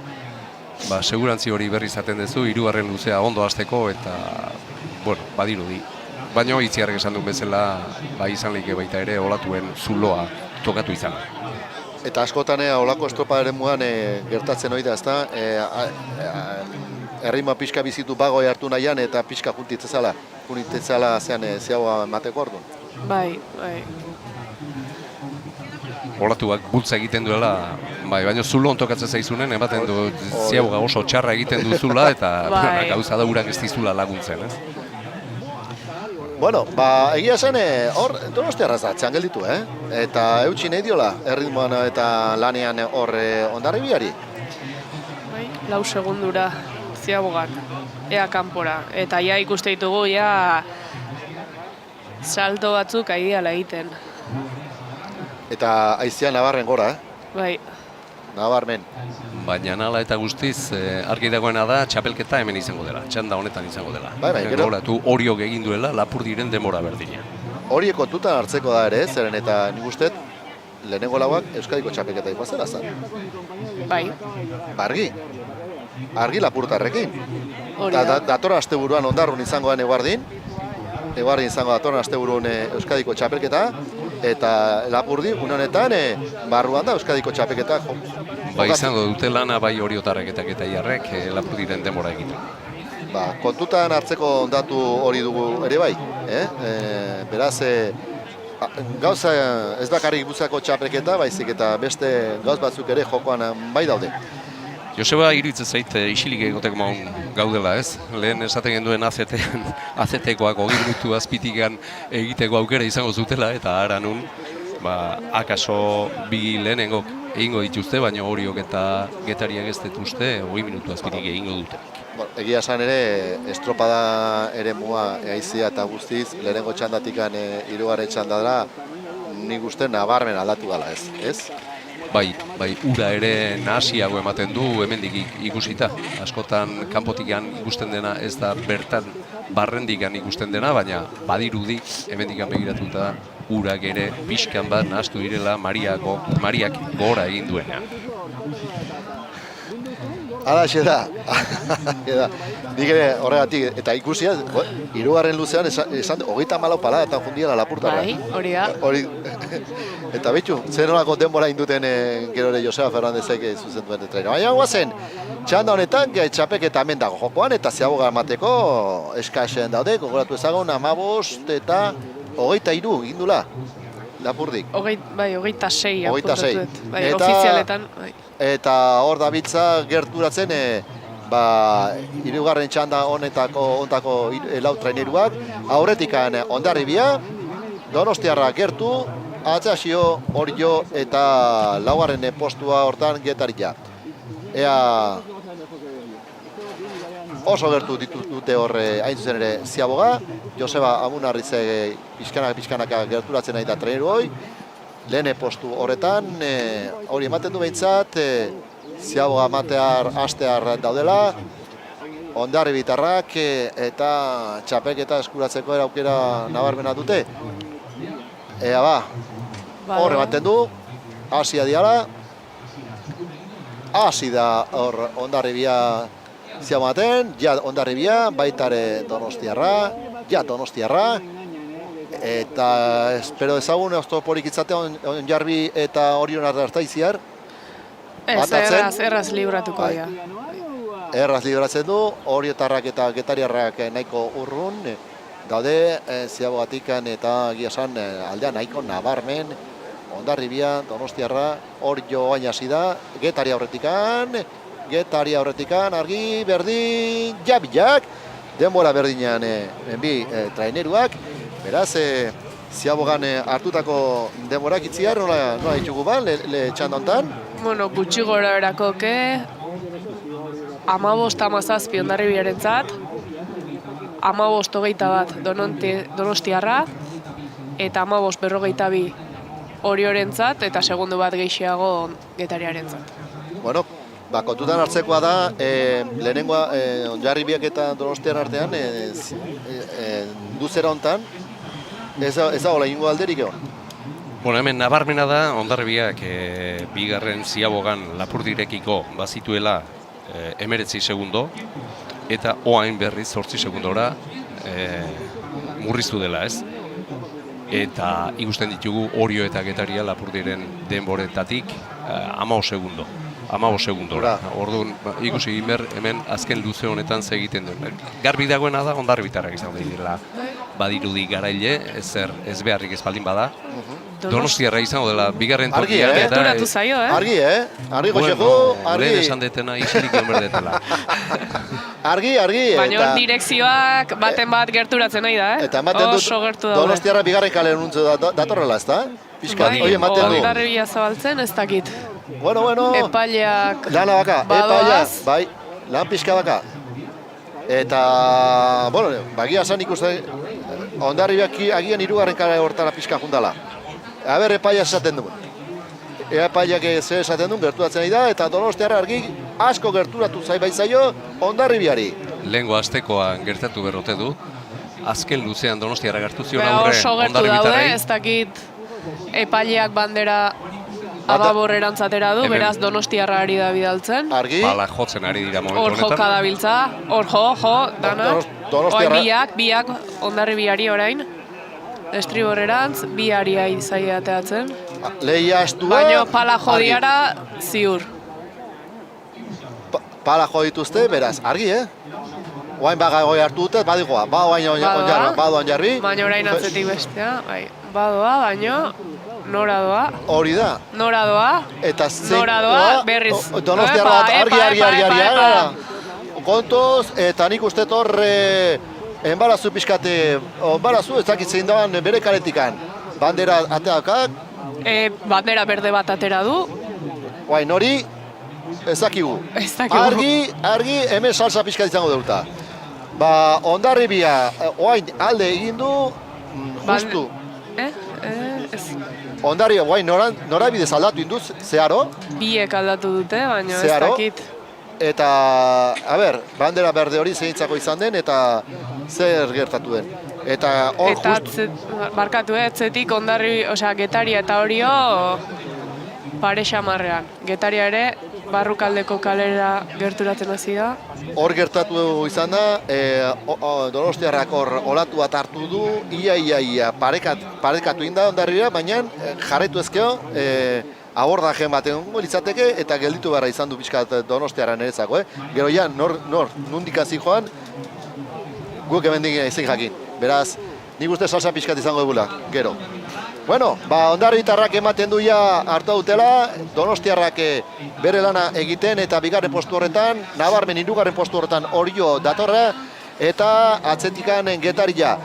segurantzi hori berri izaten duzu, hirugarren luzea ondo hasteko, eta, bueno, badirudi. Baina Itziarrek esan duen bezala, izan lehike baita ere, olatuen zuloa tokatu izan. Eta askotan olako estropadaren muan gertatzen hori da, ezta? Erritmoa pixka bizitu bagoi hartu nahian eta pixka juntitzezala zean Ziaboga emateko orduan. Bai. Olatuak bultza egiten duela, baina zulo ontokatzen zaizunen, ematen du Ziaboga oso txarra egiten duzula, eta gauza da urak ez dizula laguntzen, ez? Bueno, egia zen, hor, Donostiarraz da, txangel ditu, Eta eutxi nahi diola, erritmoan eta lanean hor Hondarribiari. Bai, 4 segundura Ziabogak, ea kanpora. Eta ja ikuste ditugu, salto batzuk aidiala egiten. Eta aizia nabarren gora, Bai. Nabarmen. Baina nala eta guztiz, argi dagoena da, txapelketa hemen izango dela, txanda honetan izango dela. Bai, gero. Goratu Oriok egin duela Lapurdiren denbora berdina. Horiek kontutan hartzeko da ere, zeren eta nik uste, lehenengo lauak Euskadiko txapelketa ikoazela zen. Bai. Argi Lapurtarrekin. Hori da. Datorren asteburuan Ondarrun izango den Eguardin izango datorren asteburuan Euskadiko txapelketa, eta Lapurdi, honetan, barruan da Euskadiko txapelketa. Izango dute lana bai Oriotarrek eta Getariarrek Lapurdiren denbora egiten. Kontutan hartzeko datu hori dugu ere bai. Beraz, gauza ez bakarrik Gipuzkoako txapelketa, baizik eta beste gauz batzuk ere jokoan bai daude. Joseba, iruditzen zait isilik egoteko maun gaudela, ez? Lehen esaten genduen AZT-koak 20 minutu azpitikan egiteko aukera izango zutela, eta ara nun, akaso bi lehenengok egingo dituzte, baina Oriok eta Getariak ez dituzte 20 minutu azpitik egingo dute. Egia esan ere, estropada ere mua aizia eta guztiz, lehenengo txandatikan hirugarren txandadara, nik uste nabarmen aldatu dela, ez? Bai, ura ere nahasiago ematen du hemendik ikusita. Askotan kanpotikan ikusten dena ez da bertan barrendikan ikusten dena, baina badirudi hemendikan begiratuta urak ere pixkan bat nahastu direla Mariak gora egin duenean. Halaxe da. Nik ere horregatik, eta ikusia, hirugarren luzean esan 34 paladatan jundiela Lapurtarra. Bai, hori da. Eta bitxu, zer nolako denbora induten gero ere Joseba Fernandezek zuzen duen traina. Baina guazen, txanda honetan, txapelketa hemen dago jokoan, eta Ziaboga emateko eskasen daude, gogoratu ezagun 15 eta 23 indula Lapurdik. 26 apuntatu dut. Bai, ofizialetan. Eta hor dabiltza gerturatzen, hirugarren txanda honetako lau traineruak, aurretikan Hondarribia, Donostiarra gertu, Atxasio, Orio eta laugarren postua hortan Getaria. Ea oso gertu dute horre hain zuzen ere Ziaboga, Joseba Amunarrize pixkanaka gerturatzen nahi da traineru hoi, lehen postu horretan, hori ematen du behintzat, Ziaboga amatear, hastear daudela, Hondarribitarrak eta txapelketa eskuratzeko aukera nabarmena dute. Ea ba, hor ematen du, hasia diala, hasi da hor Hondarribia Ziabogaten, ja Hondarribia, baitare Donostiarra, eta espero dezagun oztoporik itzate Onjarbi eta Orion Artaiziar. Ez, erraz libratuko dira. Erraz libratzen du, Oriotarrak eta Getariarrak nahiko urrun, daude Ziabogatikan eta Giasan aldean nahiko nabarmen, Hondarribia, Donostiarra, hor joan hasi da, Getari aurretikan, argi, berdin, jabilak, denbora berdinean bi traineruak, beraz, Ziabogan hartutako denborak itziar, nola ditugu ba, le txanda hontan? Bueno, gutxi gora erakoke, 15-17 Hondarribiarentzat, 15-21 Donostiarra, eta 15-42 Oriorentzat, eta segundu bat gehiago Getariarentzat. Bueno, kontutan hartzekoa da, lehenengoa Hondarribiak eta Donostiar artean, duzera hontan, ez da hola ingo alderik egon. Bueno, hemen nabarmena da, Hondarribiak bigarren Ziabogan Lapurdirekiko bazituela 19 segundo, eta oain berriz 8 segundora murriztu dela, ez? Eta ikusten ditugu Orio eta Getaria Lapurdiren denboretatik 15 segundora. Orduan, ikusi hemen azken luze honetan segiten duen. Garbi dagoena da Hondarribitarrak izan dira badirudi garaile, ez beharrik ez baldin bada. Donostiarra izango dela bigarren tokian. Gerturatu zaio, Argi, Argi, Joseko, argi. Lehen esan detena isilik egon berdetela. Argi. Baina hor direkzioak baten bat gerturatzen nahi da, Eta ematen dut Donostiarra bigarren kale nuntzu datorrela, ez da? Piskat, hori ematen du. Hondarribia zabaltzen, ez dakit. Bueno. Epaileak lana baka, badoaz. bai, lan pixka baka. Eta, bueno, bagia esan ikusten, Hondarribiak agian hirugarren kale hortara pixka jundala. Aber, epaia esaten du. Epaiak ze esaten du, gerturatzen nahi da, eta Donostiarra argi asko gerturatu zaio Hondarribiari. Lehengo astekoa gertatu berrote du. Azken luzean Donostiarra gertu zion Bea aurre oso gertu daude, ez dakit epaileak bandera ababorrerantzatera du, beraz Donostiarra ari da bidaltzen. Argi. Bala jotzen ari dira momentu Hor honetan. joka dabiltza, hor danak. Donostiarra. Biak Hondarribiari orain. Estriborrerantz, bi ari zaila ateatzen. Lehia estua. Baina pala jodiara ziur. Pala jo dituzte, beraz, argi, Oain goi hartu dute, badigoa, badoan jarri. Baina orain atzetik bestea, bai. Badoa, baina nora doa. Hori da. Nora doa. Eta nora doa, berriz. Donostiarra argi. Kontuz, eta nik uste torre enbarazu pixkate, enbarazu ez dakit zein dagoen bere kaletikan. Bandera ateakak. Bandera berde bat atera du. Oain hori, ez dakigu. Argi, hemen salsa pixka izango deuta. Hondarribia, oain alde egin du, justu. Hondarribia, oain norabidez aldatu induz, zeharo. Biek aldatu dute, baina ez dakit. Eta, bandera berde hori zeintzako izan den, eta zer gertatu den. Eta hor justu. Barkatu, etzetik Getaria eta Orio pare xamarrean. Getaria ere, barrukaldeko kalera gerturatzen hasi da. Hor gertatu izan da, Donostiarrak hor olatu bat hartu du, ia parekatu inda Hondarribia, baina jarraitu ezkeo, abordajen bat egongo litzateke, eta gelditu beharra izan du pixkat Donostiarra nerezako, Gero ja, nondik hasi joan, guk hemendik ezin jakin. Beraz, nik uste salsa pixkat izango egula, gero. Bueno, Hondarribitarrak ematen du ja hartu dutela, Donostiarrak bere lana egiten eta bigarren postu horretan, nabarmen hirugarren postu horretan Orio datorra, eta atzetikan Getaria.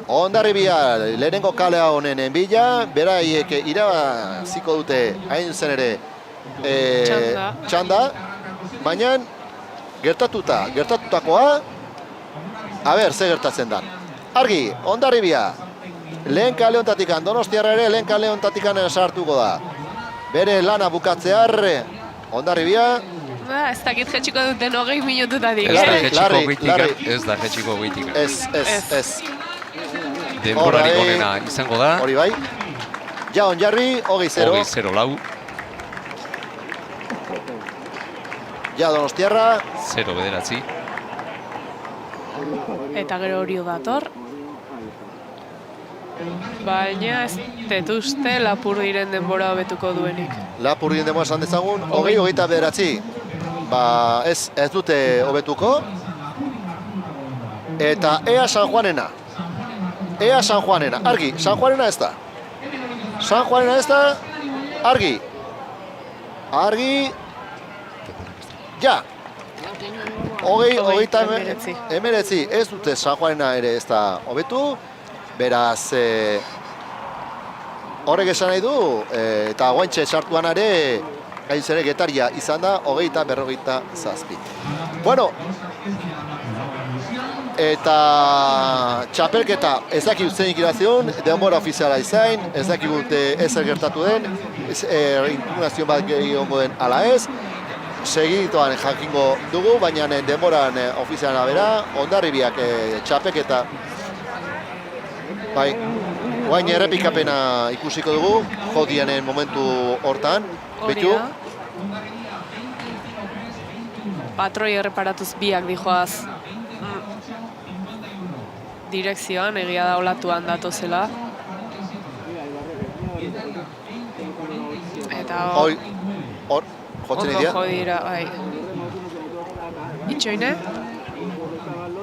Hondarribia lehenengo kalea honen bila, beraiek irabaziko dute hain zen ere txanda, baina gertatutakoa, a ber, ze gertatzen da. Argi, Hondarribia, lehen kale hontatikan, Donostiarra ere lehen kale hontatikan sartuko da. Bere lana bukatzear, Hondarribia. Ez dakit jetxiko duten 20 minututatik. Ez da jetxiko goitik. Ez. Denborarik onena izango da. Hori bai. Ja, Hondarri, 20-0. 20-0 lau. Ja, Donostiarra. 0 bederatzi. Eta gero hori dator. Baina ez detuzte Lapurdiren denbora hobetuko duenik. Lapurdiren denbora esan dezagun, 20-29. Ba, ez dute hobetuko. Eta ea San Juanena. Argi, San Juanena ez da. Argi. Ja. 20-19, ez dute San Juanena ere ez da hobetu. Beraz, horrek esan nahi du, eta guaintxe sartuan ere, gainz ere Getaria izan da, 20-57. Bueno, eta txapelketa ez dakik zein irazion, denbora ofiziala izain, ez dakik ezer gertatu den, impugnazio bat gehiago den ala ez, segituan jakingo dugu, baina denboran ofiziala bera, Hondarribiak txapelketa, bai, guain errepikapena ikusiko dugu, jodianen momentu hortan, betu. Patroi erreparatuz biak dijoaz direkzioan, egia da olatuan datozela. Eta hor, jotzen idea. Ondo jodira, bai. Itxoine?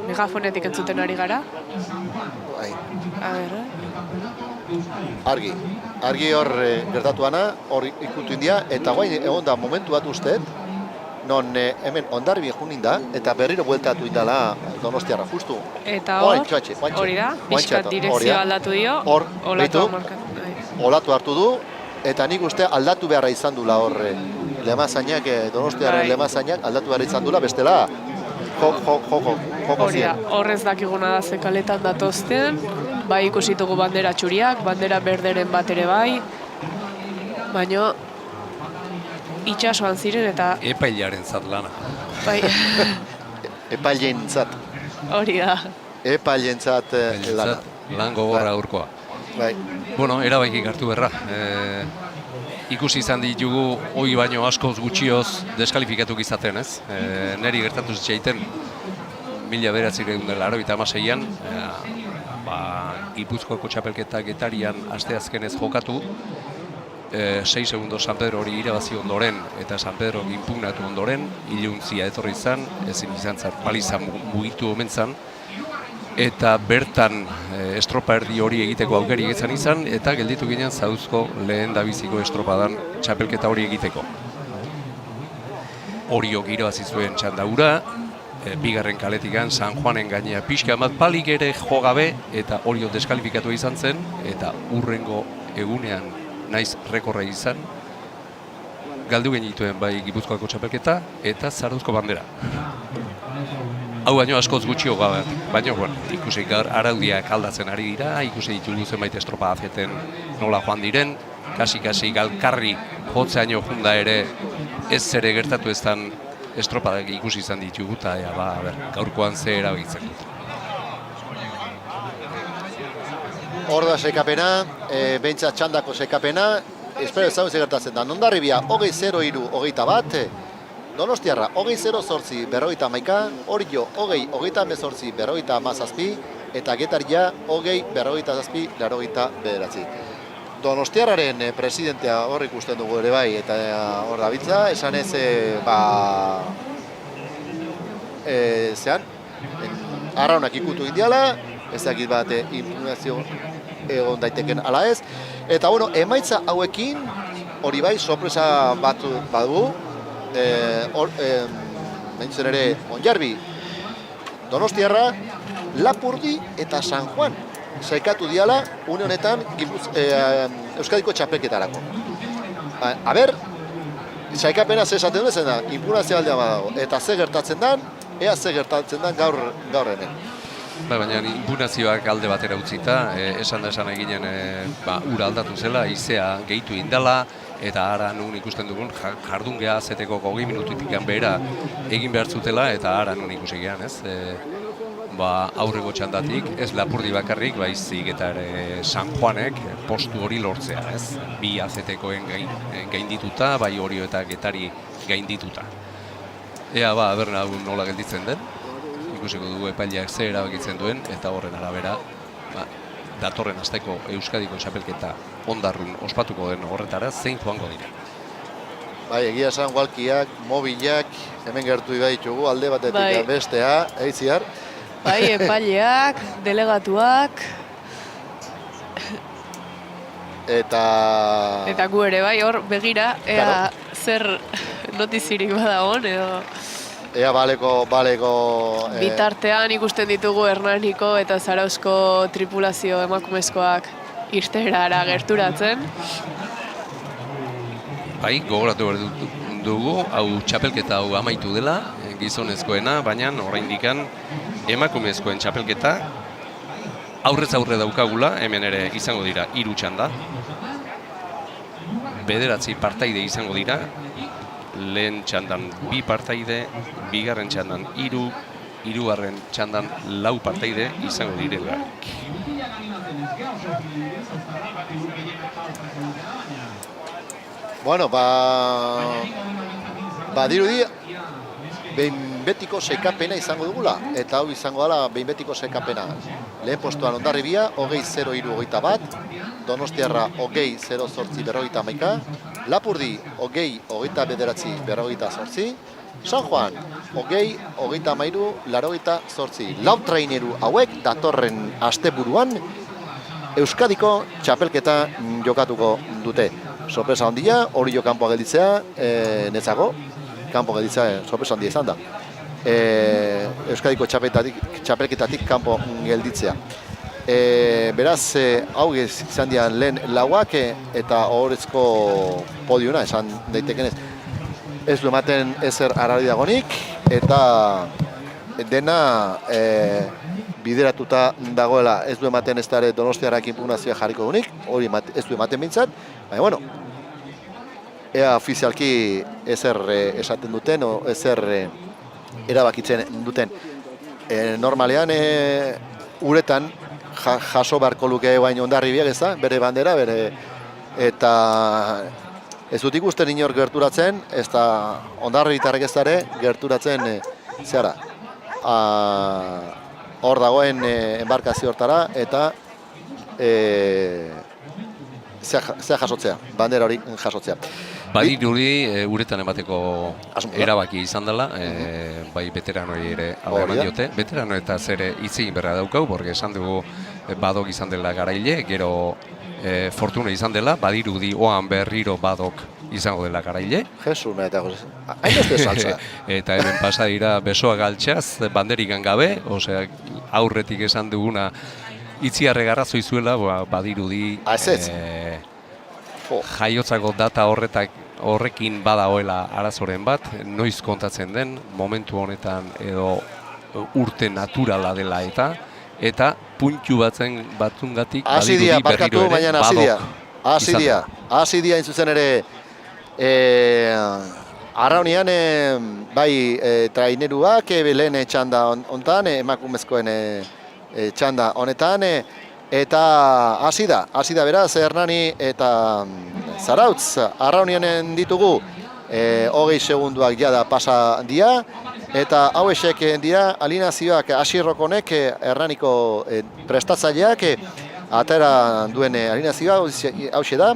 Megafonetik entzuten ari gara. Bai. A ber, Argi hor gertatuana, hor ikutu india, eta guain egon da momentu bat usteet, non hemen Hondarribi junin da, eta berriro bueltatu indala Donostiarra, justu. eta hori da, pixkat direkzioa aldatu dio, olatu hartu du, eta nik uste aldatu beharra izan dula hor Lemazainak, Donostiarren Lemazainak aldatu beharra izan dula, bestela joko ziren. Horrez dakiguna da ze kaletan datozten, bai ikusitugu bandera txuriak, bandera berderen bat ere bai, baina itxasoan ziren eta... Epailaren zat lana. Bai. Epaileen zat. Hori da. Epaileen zat lana. Lan gogorra aurkoa. Bai. Bueno, erabaikik hartu berra. Ikusi izan ditugu, hoi baino askoz gutxioz deskalifikatuk izaten, ez? Neri gertatu zitzaiten, 1986an, Gipuzkoako txapelketa Getarian asteazkenez jokatu, 6 segundo San Pedro hori irabazi ondoren eta San Pedro inpugnatu ondoren, iluntzia etorri izan, ezin izan zar, palizan mugitu omen zan, eta bertan estropa erdi hori egiteko aukeri izan, eta gelditu ginen Zauzko lehen dabiziko estropadan txapelketa hori egiteko. Oriok irabazi zuen txandaura, bigarren kaletikan San Juanen gainea pixka bat palik ere jogabe, eta Oriok deskalifikatu izan zen, eta urrengo egunean naiz rekorra izan, galdu genituen bai Gipuzkoako txapelketa eta Zarauzko bandera. Hau baino askoz gutxio gabe, baina bueno, ikusi gaur araudiak aldatzen ari dira, ikusi ditugu zenbait estropa azeten nola joan diren, kasi galkarri jotzeaino junda ere ez zere gertatu eztan estropadak ikusi izan ditugu, eta gaurkoan ze erabakitzen dut. Hor da sekapena, behintzat txandako sekapena, espero ezagun ze gertatzen da. Hondarribia 20-0-3-21, Donostiarra 20-0-8, 51, Orio 20-28, 57, eta Getaria 20-57, 89. Donostiarraren presidentea hor ikusten dugu ere bai, eta hor da bitza, esan ez, zean, arraunak ikutu indiala, ez dakit bat impugnazio egon daiteken ala ez. Eta bueno, emaitza hauekin, hori bai, sorpresa bat badu, mentzen ere Hondarribi, Donostiarra, Lapurdi eta San Juan saikatu diala une honetan Euskadiko txapelketarako. A ber, saikapena ze esaten duzen da, impunazio aldea badago, eta ze gertatzen dan, ea ze gertatzen dan gaur hemen. Baina impunazioak alde batera utzita, esan eginen ura aldatu zela, izea gehitu indala, eta ara nun ikusten dugun jardun geha zeteko 20 minututik behera egin behar zutela, eta ara nun ikusi gehan, ez? Aurreko txandatik, ez Lapurdi bakarrik, baizik eta ere San Juanek postu hori lortzea, ez? Bi azetekoen gaindituta, bai Orio eta Getari gaindituta. Ea berna nola gelditzen den, ikusiko dugu epaileak ze erabakitzen duen, eta horren arabera, datorren asteko Euskadiko txapelketa Ondarrun ospatuko den horretara zein joango dira. Bai, egia esan walkiak, mobilak, hemen gertu ditugu alde batetik bestea, Eitziar. Bai, epaileak, delegatuak. Eta gu ere, bai, hor begira, ea zer notizirik badagon, edo... Ea baleko... Bitartean ikusten ditugu Hernaniko eta Zarauzko tripulazio emakumezkoak irteerara gerturatzen. Bai, gogoratu behar dugu, hau txapelketa hau amaitu dela, gizonezkoena, baina oraindikan emakumezkoen txapelketa aurrez aurre daukagula, hemen ere izango dira 3 txanda. 9 partaide izango dira, lehen txandan 2 partaide, bigarren txandan 3, hirugarren txandan 4 partaide izango direla. Bueno, dirudi behin betiko sekapena izango dugula, eta hau izango dela behin betiko sekapena. Lehen postuan Hondarribia, 20-0-21, Donostiarra 20-0-8-51, Lapurdi 20-29-48, San Juan 20-23-88. Lau traineru hauek datorren asteburuan Euskadiko txapelketa jokatuko dute. Sorpresa handia, Orio kanpoa gelditzea, netzako, kanpo gelditzea, sorpresa handia izan da. Euskadiko txapelketatik kanpo gelditzea. Beraz, hau izan dian lehen lauak eta horrezko podiuna, esan daitekenez. Ez du ematen ezer arari dagonik, eta dena bideratuta dagoela. Ez du ematen ez da Donostiarrak impugnazioa jarriko dunik, hori ez du ematen bintzat, baina, bueno, ea ofizialki ezer esaten duten, o ezer erabakitzen duten. Normalean, uretan jaso beharko luke baino Hondarribiak, ez da, bere bandera, eta ez dut ikusten inor gerturatzen, ez da Hondarribitarrek ez dara gerturatzen zehara. Hor dagoen embarkazio hortara, eta zea jasotzea, bandera hori jasotzea. Badirudi uretan emateko erabaki izan dela, bai veteranoi ere eman diote. Veterano eta zere hitz egin berra daukau, porque esan dugu Badok izan dela garaile, gero Fortuna izan dela, badirudi oan berriro Badok izango dela garaile. Jesus, eta hainbeste saltza. Eta hemen pasa dira besoa galtxaz, banderikan gabe, osea aurretik esan duguna Itziarre garrazo izuela, badirudi jaiotzako data horrekin badagoela arazoren bat, noiz kontatzen den, momentu honetan edo urte naturala dela eta puntu batzungatik badirudi berriro ere Badok. Hasi dia intzuzen ere arraunean bai traineruak lehen txanda honetan, emakumezkoen txanda honetan, eta hasi da beraz Hernani eta Zarautz arraunean ditugu 20 segunduak jada pasa dia, eta hauesek dira alineazioak Asierrokonek Hernaniko prestatzaileak atera duen alineazioa hauxe da.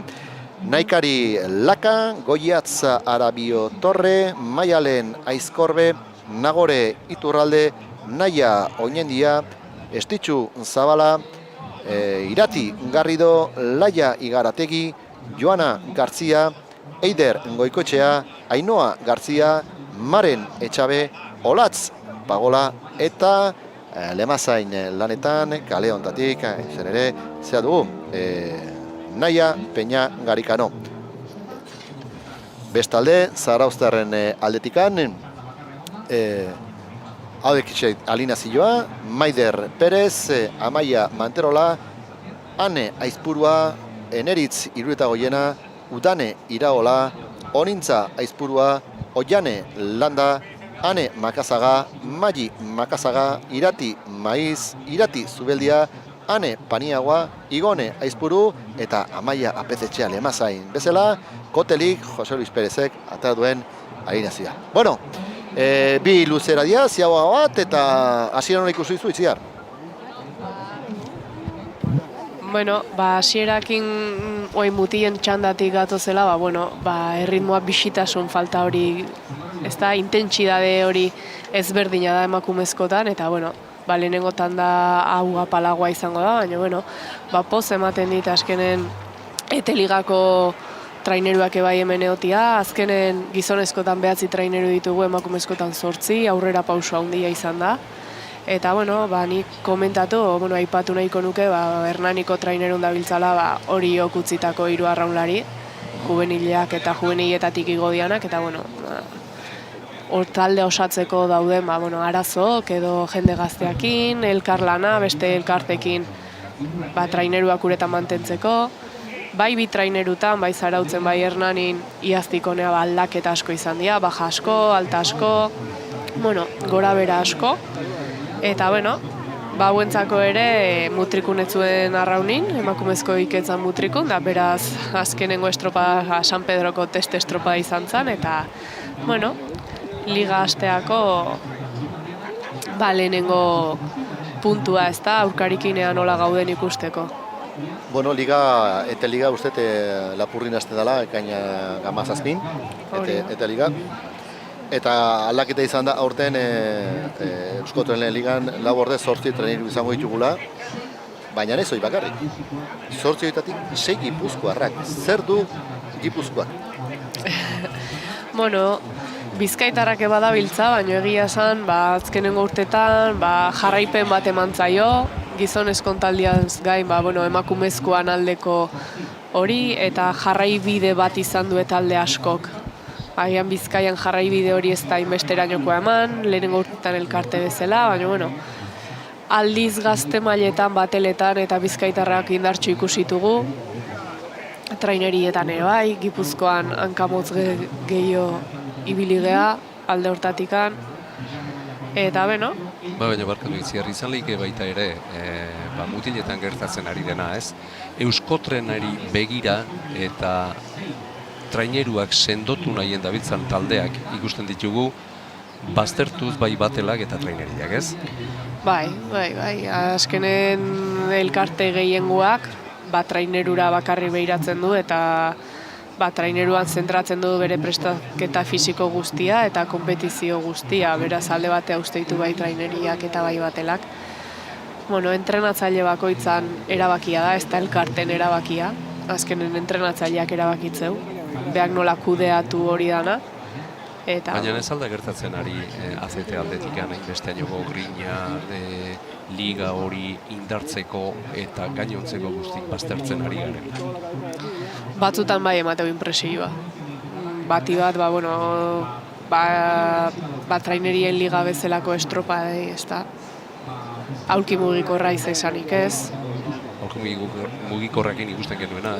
Naikari Laka, Goiatz Arabio Torre, Maialen Aizkorbe, Nagore Iturralde, Naia Oñendia, Estitxu Zabala, Irati Garrido, Laia Igarategi, Joana Gartzia, Eider Goikoetxea, Ainoa Gartzia, Maren Etxabe, Olatz Pagola eta Lemazain lanetan, kale hontatik, zen ere, zea dugu, Naia Peña Garikano. Bestalde, Zarauztarren aldetikan, Haudekitxe Alinazioa, Maider Perez, Amaia Manterola, Ane Aizpurua, Eneritz Iruetagoiena, Udane Iraola, Onintza Aizpurua, Oiane Landa, Ane Makazaga, Magi Makazaga, Irati Maiz, Irati Zubeldia, Ane Paniagua, Igone Aizpuru eta Amaia Apezetxea Lemazain. Bezala, Kotelik Jose Luis Perezek atera duen Alinazioa. Bueno, bi luzera dira, ziagoa bat eta hasieran hori ikusi zu Itziar. Bueno, hasierakin oin mutien txandatik gatozela, erritmoa bisitasun falta hori, ez da, intentsidade hori ezberdina da emakumezkotan, eta lehenengo tanda hau apalagoa izango da, baina poz ematen dit azkenen Eteligako traineruak ebai hemen egotia, azkenen gizonezkotan 9 traineru ditugu, emakumezkotan 8, aurrera pauso handia izan da. Eta, nik komentatu, aipatu nahiko nuke, Hernaniko trainerun dabiltzala hori okutzitako 3 arraunlari, juvenileak eta juveniletatik igo dianak, eta, hor talde osatzeko dauden, arazok edo jende gazteakin, elkarlana, beste elkartekin, traineruak uretan mantentzeko, bai bi trainerutan, bai Zarautzen, bai Hernanin, iaztikonea aldaketa asko izan dira, baja asko, alta asko, gora bera asko. Eta, hauentzako ere mutrikunetzuen arraunin, emakumezko iketzan mutrikun, da beraz azkenengo estropa, San Pedroko teste estropa izan zen, eta, liga hasteako lehenengo puntua, ez da, aurkarikinean nola gauden ikusteko. Liga, eta liga uste lapurrin haste dela, ekaina gamazazpin, eta liga. Eta aldaketa izan da, aurten Euskotoen lehen ligan 4 ordez 8 traineru izango ditugula, baina ez hori bakarrik. 8 horietatik 6 gipuzkoarrak. Zer du Gipuzkoak? Bizkaitarrak badabiltza, baina egia esan, azkenengo urtetan, jarraipen bat eman zaio, gizonezkon taldeaz gain, emakumezkoan aldeko hori, eta jarraibide bat izan du talde askok. Agian Bizkaian jarraibide hori ez da inbesterainokoa eman, lehenengo urtetan elkarte bezala, baina, aldiz gazte mailetan, bateletan eta bizkaitarrak indartxo ikusitugu, trainerietan ere bai, Gipuzkoan hankamotz gehiago ibiligea, alde hortatikan, eta beno. Baina barkatu Itziar, izan lehike baita ere, mutiletan gertatzen ari dena, ez? Euskotrenari begira eta traineruak sendotu nahien dabiltzan taldeak ikusten ditugu, baztertuz bai batelak eta traineriak, ez? Bai, azkenen elkarte gehiengoak, trainerura bakarri behiratzen du eta traineruan zentratzen du bere prestaketa fisiko guztia eta konpetizio guztia, beraz alde batea uste ditu bai traineriak eta bai batelak. Entrenatzaile bakoitzan erabakia da, ez da elkarten erabakia, azkenen entrenatzaileak erabakitzeu, behak nola kudeatu hori dana. Baina ez alda gertatzen ari AZT aldetikan, hainbesteainoko grina, liga hori indartzeko eta gainontzeko guztik baztertzen ari garen. Batzutan bai emateu impresioa. Bati bat, trainerien liga bezalako estropa, ez da. Aulki mugikorra izanik ez. Aulki mugikorrakin ikusten genuena.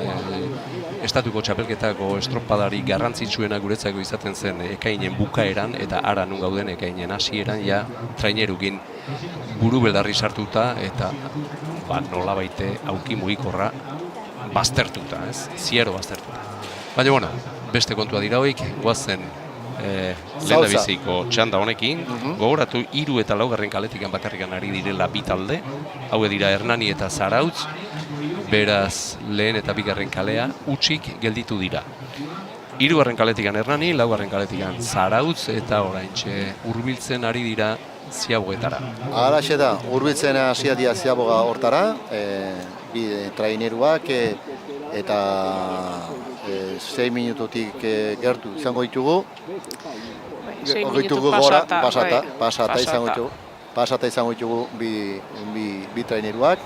Estatuko txapelketako estropadari garrantzitsuena guretzako izaten zen ekainen bukaeran eta ara nun gauden ekainen hasieran ja trainerukin buru belarri sartuta eta nola baite aulki mugikorra baztertuta, ez? Ziero baztertuta. Baina, beste kontua dira hoik, guazen lehendabiziko txanda honekin, gogoratu 3 eta 4 kaletikan bakarrikan ari direla bi talde, hau dira Hernani eta Zarautz, beraz lehen eta 2. kalea utzik gelditu dira. 3. kaletikan Hernani, 4. kaletikan Zarautz eta oraintxe hurbiltzen ari dira Ziabogetara. Halaxe da, hurbiltzen hasia dira Ziaboga hortara, bi traineruak eta 6 minututik gertu izango ditugu. 6 minutu pasata izango ditugu bi traineruak.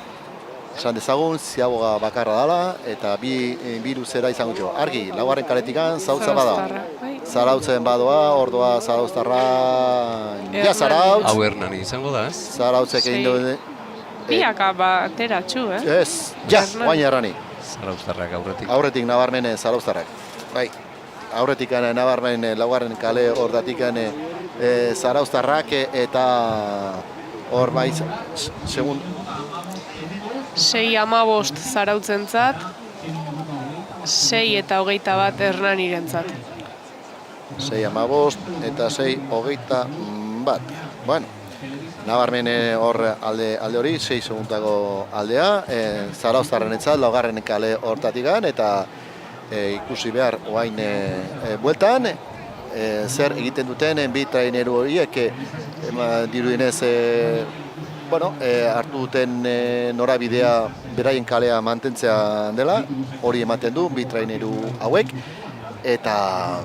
esan dezagun, ziaboga bakarra dela, eta bi luzera izango jo. Argi, laugarren kaletikan, zautza bada. Zarautzen badoa, ordoa zarauztarra, ja zarautz. Hau Hernani izango da, ez? Zarautzek egin duen. Biaka bateratxu, Ez, ja, guain Hernani. Zarauztarrak aurretik. Aurretik nabarmen zarauztarrak. Bai, aurretik nabarmen laugarren kale hordatik zarauztarrak eta hor bai, segun... 6-15 zarautzentzat, 6 eta 21 Hernanirentzat. 6-15 eta 6-21. Bueno, nabarmen hor alde hori, 6 segundako aldea, zarauztarrenetzat laugarren kale hortatik eta ikusi behar oain bueltan, zer egiten duten bi traineru horiek dirudinez hartu duten norabidea beraien kalea mantentzea dela, hori ematen du bi traineru hauek, eta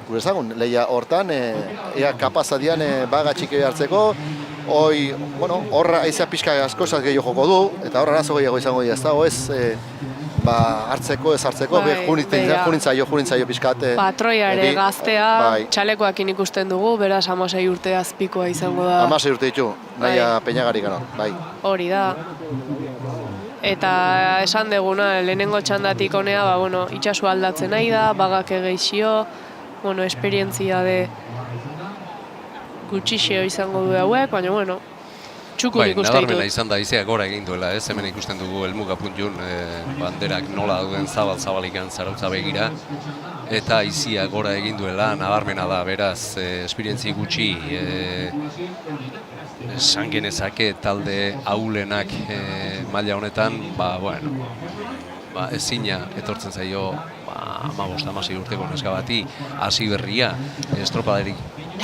gure ezagun, lehia hortan, ea kapazadian baga txiki hartzeko, horra aizea pixka asko esaz gehiago joko du, eta horra arazo gehiago izango dira, ez dago ez hartzeko, ez hartzeko, junintzaio pixkat. Patroia ere gaztea, txalekoakin ikusten dugu, beraz 16 urte azpikoa izango da. 16 urte ditu, naia Peñagarik gano, bai. Hori da. Eta esan deguna, lehenengo txandatik honea, itxasu aldatzen nahi da, bagak egeixio, esperientzia de gutxixeo izango du hauek, baina, txukun ikusten ditut. Nabarmena izan da izea gora egin duela, ez? Hemen ikusten dugu helmuga puntun banderak nola duen zabalikan Zarautza begira, eta izia gora egin duela, nabarmena da, beraz, esperientzi gutxi esan genezake talde ahulenak maila honetan, ezina etortzen zaio 15-16 urteko neska bati, hasi berria, estropadarik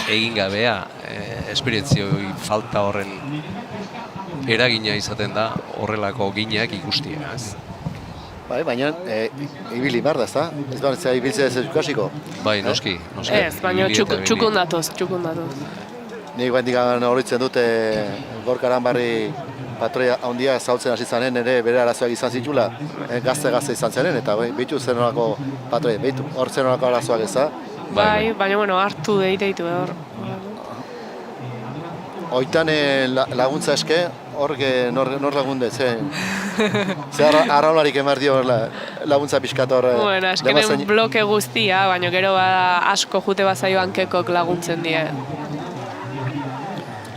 egin gabea, esperientzioi falta horren eragina izaten da horrelako gineak ikustia, ez? Bai, baina ibili behar da, ez da? Ez behar ibiltzea ez ikasiko? Bai, noski. Ez, baina txukun datoz. Nik bendikan horitzen dute Gorka Aranbarri patroia handia zautzen hasi zanen ere bere arazoak izan zitula, gazte izan zenen, eta behitu zer nolako patroia, hor zer nolako arazoak ez da? Bai, baina hartu deitu hor. Oitan laguntza eske, hor nor lagunde, ze arraularik emar dio laguntza pixkat hor. Eskenen bloke guztia, baina gero asko jute bazaio hankekok laguntzen die.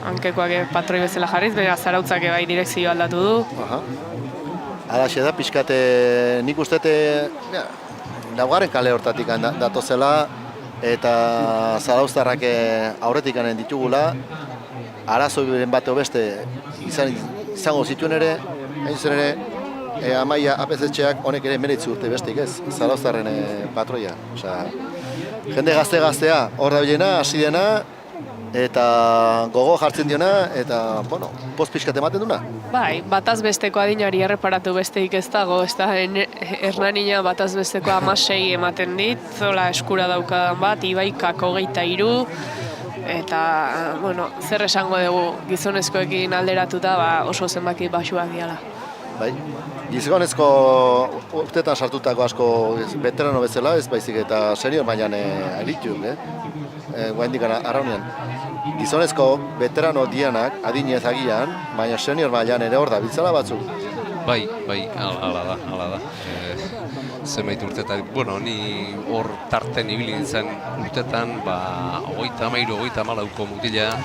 Hankekoak patroi bezala jarriz, baina Zarautzak bai direkzio aldatu du. Alaxe da, pixkat nik ustete laugarren kale hortatik datozela, eta Zarauztarrak aurretik ditugula, arazoen bateo beste izango zituen ere, hain zen ere, Amaia apezetxeak honek ere meritzu urte bestik ez, Zarauztarren patroia. Jende gaztea, hor da bilena, hasi dena, eta gogo jartzen diona, eta, poz pixkat ematen duna. Bai, bataz besteko adinari erreparatu besteik ez dago, ez da, Hernanina bataz besteko 16 ematen dit, zola eskura daukadan bat, Ibaikak 23, eta, zer esango dugu gizonezkoekin alderatuta, oso zenbaki basuak diala. Bai, gizonezko urtetan sartutako asko veterano bezala, ez baizik eta senior mailan arituk, guaindik arraunean. Gizonezko veterano dianak, adinez agian, baina senior mailan ere hor da, biltzala batzuk. Bai, hala da. Zenbait urtetan, ni hor tarten ibili nintzen urtetan, 33-34 mutila,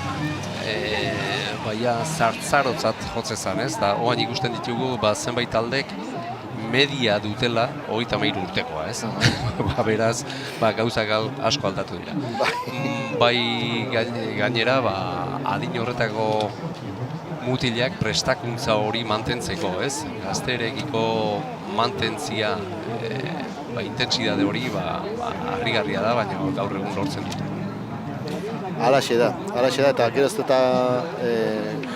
baina zartzarotzat jotzezan, ez? Da, oan ikusten ditugu, zenbait taldek media dutela 33 urtekoa, ez? Beraz, gauzak asko aldatu dira. Bai gainera, adin horretako mutilak prestakuntza hori mantentzeko, ez? Gazterekiko mantentzia, intentsitate hori, harrigarria da, baina gaur egun lortzen dute. Halaxe da, eta gero ez eta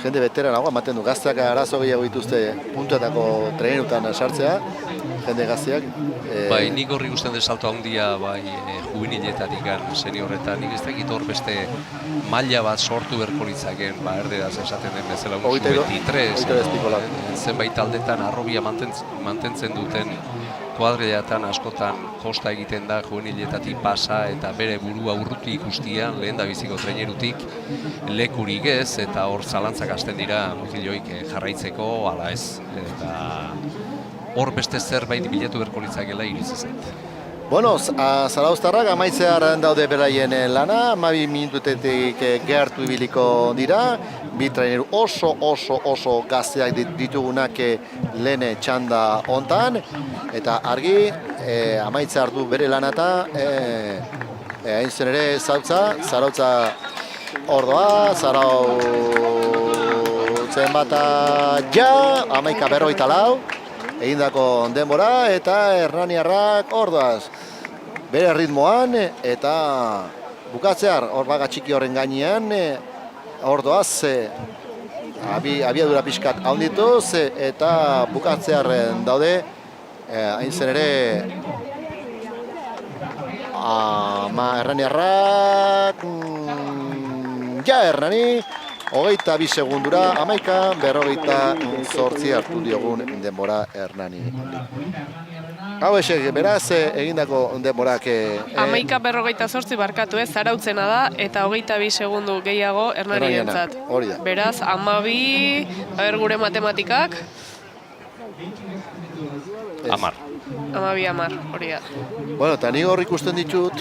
jende veteranagoa ematen du. Gazteak arazo gehiago dituzte puntuetako trainerutan sartzea, jende gazteak. Bai, nik horri guztien dut salto handia, bai, juveniletatik seniorretan, nik ez dakit hor beste maila bat sortu berko litzaken, ba, erderaz esaten den bezala, zenbait taldetan arrobia mantentzen duten kuadriletan askotan kosta egiten da juveniletatik pasa eta bere burua urruti ikustian, lehen da biziko trainerutik lekurik ez, eta hor zalantzak hasten dira mutiloik jarraitzeko, ala ez, eta hor beste zerbait bilatu berko litzakela iritsi zait. Bueno, zarauztarrak amaitzearen daude beraien lana, 12 minutetik gertu ibiliko dira, bi traineru oso gazteak ditugunak lehen txanda hontan, eta argi amaitze hartu bere lanata, hain zen ere zarautza ordoa, zarautzen bata ja, 11:44, egindako denbora, eta hernaniarrak ordoaz bere ritmoan, eta bukatzear hor baga txiki horren gainean, ordoaz abiadura pixkat handituz, eta bukatzearen daude, hain zen ere, hernaniarrak, ja hernani, 22 segundura, 11:48 hartu diogun denbora hernani. Hau esek, beraz, egindako denborak... 11:48 barkatu ez, zarautzena da, eta 22 segundu gehiago hernani entzat. Beraz, 12, gure matematikak... 10. 12, hori da. Bueno, eta ni hor ikusten ditut,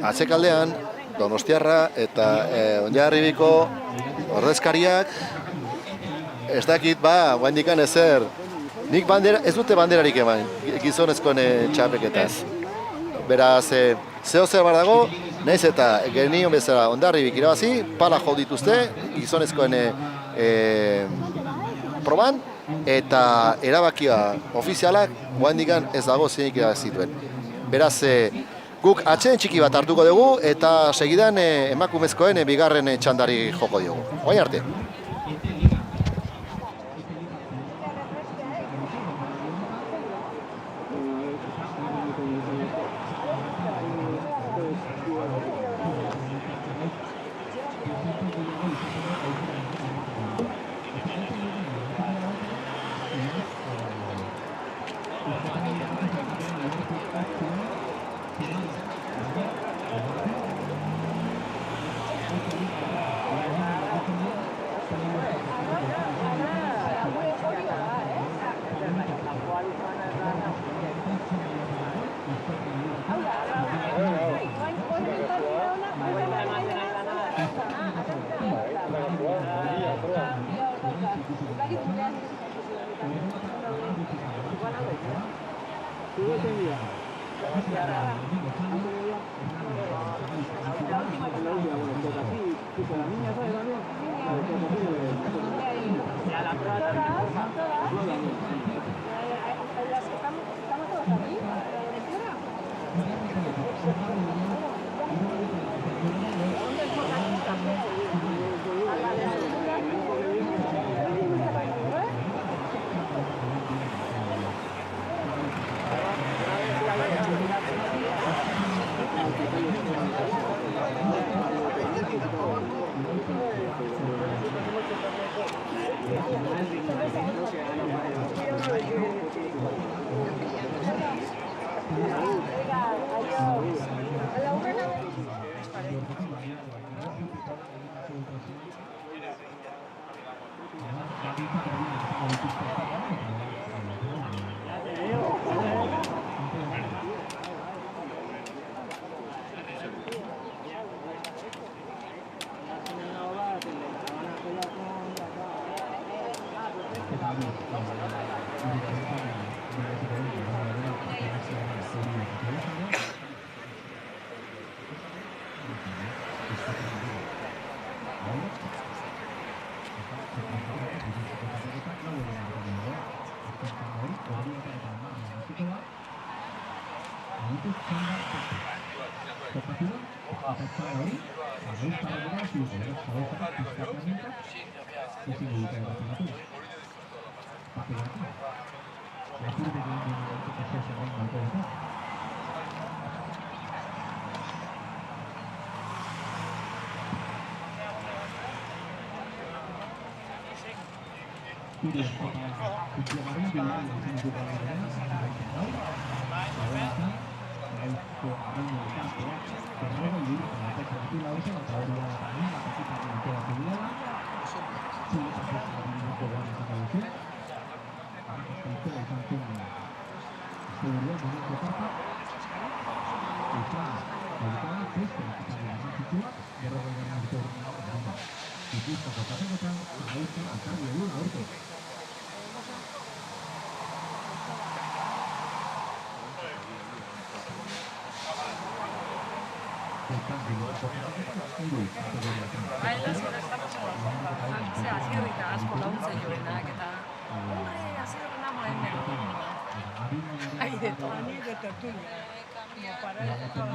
atzekaldean, Donostiarra eta Hondarribiko ordezkariak, ez dakit, guaindikan ezer, nik ez dute banderarik eman, gizonezkoen txapeketaz. Beraz, zeo zer bar dago, nahiz eta genion bezala Hondarribik irabazi, pala jo dituzte, gizonezkoen proban, eta erabakia ofizialak guaindikan ez dago zeinik irabazituen. Beraz, guk atxeden txiki bat hartuko dugu, eta segidan emakumezkoen bigarren txandari joko dugu. Oain arte.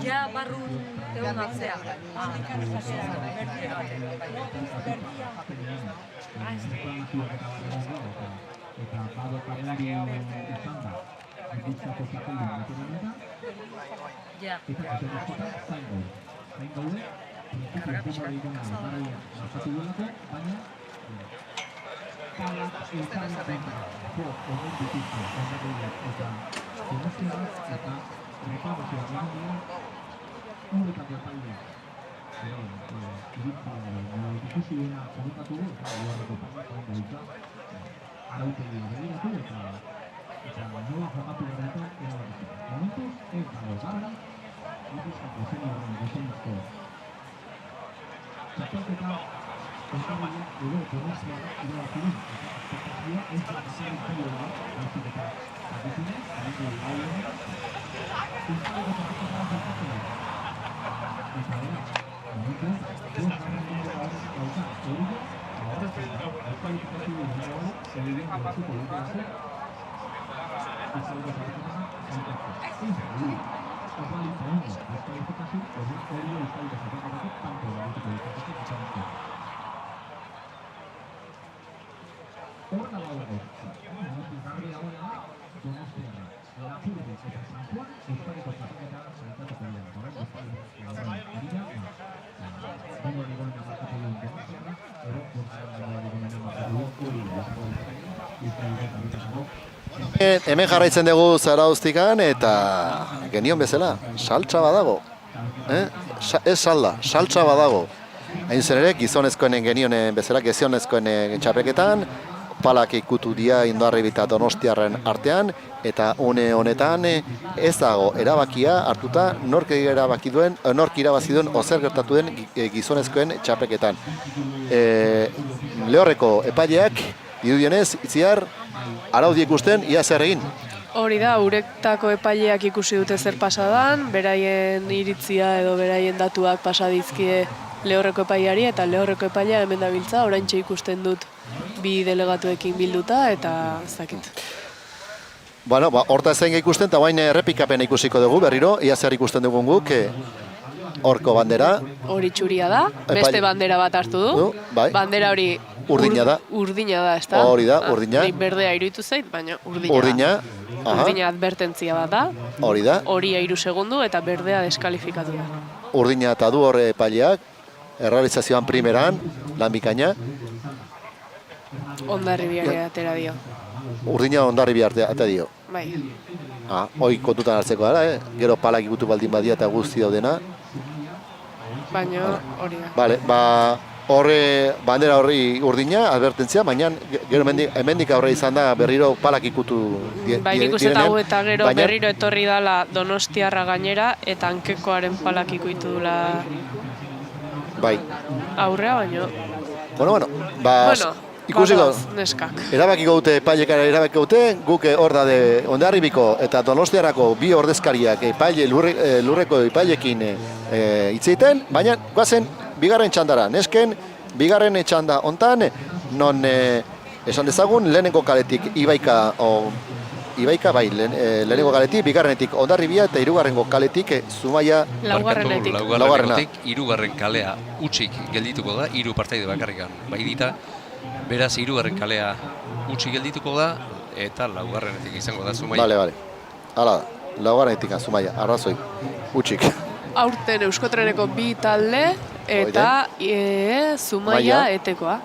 Ja, barrun egun atzea. Ja. Hemen jarraitzen dugu Zarauztikan eta genion bezala, saltza badago. Ez salda, saltza badago. Hain zen ere, gizonezkoenen genionen bezala, gizonezkoen txapeketan, palak ikutu dira Indarribi eta Donostiarren artean, eta une honetan ez dago erabakia hartuta nork irabazi duen ozer gertatu den gizonezkoen txapeketan. Lehorreko epaileak, dirudienez, itziar, araudi ikusten, ia zer egin. Hori da, urektako epaileak ikusi dute zer pasadan, beraien iritzia edo beraien datuak pasadizkie Lehorreko epaileari, eta Lehorreko epailea hemen dabiltza, oraintxe ikusten dut bi delegatuekin bilduta, eta ez dakit. Bueno, horta ezen ikusten, eta baina errepikapena ikusiko dugu berriro, ia zer ikusten dugun guk, horko bandera. Hori txuria da, beste bandera bat hartu du, bandera hori urdina da. Urdina da, ez da? Hori da, urdina. Nik berdea iruditu zait, baina urdina da. Urdina, Urdina advertentzia bat da. Hori da. Hori 3 segundu eta berdea deskalifikatu da. Urdina eta du horre epaileak, errealizazioan primeran, lan bikaina. Hondarribiari atera dio. Urdina Hondarribiari atera dio. Bai. Hoi kontutan hartzeko gara, gero palak ikutu baldin badia eta guzti daudena. Baina hori da. Bale, horre bandera horri urdina, advertentzia, baina gero hemendik aurre izan da berriro palak ikutu direnean. Bai, nik uste eta gero berriro etorri dala Donostiarra gainera, eta hankekoaren palak ikutu dula aurrea, baina... Bueno, ikusiko, erabakiko dute, epailekara erabakiko dute, guk hor da Hondarribiko eta Donostiarrako bi ordezkariak lurreko epailekin hitz egiten, baina guazen bigarren txandara, nesken bigarren txanda hontan, non esan dezagun lehenengo kaletik Ibaika bai, lehenengo kaletik, bigarrenetik Hondarribia eta hirugarrengo kaletik Zumaia laugarrenetik. Laugarrenetik hirugarren kalea utzik geldituko da, 3 partaide bakarrikan bai dita. Beraz, hirugarren kalea utzi geldituko da, eta laugarrenetik izango da Zumaia. Bale. Hala da, laugarrenetik Zumaia, arrazoi, utxik. Aurten Euskotreneko 2 talde eta Zumaia etekoa.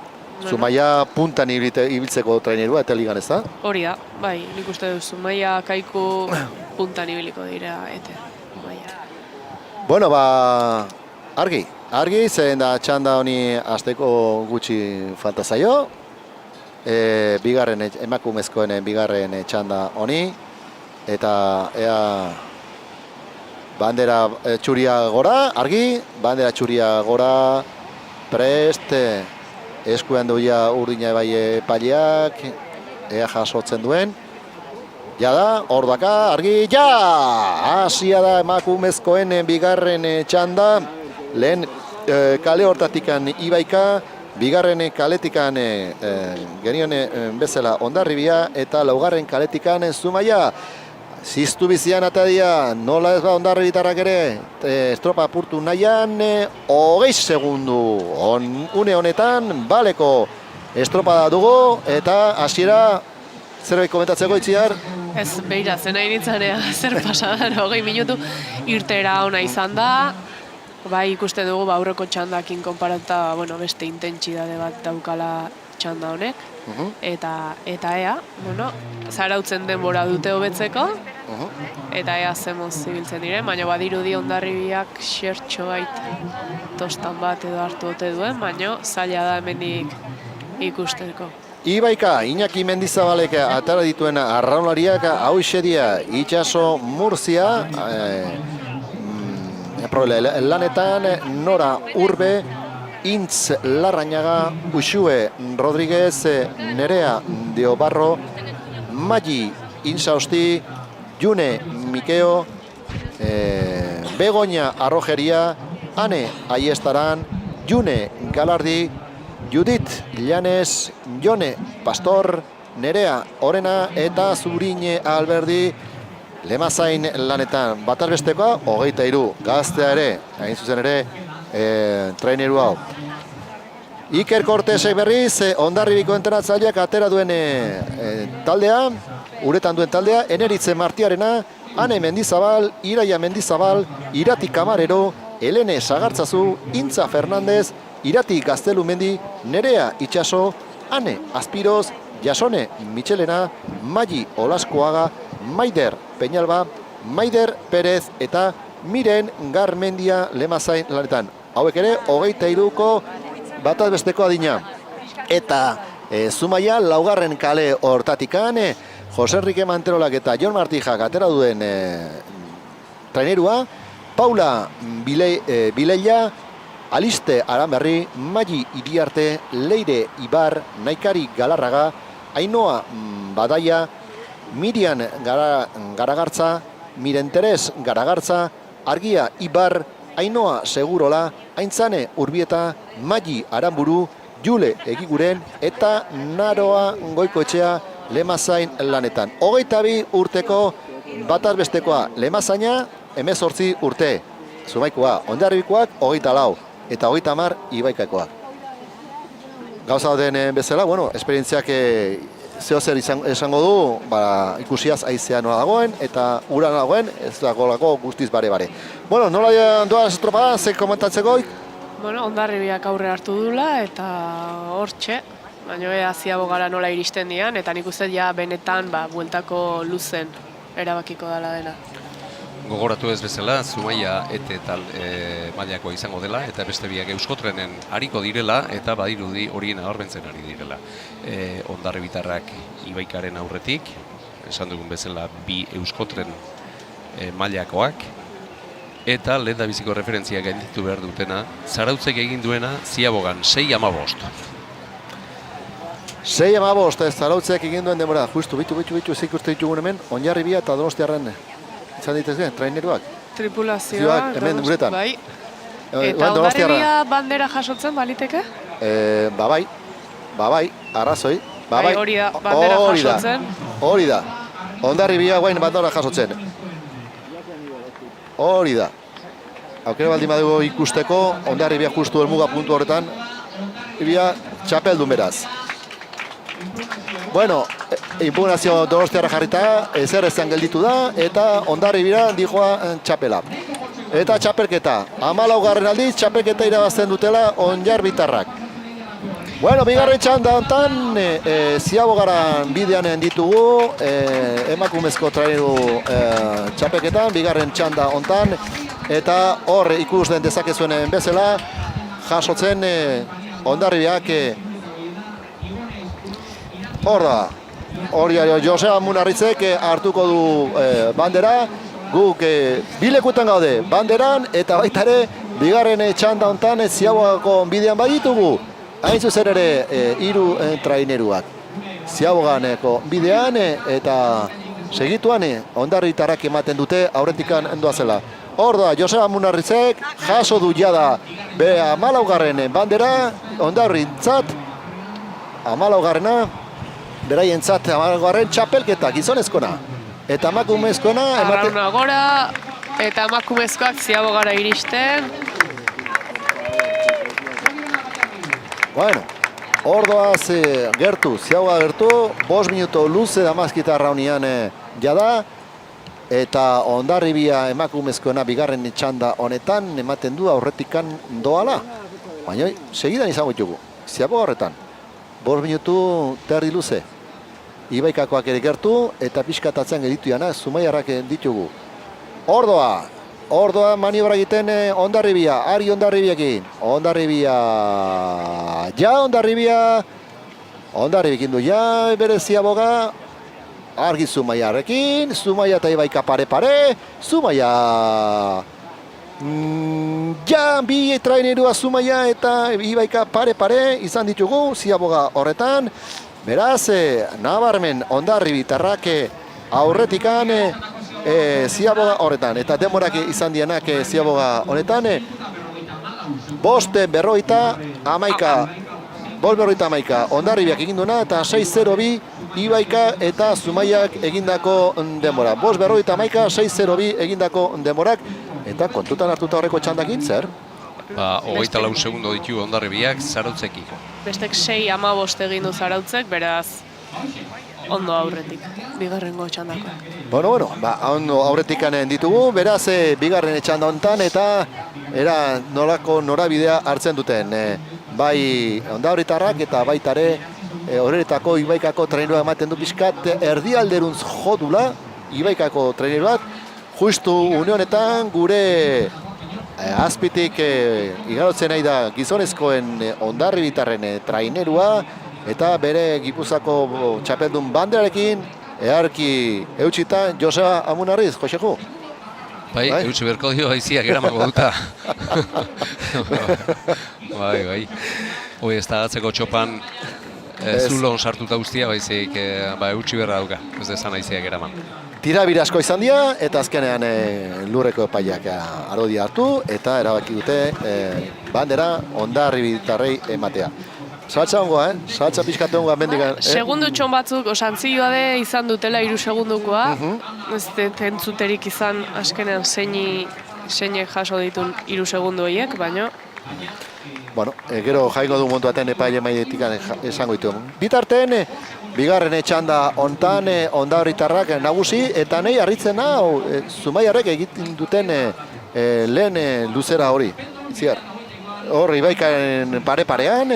Zumaia puntan ibiltzeko trainerua eta ligan ez da? Hori da, bai, nik uste dut Zumaia Kaiku puntan ibiliko dira ete. Bueno, argi, zen da txanda honi azteko gutxi falta zaio. Emakumezkoen bigarren txanda honi. Eta ea bandera txuria gora, argi, bandera txuria gora, prest, eskuan duia urdina bai paliak, ea jasotzen duen. Ja da, hor daka, argi, ja! Hasia da emakumezkoen bigarren txanda, lehen kale hortatikan Ibaika, bigarren kaletikan genion bezala Hondarribia, eta laugarren kaletikan Zumaia. Ziztu bizian atadia, nola ez ba Hondarribitarrak ere, estropa apurtu nahian, 20 segundu. Une honetan, baleko estropa dugu, eta hasiera zerbait komentatzeko Itziar? Ez, beira, zena initzanea, zer pasadan, 20 minutu irtera ona izan da. Bai, ikuste dugu, aurreko txandakin konparatuta, beste intentsitate bat daukala txanda honek. Eta ea, zarautzen denbora dute hobetzeko, eta ea zemoz zibiltzen diren, baina badirudi Hondarribiak xertxo bait tostan bat edo hartu ote duen, baina zaila da hemendik ikusteko. Ibaika, Iñaki Mendizabalek atara dituen arraunlariak hau isedia Itxaso Murzia, lanetan Nora Urbe, Intz Larrañaga, Uxue Rodríguez, Nerea Diobarro, Maggi Insausti, June Mikeo, Begoña Arrojeria, Ane Aiestaran, June Galardi, Judit Llanes, Jone Pastor, Nerea Orena eta Zurine Alberdi. Lemazain lanetan batarbestekoa, 23 gaztea ere, hain zuzen ere, traineru hau. Iker Cortesek berriz, Hondarribiko entrenatzaileak atera duen taldea, uretan duen taldea, Eneritze Martiarena, Ane Mendizabal, Iraia Mendizabal, Irati Kamarero, Helene Sagartzazu, Intza Fernandez, Irati Gaztelumendi, Nerea Itxaso, Ane Azpiroz, Jasone Michelena, Maggi Olaskoaga, Maider Peñalba, Maider Perez eta Miren Garmendia Lemazain lanetan. Hauek ere, 23ko batazbesteko adina. Eta Zumaia laugarren kale hortatikan, Jose Enrique Manterolak eta Jon Martijak atera duen trainerua, Paula Bileia, Aliste Aranberri, Maggi Iriarte, Leire Ibar, Naikari Galarraga, Ainhoa Badaia, Mirian Garagartza, Miren Teres Garagartza, Argia Ibar, Ainhoa Segurola, Aintzane Urbieta, Maggi Aranburu, Jule Egiguren eta Naroa Goikoetxea Lemazain lanetan. 22 urteko batazbestekoa Lemazaina, 18 urte. Zumaikoa, Hondarribikoak 24 eta 30 Ibaikakoak. Gauza den bezala, esperientziak zehozer esango du, ikusiaz aizea nola dagoen, eta ura dagoen, ez dagoelako guztiz bare-bare. Nola doa estropada, ze komentatzeko? Hondarribiak aurre hartu dula, eta hortxe, baina aziago gara nola iristen dian, eta nik uste ja benetan bueltako luzen erabakiko dela dena. Gogoratu ez bezala, Zumaia ete mailakoa izango dela, eta beste biak Euskotrenen hariko direla, eta badirudi horien abarbentzen ari direla. Hondarribitarrak Ibaikaren aurretik, esan dugun bezala bi Euskotren mailakoak, eta lehen da biziko referentzia gainditu behar dutena, Zarautzek egin duena Ziabogan 6-15. 6-15, Zarautzek egin duen denbora, justu, bitu, zik uste ditugun hemen, Hondarribia eta Donostiarren izan ditezke, traineruak. Tripulazioa, hemen guretan. Bai. Eta Hondarribia bandera jasotzen baliteke? Bai, arrazoi. Hori da, bandera jasotzen. Hori da. Hondarribia guain bandera jasotzen. Hori da. Aukera baldin badugu ikusteko, Hondarribia justu helmuga puntu horretan, Ibia txapeldun beraz. impugnazio Donostiara jarrita, ezer ezan gelditu da, eta Hondarribira dijoa txapela. Eta txapelketa, 14. aldiz txapelketa irabazten dutela Ondarribitarrak. Bueno, bigarren txanda hontan, Ziabogaran bidean ditugu, emakumezko traineru txapelketan, bigarren txanda hontan, eta hor ikus den dezakezuen bezala, jasotzen Hondarribiak hor da. Hori Joseba Munarrizek hartuko du bandera, guk bilekuetan gaude banderan, eta baita ere, bigarren txanda hontan Ziabogako bidean baditugu. Hain zuzen ere, 3 traineruak. Ziaboganeko bidean, eta segituan Hondarribitarrak ematen dute aurretikan endoazela. Hor da, Joseba Munarrizek jaso du jada 14. bandera, Hondarribitzat, 14. beraientzat 14. txapelketa gizonezkona. Eta emakumezkoena Arrauna gora, eta emakumezkoak Ziabogara iristen. Bueno, ordoaz gertu, Ziaboga gertu, 5 minuto luze damazkita arraunian jada, eta Hondarribia emakumezkoena bigarren txanda honetan ematen du aurretikan doala. Baina segidan izango ditugu, Ziaboga horretan, 5 minutu terdi luze. Ibaikakoak ere gertu, eta pixkatatzen geditu jana, Zumaiarrak ditugu. Ordoa maniobra egiten Hondarribia, Ari Hondarribiakin. Hondarribiakin du ja, bere Ziaboga, argi Zumaiarrekin, Zumaia eta Ibaika pare-pare, Zumaia... Ja, bi trainerua Zumaia eta Ibaika pare-pare izan ditugu, Ziaboga horretan. Beraz, nabarmen Hondarribitarrak aurretikan Ziaboga horretan. Eta demorak izan dianak Ziaboga honetan. 5:11 Hondarribiak eginduna eta 6:02 Ibaika eta Zumaiak egindako demora. 5:11, 6:02 egindako demorak. Eta kontutan hartuta horreko txandakin, zer? 24 segundo ditu Hondarribiak Zarautzekiko. Bestek 6-15 egin du Zarautzek, beraz ondo aurretik, bigarrengo txandakoak. Bueno, ondo aurretikan ditugu, beraz bigarren txanda honetan eta nolako norabidea hartzen duten. Bai Hondarribitarrak eta baitare horretako Ibaikako trainerua ematen du pixkat erdialderuntz jodula Ibaikako trainer bat, justu unionetan gure azpitik igarotzen nahi da gizonezkoen Hondarribitarren trainerua eta bere Gipuzako txapeldun banderarekin eharki eutxita Joseba Munarriz, Joseko. Bai, eutxi berko dio haiziak eramango duta. Bai. Hoi ez da atzeko txopan zulon sartuta guztia, baizik eutxi berra dauka, ez dezan haiziak eraman. Tirabira asko izan dira, eta azkenean lurreko epaiak arodia hartu, eta erabaki dute bandera Hondarribitarrei ematea. Saltza ongoa, saltza pixkate ongoa mendikan. Segundu txon batzuk, osantzioa de izan dutela 3 segundukoa. Ez entzuterik izan askenean zeinek jaso ditun 3 segundu horiek, baina... Bueno, gero jaingo du montu baten epaile maidetik esango ditu. Bitarteen, bigarren txanda hontan Hondarribitarrak nagusi, eta nahi harritzen hau Zumaiarrek egiten duten lehen luzera hori. Ziar, hor Ibaikaren pare-parean.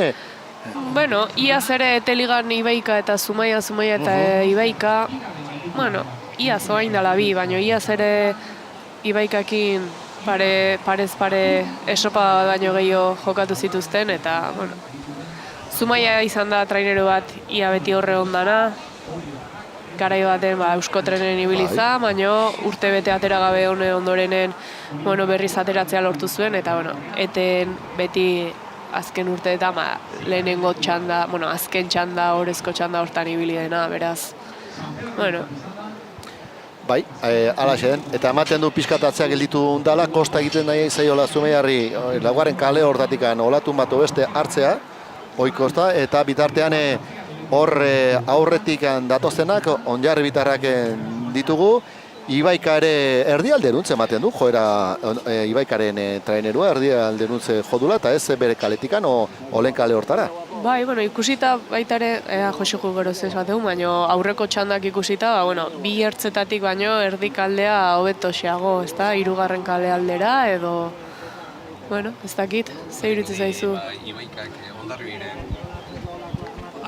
Bueno, iaz ere Teligan Ibaika eta Zumaia eta Ibaika, bueno, iaz oain dala bi, baina iaz ere Ibaikakin parez pare esopa baino gehiago jokatu zituzten, eta, bueno, Zumaia izan da trainero bat ia beti horre ondana, garai baten Eusko Trenen ibiliza, baina urte bete atera gabe ondorenen berriz ateratzea lortu zuen, eta, bueno, eten beti azken urte eta lehenengo txanda, azken txanda, orezko txanda hortan ibili dena, beraz, bueno. Bai, alaxe den, eta ematen du pixkatatzea gelditu dala, kosta egiten nahi zaiola Zumaiarri laugarren kale hortatik olatun bat beste hartzea, hoi kosta, eta bitartean hor aurretik datoztenak Hondarribitarrak ditugu, Ibaika ere erdialderuntze ematen du, joera Ibaikaren trainerua erdialderuntze jodula, eta ez bere kaletikan, olen kale hortara. Bai, bueno, ikusita baita ere, Joseko gero zesateu, baina aurreko txandak ikusita, ba, bueno, bi ertzetatik baino erdikaldea hobeto xeago, ez da, 3. kale aldera, edo, bueno, ez dakit, ze iruditzen zaizu? Ibaikak Hondarribiren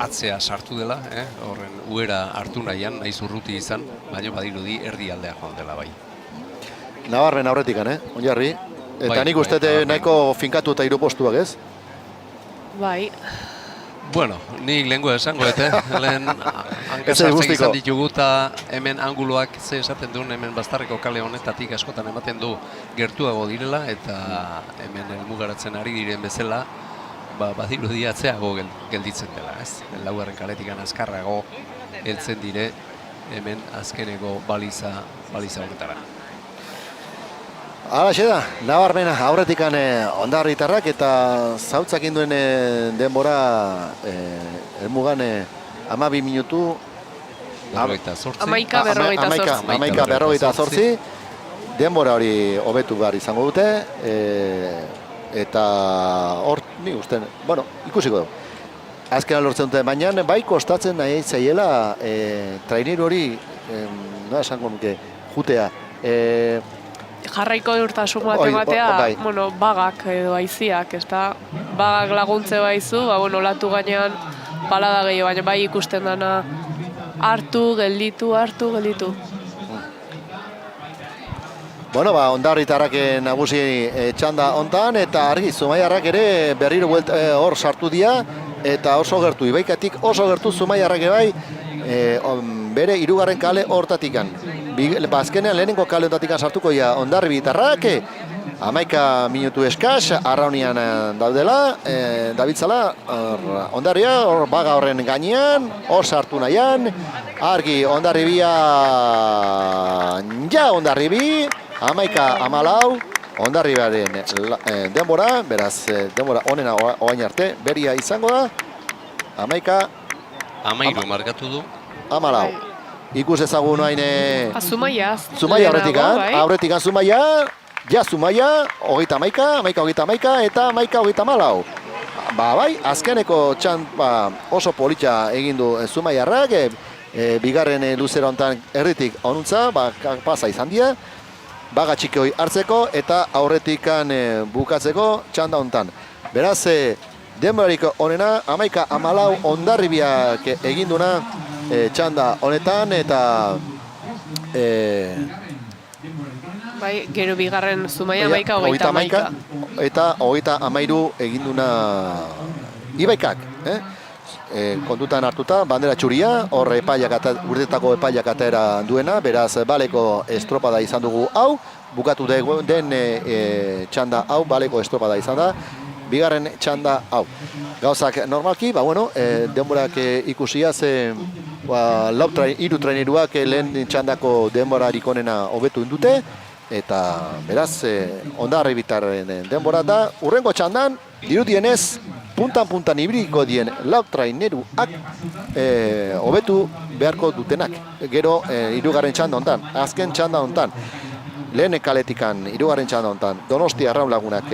atzea sartu dela, horren uera hartu nahian, naiz urruti izan, baina badirudi erdi aldea joan dela bai. Nabarmen aurretikan, Onjarri. Eta Bai, nik uste bai, nahiko finkatu eta 3 postuak, ez? Bai, Bueno, nik lehenko esango, lehen Ez hankasartzak guztiko. izan ditugu eta hemen anguloak ze esaten duen, hemen Bastarreko kale honetatik askotan ematen du gertuago direla eta hemen helmugaratzen ari diren bezala badirudi atzeago gelditzen dela, ez? 4. kaletik azkarrago heltzen dire hemen azkeneko baliza honetara. Halaxe da, nabarmena aurretikan Hondarritarrak eta zautzak induen denbora helmugan 12 minutu 48. Amaika berrogeita zortzi. Denbora hori hobetu behar izango dute. Eta hor, ni uste, bueno, ikusiko dugu. Azkenan lortzen dute, baina bai kostatzen nahi zaiela traineru hori, nola esango nuke, jutea. jarraiko urtasun bat ematea, bai. bueno, bagak edo aiziak, ez da, bagak laguntze baizu, ba, bueno, latu gainean palada gehiago, baina bai ikusten dana hartu, gelditu. Bueno, ba, Hondarritarrak nagusi txanda hontan, eta argi, Zumaiarrak ere berriro hor sartu dira, eta oso gertu, Ibaikatik oso gertu Zumaiarrak bai, bere 3. kale hortatikan. Azkenean lehenengo kale hontatik sartuko ja Hondarribitarrak, 11 minutu eskaz, arraunian daudela, dabiltzala, Hondarria, hor baga horren gainean, hor sartu nahian, argi Hondarribia, ja Hondarribi, 11-14, Hondarribiaren denbora, beraz, denbora onena oain arte, beria izango da, 13 markatu du. 14. Ikus ezagun hain... Zumaia. Zumaia aurretikan Zumaia, ja Zumaia, 11-11, eta 11-14. Ba bai, azkeneko txan oso politxa egin du Zumaiarrak, bigarren luzera hontan erditik onuntza, pasa izan dira, baga txiki hori hartzeko eta aurretikan bukatzeko txanda hontan. Beraz, denborarik onena, 11-14 Hondarribiak egin duna txanda honetan, eta bai, gero bigarren Zumaia 11-11. Eta 13 egin duna Ibaikak, kontutan hartuta, bandera txuria, hor urtetako epaiak atera duena, beraz baleko estropada izan dugu hau, bukatu den txanda hau, baleko estropada izan da, bigarren txanda hau. Gauzak normalki, denborak ikusia ze 3 traineruak lehen txandako denborarik onena hobetu indute, eta beraz Hondarribitarren denbora da, urrengo txandan, dirudienez, puntan ibiliko dien 4 traineruak hobetu beharko dutenak. Gero 3. txanda hontan, azken txanda hontan. Lehen kaletikan, 3. txanda hontan, Donostiarra lagunak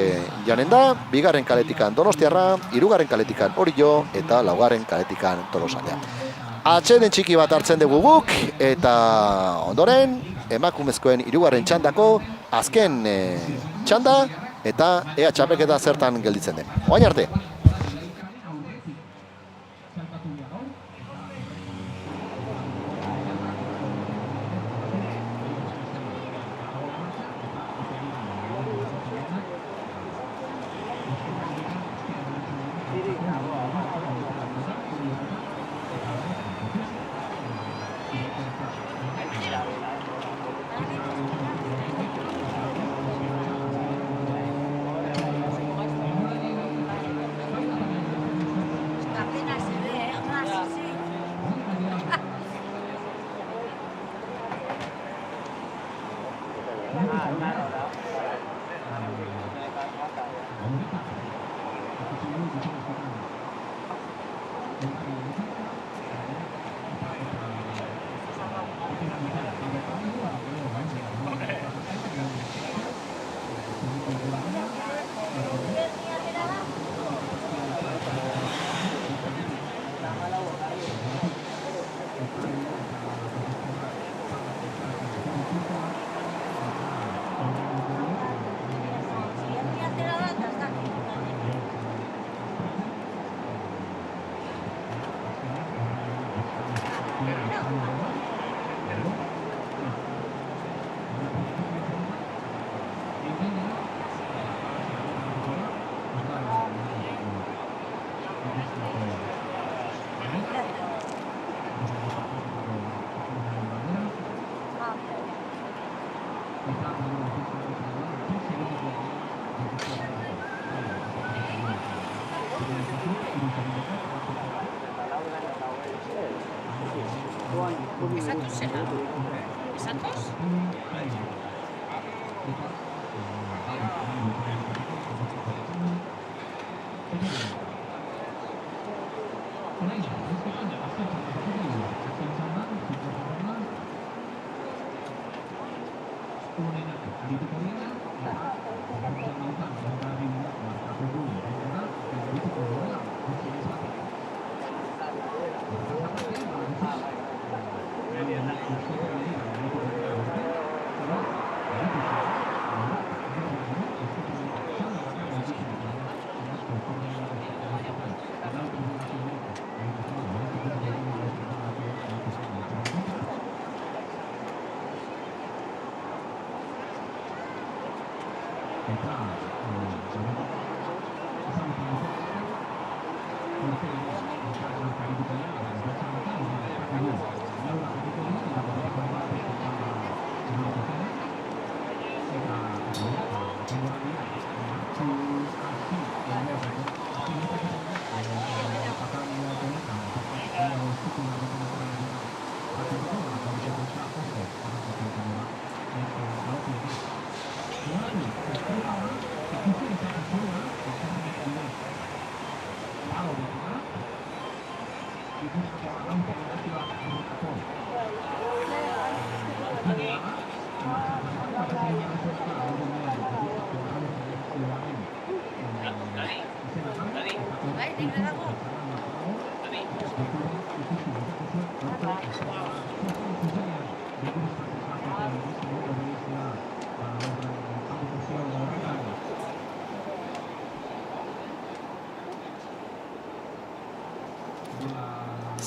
janen da, 2. kaletikan Donostiarra, 3. kaletikan Orio, eta 4. kaletikan Tolosalea. Atxeden txiki bat hartzen dugu guk, eta ondoren, emakumezkoen 3. txandako azken txanda, eta ea txapelketa zertan gelditzen den. Oain arte! Esatu zera. Esatuz?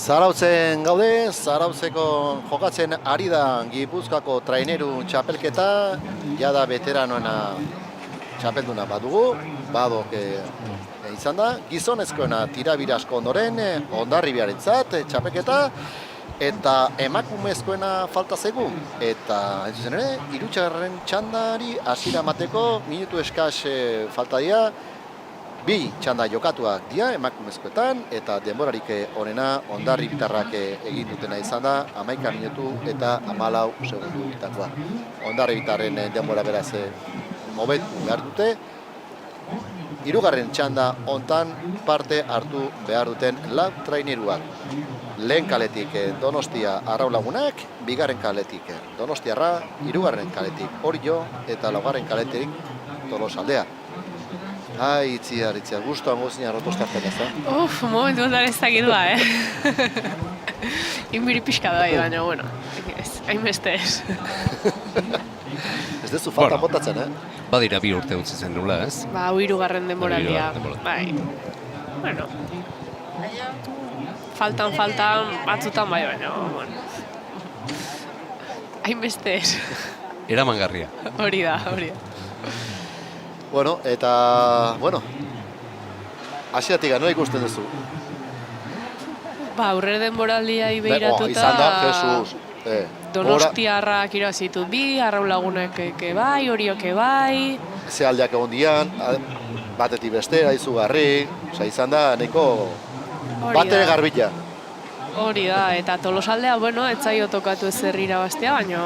Zarautzen gaude, Zarautzeko jokatzen ari da Gipuzkoako traineru txapelketa, jada veteranoena txapelduna badugu, badok izan da, gizonezkoena tirabirasko ondoren, Hondarribiarentzat txapelketa, eta emakumezkoena falta zaigu, eta ez zuzen ere, hirugarren txandari hasiera emateko minutu eskas falta dira, bi txanda jokatuak dira emakumezkoetan, eta denborarik onena Hondarribitarrak egin dutena izan da, 11 minutu eta 14 segundutakoa. Hondarribitarren denbora beraz mobetu behar dute, hirugarren txanda hontan parte hartu behar duten lau traineruak. Lehen kaletik Donostia Arraulagunak, bigarren kaletik Donostiarra, hirugarren kaletik Orio eta laugarren kaletik Tolosaldea. Ai, itziar, guztuan gozina rotostartzen ez da? Momentu ondan ez dakidua, Inbiri pixka da, baina, bueno, hainbeste ez. Ez dezu falta botatzen, Badira 2 urte utzi zen nula, ez? Ba, hirugarren denboraldia. Bai. Bueno. Faltan, batzutan bai, baina, bueno. Hainbeste ez. Eramangarria. Hori da. Bueno, eta, hasieratik nola ikusten duzu? Ba, aurre denboraldia ibeiratuta... Izan da, Jesus. Donostiarrak irazitu bi, Arraulagunek bai, Oriok bai... Ze aldeak egon dian, batetik bestera, izugarri, izan da, nahiko batere garbila. Hori da, eta Tolosaldea, ez zaio tokatu ez herrira bastea, baina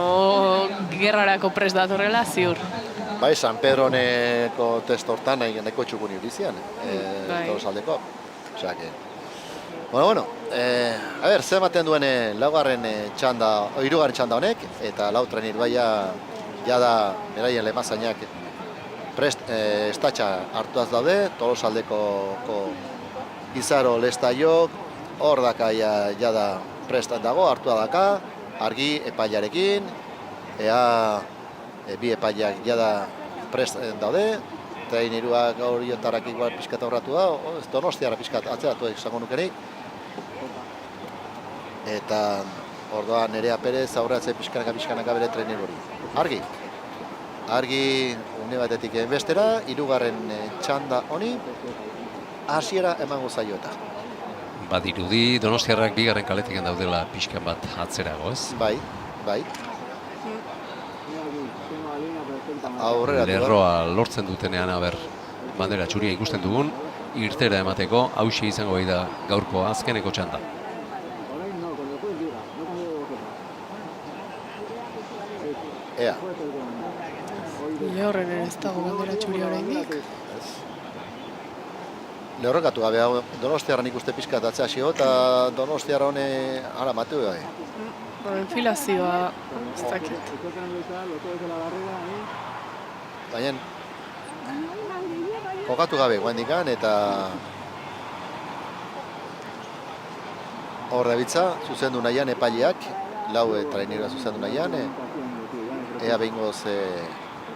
gerrarako prest datorrela ziur. Bai, San Pedroneko testo hortan nahiko txukun irizian, Tolosaldeko. Osea, que... Bueno, a ver, zer ematen duen hirugarren txanda honek, eta lau trainer baia jada beraien lemazainak prest estatxa hartuaz daude, Tolosaldeko Izaro Lestaiok, hor daka jada prestan dago, hartua daka, argi epailarekin, bi epaiak jada prest daude, traineruak horiotarak igual pixkat aurratu da, Donostiara pixkat atzeratu izango nukenik. Eta orduan Nerea Perez aurratzen pixkanaka bere traineru hori. Argi une batetik bestera, hirugarren txanda honi hasiera emango zaio eta. Badirudi Donostiarrak bigarren kaletik daudela pixkan bat atzerago, ez? Bai. Aurrera lerroa lortzen dutenean, bandera txuria ikusten dugun, irtera emateko, hauxe izango da gaurko azkeneko txanda. ea. Lehorren ere ez dago bandera txuria oraindik. Lehorrekatu gabe, hau Donostiarran ikuste pixkat atzea xio, eta Donostiarra hone ara mateu gai. Enfilazioa, ez dakit. Baina, kokatu gabe guendikan, eta hor dabitza, zuzendu nahian epaileak, lau traineroa zuzendu nahian, ea behingoz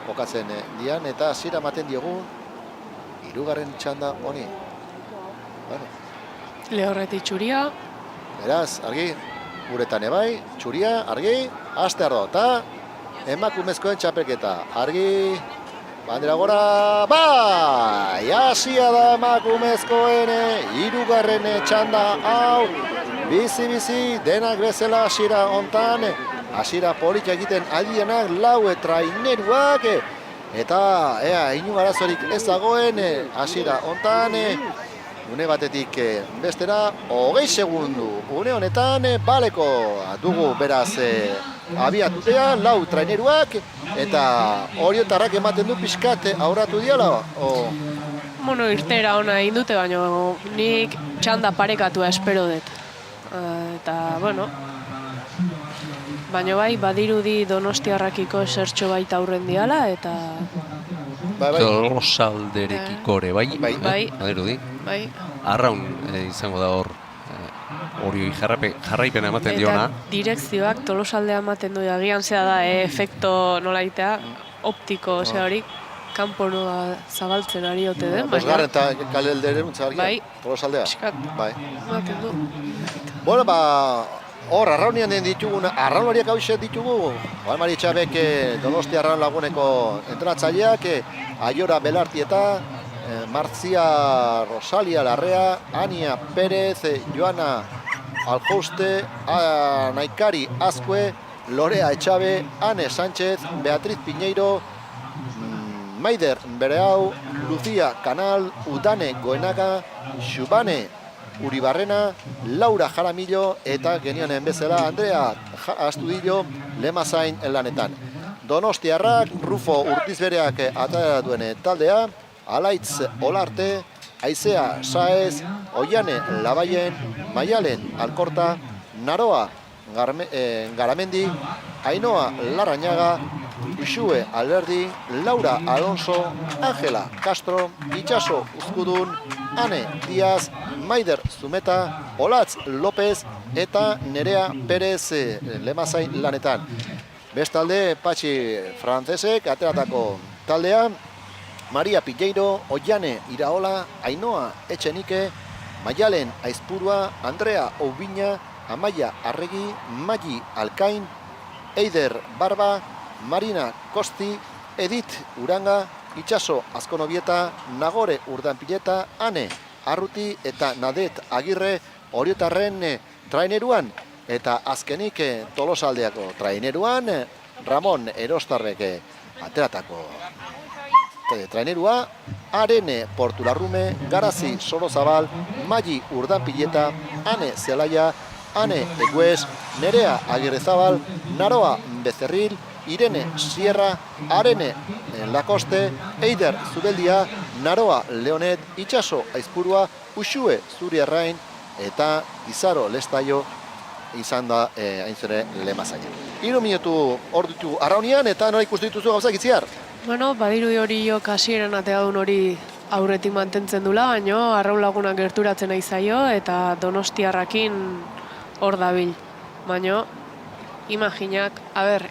kokatzen dian, eta hasiera ematen diogu, hirugarren txanda honi. Bueno. Lehorreti txuria. Beraz, argi, guretan ebai, txuria, argi, aste ardo, eta emakumezkoen txapelketa, argi, bandera gora, bai, hasia da emakumezkoen hirugarren txanda hau, bizi, denak bezala hasiera hontan, hasiera polita egiten adienak lau traineruak, eta inu arazorik ez dagoen hasiera hontan, une batetik bestera, 20 segundu, une honetan baleko dugu beraz abiatutea, lau traineruak, eta oriotarrak ematen du pixkat aurratu diala. Bueno, irtera ona egin dute, baina nik txanda parekatua espero dut. Eta, bueno, baina bai, badirudi Donostiarrakiko esertxo baita aurren diala, eta... Tolosalderekiko ere, bai? Bai. Badirudi. Bai. Arraun izango da hor, hori jarraipena ematen diona. Eta direkzioak Tolosaldea ematen du, agian zea da, efekto nola itea, optiko, ose hori, kanporoa zabaltzen ari ote den. Bosgarren eta kaleldere untzagarria, bai, Tolosaldea. Bai. Ematen du. Bueno, hor, arraunian den ditugun, arraunariak hau ditugu, Juan Mari Txabek Donostia Arraun Laguneko entrenatzaileak, Aiora Belarti eta Martzia Rosalia Larrea, Ania Pérez, Joana Aljouste, Naikari Azkue, Lorea Etxabe, Ane Sánchez, Beatriz Piñeiro, Maider Bereau, Lucía Canal, Udane Goenaga, Xubane Uribarrena, Laura Jaramillo eta genionen bezala Andrea Astudillo Lemazain lanetan. Donostiarrak, Rufo Urtizbereak atara duen taldea, Alaitz Olarte, Aizea Saez, Oiane Labaien, Maialen Alkorta, Naroa Garamendi, Ainoa Larrañaga, Uxue Alberdi, Laura Alonso, Ángela Castro, Itxaso Uzkudun, Ane Díaz, Maider Zumeta, Olatz López eta Nerea Pérez Lemazain lanetan. Bestalde, Patxi Frantzesek ateratako taldea, Maria Piñeiro, Oiane Iraola, Ainoa Etxenike, Maialen Aizpurua, Andrea Oubina, Amaia Arregi, Magi Alkain, Eider Barba, Marina Kosti, Edith Uranga, Itxaso Azkonobieta, Nagore Urdanpileta, Ane Arruti eta Nadet Agirre oriotarren traineruan. Eta azkenik Tolosaldeako traineruan, Ramon Erostarrek ateratako trainerua, Arene Portularrume, Garazi Sorozabal, Magi Urdanpileta, Ane Zelaia, Ane Eguez, Nerea Agirrezabal, Naroa Becerril, Irene Sierra, Arene Lakoste, Eider Zubeldia, Naroa Leonet, Itxaso Aizpurua, Uxue Zuriarrain eta Izaro Lestaio izan da hain zure Lemazaina. 3 minutu hor ditu arraunian eta nola ikustu dituzu gauzak Itziar? Bueno, badirudi hori jo kasieran ateadun hori aurretik mantentzen dula, baino Arraun Lagunak gerturatzen nahi zaio eta Donostiarrakin hor dabil. Baino, imaginak,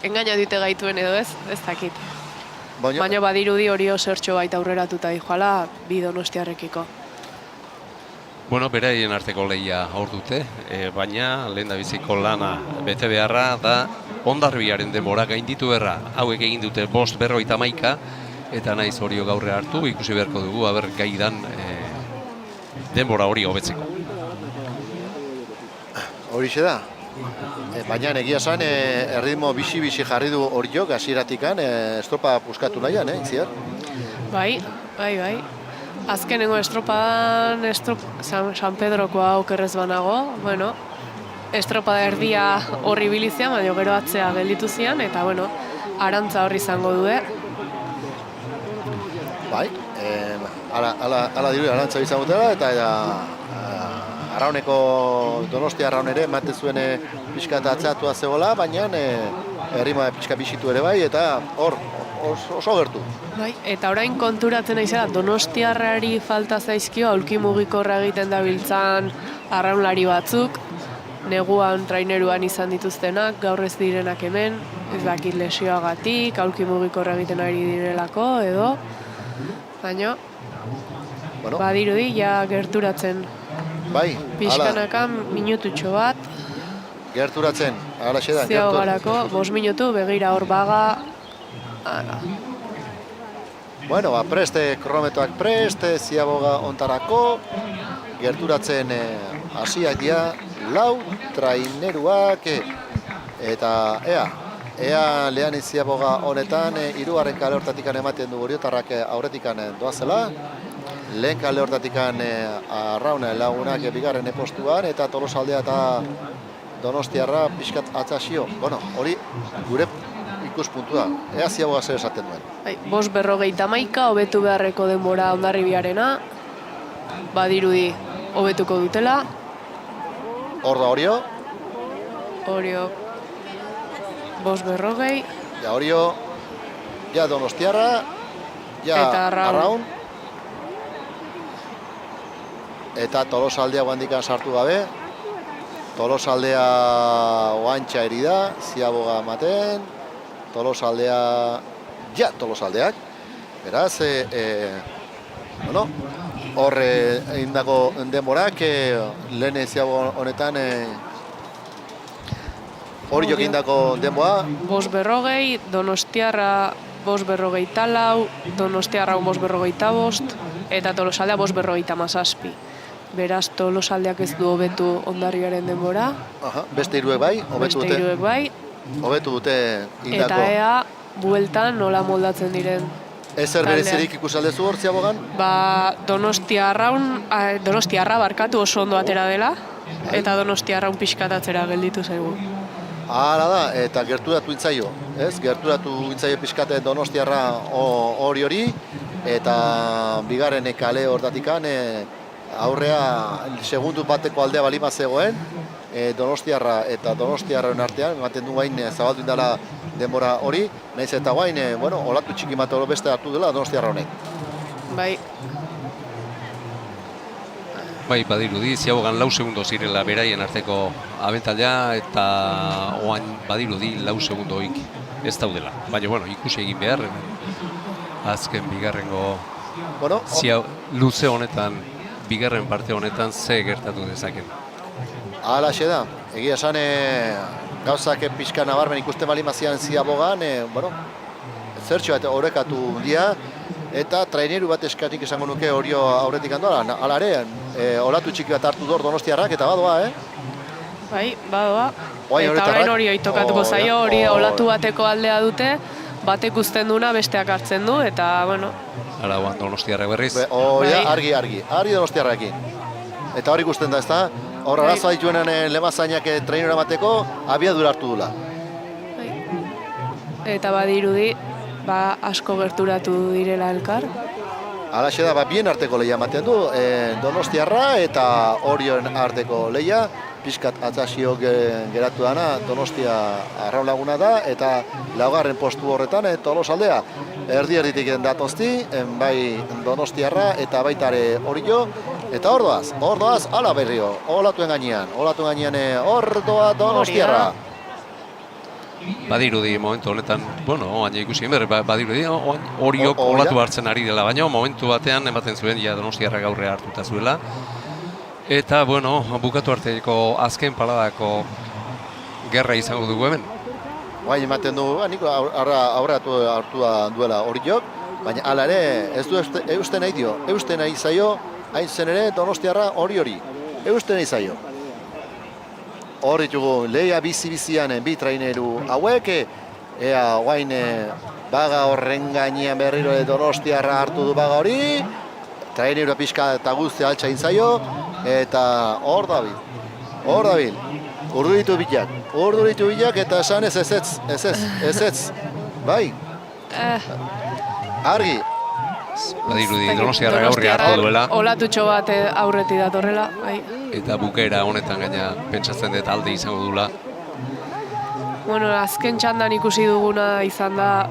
engaina dute gaituen edo ez dakit. Baina badirudi hori osertxo baita aurreratuta dijoala bi Donostiarrekiko. Bueno, beraien arteko lehia hor dute, baina lehendabiziko lana bete beharra da Hondarbiaren denbora gainditu berra. Hauek egin dute 5:51 eta naiz hori gaurre hartu, ikusi beharko dugu, gaidan denbora hori hobetzeko. Horixe da. Baina egia esan, erritmo bixi jarri du hori jok, hasieratikan estropa puskatu nahian, Itziar? Bai. Azkenengo estropadan, San Pedrokoa okerrez banago, estropada erdia horri bilizian, baina gero atzea gelditu zian, eta Arantza hor izango du, Bai, ala diru arantza izan dutela, eta Arrauneko Donostia Arraun ere ematen zuen pixka eta atzeatua zegoela, baina errima pixka bisitu ere bai, eta hor oso gertu. Bai, eta orain konturatzen naizela Donostiarrari falta zaizkio aulki mugikorra egiten dabiltzan arraunlari batzuk, neguan traineruan izan dituztenak, gaur ez direnak hemen, ez dakit lesioagatik, aulki mugikorra egiten ari direlako, edo, baina, badirudi, ja gerturatzen. Bai, Pixkanaka minututxo bat. Gerturatzen, alaxe da. Ziago garako, 5 minutu, begira hor baga. Bueno, preste, kronometroak preste, ziaboga ontarako, gerturatzen hasiak dira, 4 traineruak, eta ea lehan ziaboga honetan, 3. kale hortatik ematen du Goriotarrak aurretik doazela, lehen kale hortatik Arrauna lagunak bigarren postuan, eta Tolosaldea eta Donostiarra pixkat atzasio. Bueno, hori gure ikuspuntua, ea ziaboga zer esaten duen. 5:51, hobetu beharreko denbora Hondarribiarena, badirudi hobetuko dutela. Hor da Orio. Orio 5:40. Ja Orio, ja Donostiarra, ja Arraun. Eta Tolosaldea guandikan sartu gabe. Tolosaldea oantxa eri da, ziaboga ematen. Tolosaldeak. Beraz, bueno, hor egindako denborak, lehen ziaboga honetan, hori jokindako denboa. 5:40, Donostiarra 5:44, Donostiarra 5:45, eta Tolosaldea 5:57. Beraz, Tolosaldeak ez du hobetu Hondarribiaren denbora. Beste hiruek bai, hobetu dute. Beste hiruek bai. Hobetu dute indako. Eta ea, bueltan nola moldatzen diren. Ezer berezirik ikusaldezu hor ziabogan? Donostiarra barkatu oso ondo atera dela, eta Donostiarraun pixkatatzera gelditu zaigu. Hala da, eta gerturatu intzaio, ez? Gerturatu intzaio pixkate Donostiarra hori, eta bigarren kale hortatikan, aurrea segundu bateko aldea balima zegoen, Donostiarra eta Donostiarren artean, ematen du gain zabaldu indala denbora hori, nahiz eta guain, olatu txiki bat beste hartu dela Donostiarra honek. Bai. Bai, badirudi, ziabogan 4 segundo zirela beraien arteko abentaldea, eta oain badirudi 4 segundoik ez daudela. Baina, ikusi egin behar, azken bigarrengo luze honetan, bigarren parte honetan ze gertatu dezaken. Halaxe da, egia esan gauzak pixka nabarmen ikusten balimazian ziabogan, zertxo bat orekatu dira, eta traineru bat eskatik esango nuke Orio aurretik handoa, hala ere, olatu txiki bat hartu dor Donostiarrak, eta badoa, Bai, badoa. Eta orain Orio itokatuko zaio, hori olatu bateko aldea dute, batek uzten duna besteak hartzen du, eta, Hala guan Donostiarrak berriz. Argi Donostiarrakin. Eta hori ikusten da, ez da? Hor arazoa dituenan lemazainak trainera emateko, abiadura hartu dula. Eta badirudi, asko gerturatu direla elkar. Halaxe da, bien arteko lehia ematen du, Donostiarra eta Orion arteko lehia, pixkat atzasio geratu dana, Donostia Arraun laguna da, eta laugarren postu horretan Tolosaldea. Erdi-erditik datozti, bai Donostiarra eta baitare Orio, eta hor doaz, ala berrio, olatuen gainean, hor doa Donostiarra. Badirudi momentu honetan, baina ikusi egin badirudi Oriok olatu hartzen ari dela, baina momentu batean ematen zuen Donostiarra gaurre hartuta zuela. Eta, bukatu arteko azken paladako gerra izango dugu hemen. Bai, ematen du, niko aurreatu hartu duela Oriok, baina hala ere ez du eusten nahi dio, eusten nahi zaio, hain zen ere Donostiarra hori, eusten nahi zaio. Hor ditugu, lehia bizi-bizian bi traineru hauek, ea guain baga horren gainean berriro Donostiarra hartu du baga hori, traineru pixka eta guzti altxa intzaio, eta hor dabil. Urdu ditu bilak, eta esan ez, bai, argi. Badirudi Donostiarra gaurri hartu duela. Olatutxo bat aurretik datorrela, bai. Eta bukera honetan gaina pentsatzen dut alde izango dula. Bueno, azken txandan ikusi duguna izan da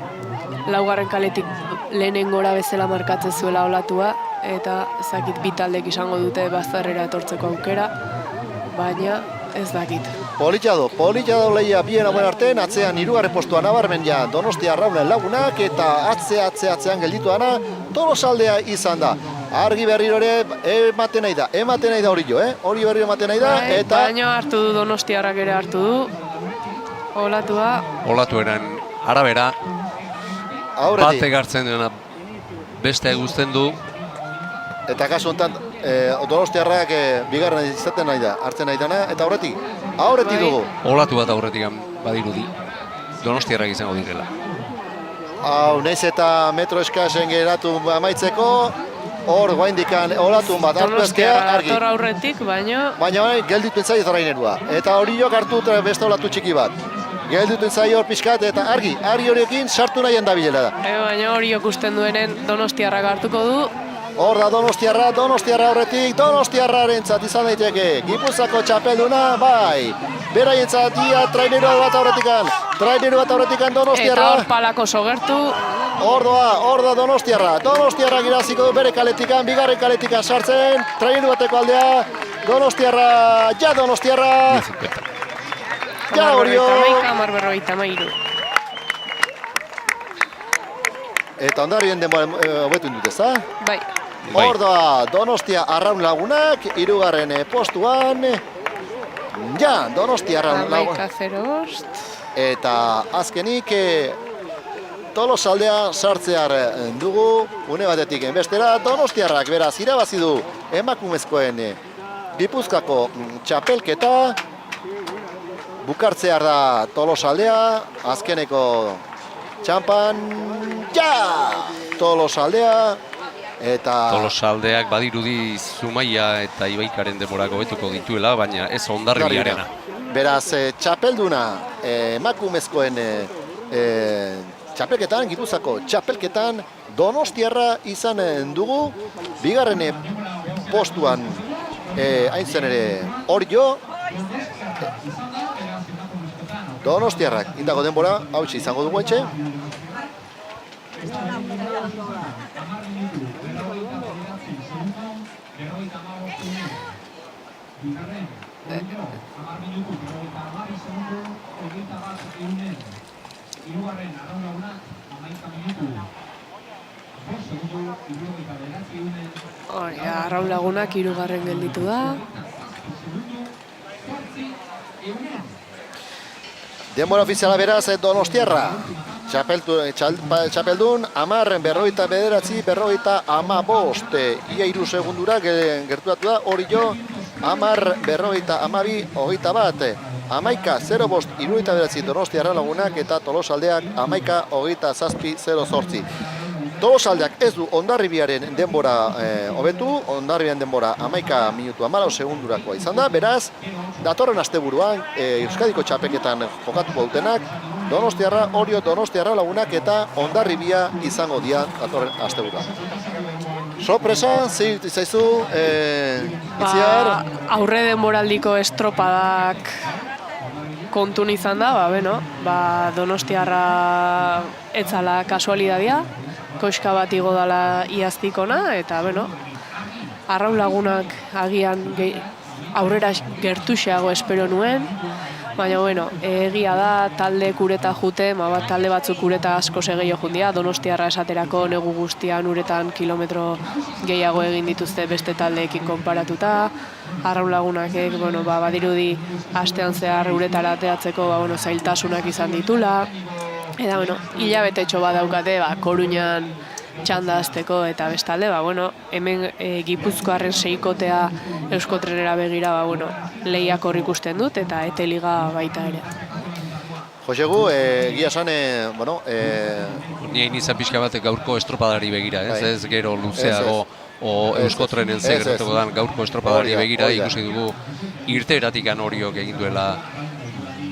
laugarren kaletik lehenengora bezala markatzen zuela olatua, eta ezakit bi taldek izango dute bazarrera etortzeko aukera, baina ez dakit. Politxado lehia bien hauen artean, atzean hirugarren postua nabarmen ja Donostia Arraunen lagunak, eta atzean gelditu dana Tolosaldea izan da. Argi berriro ere ematen nahi da hori jo, hori berriro ematen nahi da, eta... Baina hartu du Donostiarrak ere hartu du, olatua. Olatueran arabera, batek hartzen duena beste guzten du. Eta kasu honetan, Donostiarrak bigarren izaten nahi da, hartzen nahi dana, eta aurretik dugu. Olatu bat aurretik badirudi, Donostiarrak izango direla. Hau, nahiz eta metro eskasen geratu amaitzeko, hor guaindikan olatun bat hartu ezkea, argi. Donostiarra aurretik, baina... Baina gelditu entzai zorainerua. Eta hori jok hartu beste olatu txiki bat. Gelditu entzai hor pixkat, eta argi horiekin sartu nahien dabilela da. Baina hori jok usten duenen Donostiarrak hartuko du. Hor da Donostiarra horretik, Donostiarrarentzat izan daiteke. Gipuzako txapelduna, bai. Beraientzat ia traineru bat aurretikan Donostiarra. Eta hor palako sogertu. Hor da Donostiarra giraziko du bere kaletikan, bigarren kaletikan sartzen. Traineru bateko aldea, Donostiarra. Ja horio. Hamar berrogeita hamairu. Eta ondarrien denbora hobetu indut ez da? Bai. Hor da Donostia Arraun lagunak, hirugarren postuan. Ja, Donostia Arraun lagunak. 11-0. Eta azkenik Tolosaldea sartzear dugu, une batetik bestera. Donostiarrak beraz irabazi du emakumezkoen Gipuzkoako txapelketa. Bukartzear da Tolosaldea, azkeneko txampan, Tolosaldea, eta... Tolosaldeak badirudi Zumaia eta Ibaikaren denborako betuko dituela, baina ez Hondarribiarena. Beraz, txapelduna emakumezkoen txapelketan, Gipuzkoako txapelketan, Donostiarra izan dugu, bigarren postuan hain zen ere hor jo, Donostiarrak indago denbora, hautsi izango dugu etxe. Arraun lagunak hirugarren gelditu da. Denbora ofiziala beraz Donostiarra. Txapeldun, 10:59, 50:15. Ia 3 segundura gerturatu da, hori jo, 10:52, 21. 11:05, 79 Donostiarra lagunak eta Tolosaldeak 11:27, 08. Tolosaldeak ez du Hondarribiaren denbora hobetu, Hondarribiaren denbora 11 minutu 14 segundurakoa izan da, beraz, datorren asteburuan Euskadiko txapelketan jokatuko dutenak, Donostiarra, Orio, Donostiarra lagunak eta Hondarribia izango dira datorren asteburuan. Sorpresa, zein zaizu, Itziar? Aurre denboraldiko estropadak kontun izan da, Donostiarra etzala kasualidadia, koska bat igo dala iaztikona, eta, Arraun lagunak agian aurrera gertuxeago espero nuen, baina, egia da, talde kureta jute, talde batzuk kureta asko gehiago jundia, Donostiarra esaterako negu guztian uretan kilometro gehiago egin dituzte beste taldeekin konparatuta, Arraun lagunak, badirudi astean zehar uretara ateratzeko, zailtasunak izan ditula, eta, hilabetetxo bat daukate, Koruñan txanda azteko, eta bestalde, hemen Gipuzkoarren seikotea Euskotrenera begira, lehiak hor ikusten dut, eta eteliga baita ere. Josegu, egia esan, Nien izan pixka bat gaurko estropadari begira, ez gero luzeago, Euskotrenen zegertuko dan gaurko estropadari begira, ikusi dugu irteeratikan horiok egin duela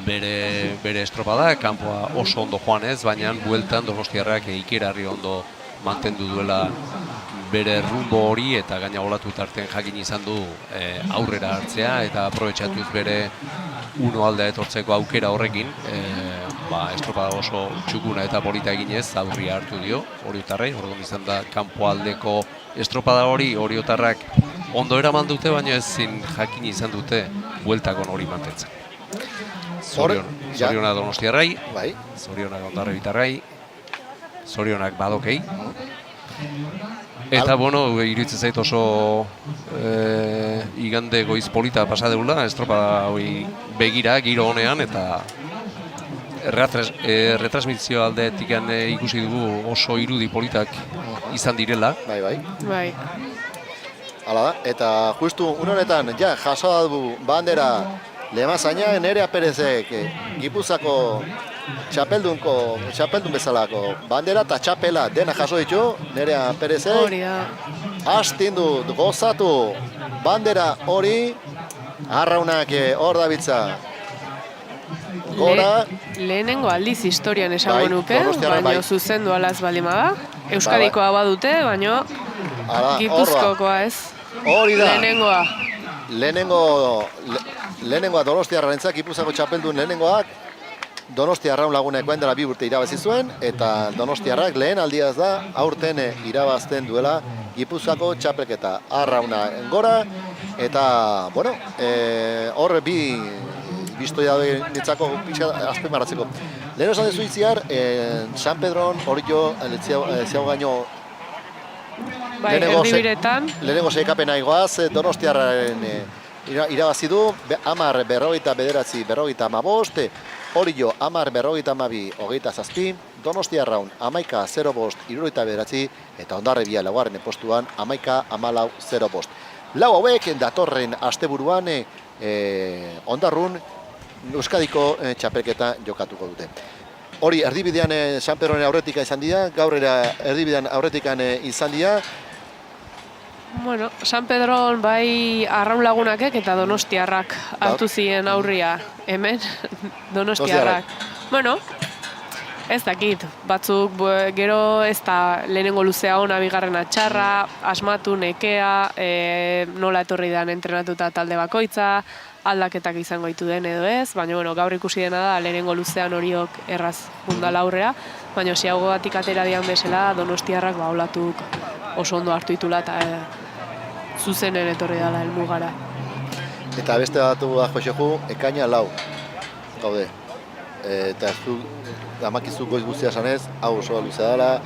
bere estropada, kanpoa oso ondo joan ez, baina bueltan Donostiarrak ikerarri ondo mantendu duela bere rumbo hori eta gaina olatu tarten jakin izan du aurrera hartzea eta aprobetxatuz bere uno aldea etortzeko aukera horrekin, estropada oso txukuna eta polita eginez aurria hartu dio Oriotarrei, orduan izan da kanpo aldeko estropada hori Oriotarrak ondo eraman dute, baina ezin jakin izan dute bueltakon hori mantentzen. Zorionak Donostiarrai, zorionak Hondarribitarrai, zorionak Badokei. Eta, iruditzen zait oso igande goiz polita pasa deula, estropada hori begira, giro honean, eta retransmisio aldeetik ikusi dugu oso irudi politak izan direla. Bai. Hala da, eta justu honetan, jaso dugu bandera Lemazaina, Nerea Perezek, Gipuzako txapeldun bezalako bandera eta txapela dena jaso ditu, Nerea Perezek. Hori da. Hastin du, gozatu bandera hori, arraunak hor dabiltza. Gora. Lehenengo aldiz historian esango nuke, Donostiarra baina zuzendu alaz baldin bada. Euskadikoa badute, baina Gipuzkoakoa ez. Hori da. Lehenengoa. Lehenengoa Donostiarrarentzak, Gipuzako txapeldun lehenengoak, Donostiarraun lagunek dela 2 urte irabazi zuen, eta Donostiarrak lehen aldiaz da aurten irabazten duela Gipuzako txapelketa. Arrauna gora, eta, hor bi biztoia ditzako pixka azpimarratzeko. Lehen esan dezu itziar, San Pedron, Orio, ziago gaino, erdibiretan. Lehenengo seikapena igoaz, Donostiarraren irabazi du, 10-49-45, Orio 10-52, 27, Donostiarraun 11-05-79, eta Hondarribia laugarren postuan 11-14-05. Lau hauek datorren asteburuan Hondarrun Euskadiko txapelketa jokatuko dute. Hori erdibidean San Pedroren aurretika izan dira, gaur erdibidean aurretikan izan dira. San Pedron bai Arraun Lagunakek eta Donostiarrak hartu ziren aurria hemen, Donostiarrak. Ez dakit, batzuk gero ez da lehenengo luzea ona, bigarrena txarra, asmatu, nekea, nola etorri dan entrenatuta talde bakoitza, aldaketak izango ditu den edo ez, baina gaur ikusi dena da lehenengo luzean Oriok erraz fundala aurrea, baina ziago batik atera dian bezala Donostiarrak olatuk oso ondo hartu ditula eta zuzenen etorri dela helmugara. Eta beste batu da Joseju, ekaina 4 gaude. Eta ez du amakizu goiz guztia esanez, hau oso luzea dela,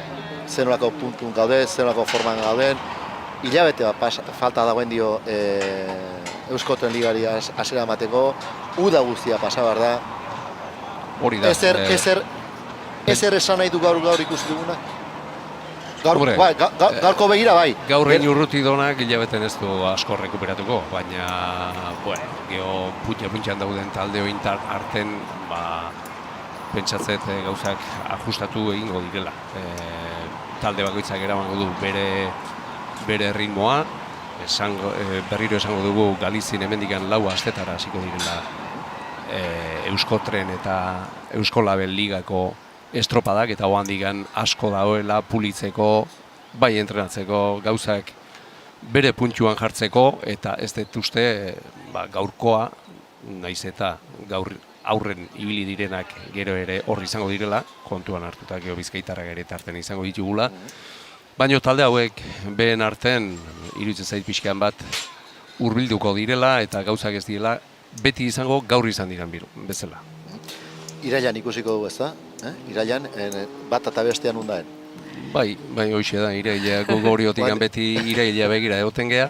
zenolako puntun gaude, zenolako forman gauden, hilabete bat falta dagoen dio Euskotren Ligari hasiera emateko, uda guztia pasa behar da. Hori da. Ezer esan nahi du gaur ikusi duguna? Gaurko begira bai. Gaurren urruti donak hilabeten ez du asko rekuperatuko, baina, geho puntxan dauden talde ointar arten, pentsatzet gauzak ajustatu egingo direla. Talde bakoitzak eramango du bere ritmoa, berriro esango dugu Galizien hemendikan 4 astetara hasiko direla Euskotren eta Euskolabel Ligako estropadak, eta ohandikan asko dagoela pulitzeko, bai entrenatzeko, gauzak bere puntxuan jartzeko, eta ez dut uste gaurkoa, naiz eta gaur aurren ibili direnak gero ere horri izango direla, kontuan hartuta geho Bizkaitarrak ere tarten izango ditugula, baina talde hauek behen arten iruditzen zait pixkan bat hurbilduko direla eta gauzak ez direla beti izango gaur izan diren bezala. Irailan ikusiko dugu ez da? Irailan bat eta bestean undaen. Bai, hoxe da, iraila gogoriotik beti iraila begira egoten geha,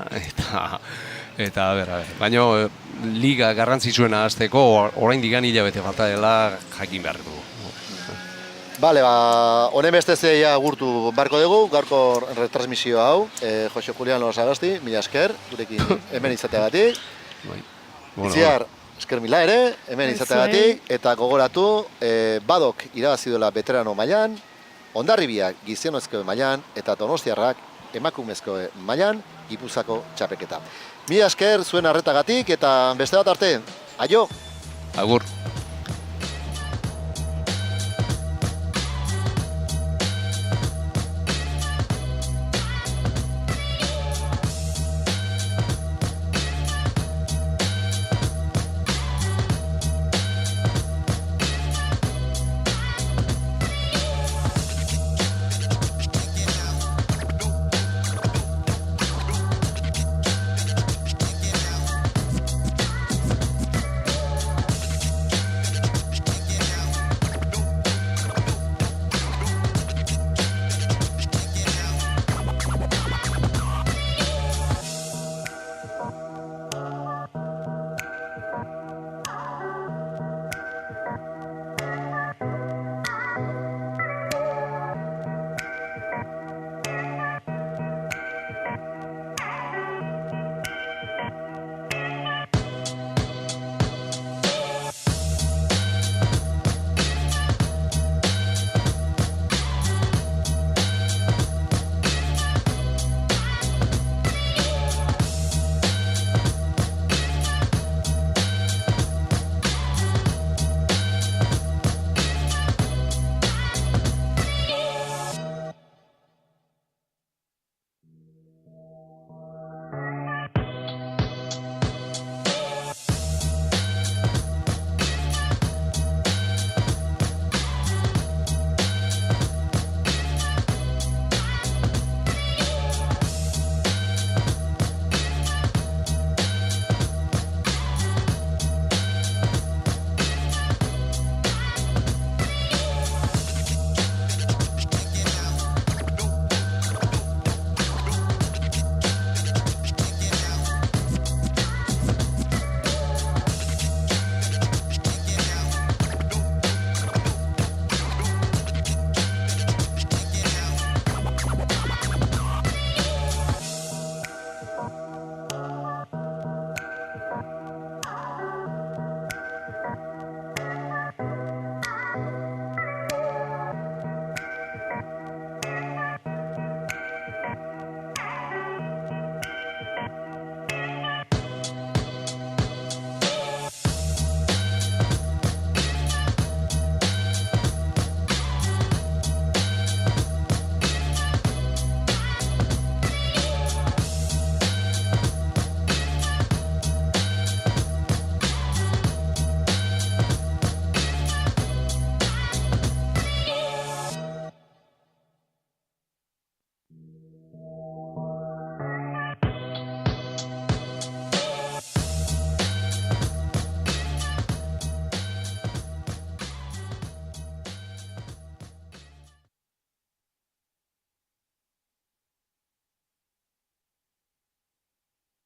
eta baina liga garrantzitsuena hasteko oraindik hilabete falta dela jakin behar dugu. Bale, honen besteze gurtu barko dugu, gaurko retransmisio hau, Jose Julián Losagasti, mila esker, gurekin hemen izateagatik. Itziar, esker mila ere, hemen izateagatik, eta gogoratu, Badok irabazi duela veterano mailan, Hondarribia gizonezko mailan, eta Donostiarrak emakumezko mailan, Gipuzako txapelketa. Mila esker zuen arretagatik, eta beste bat arte, aio! Agur!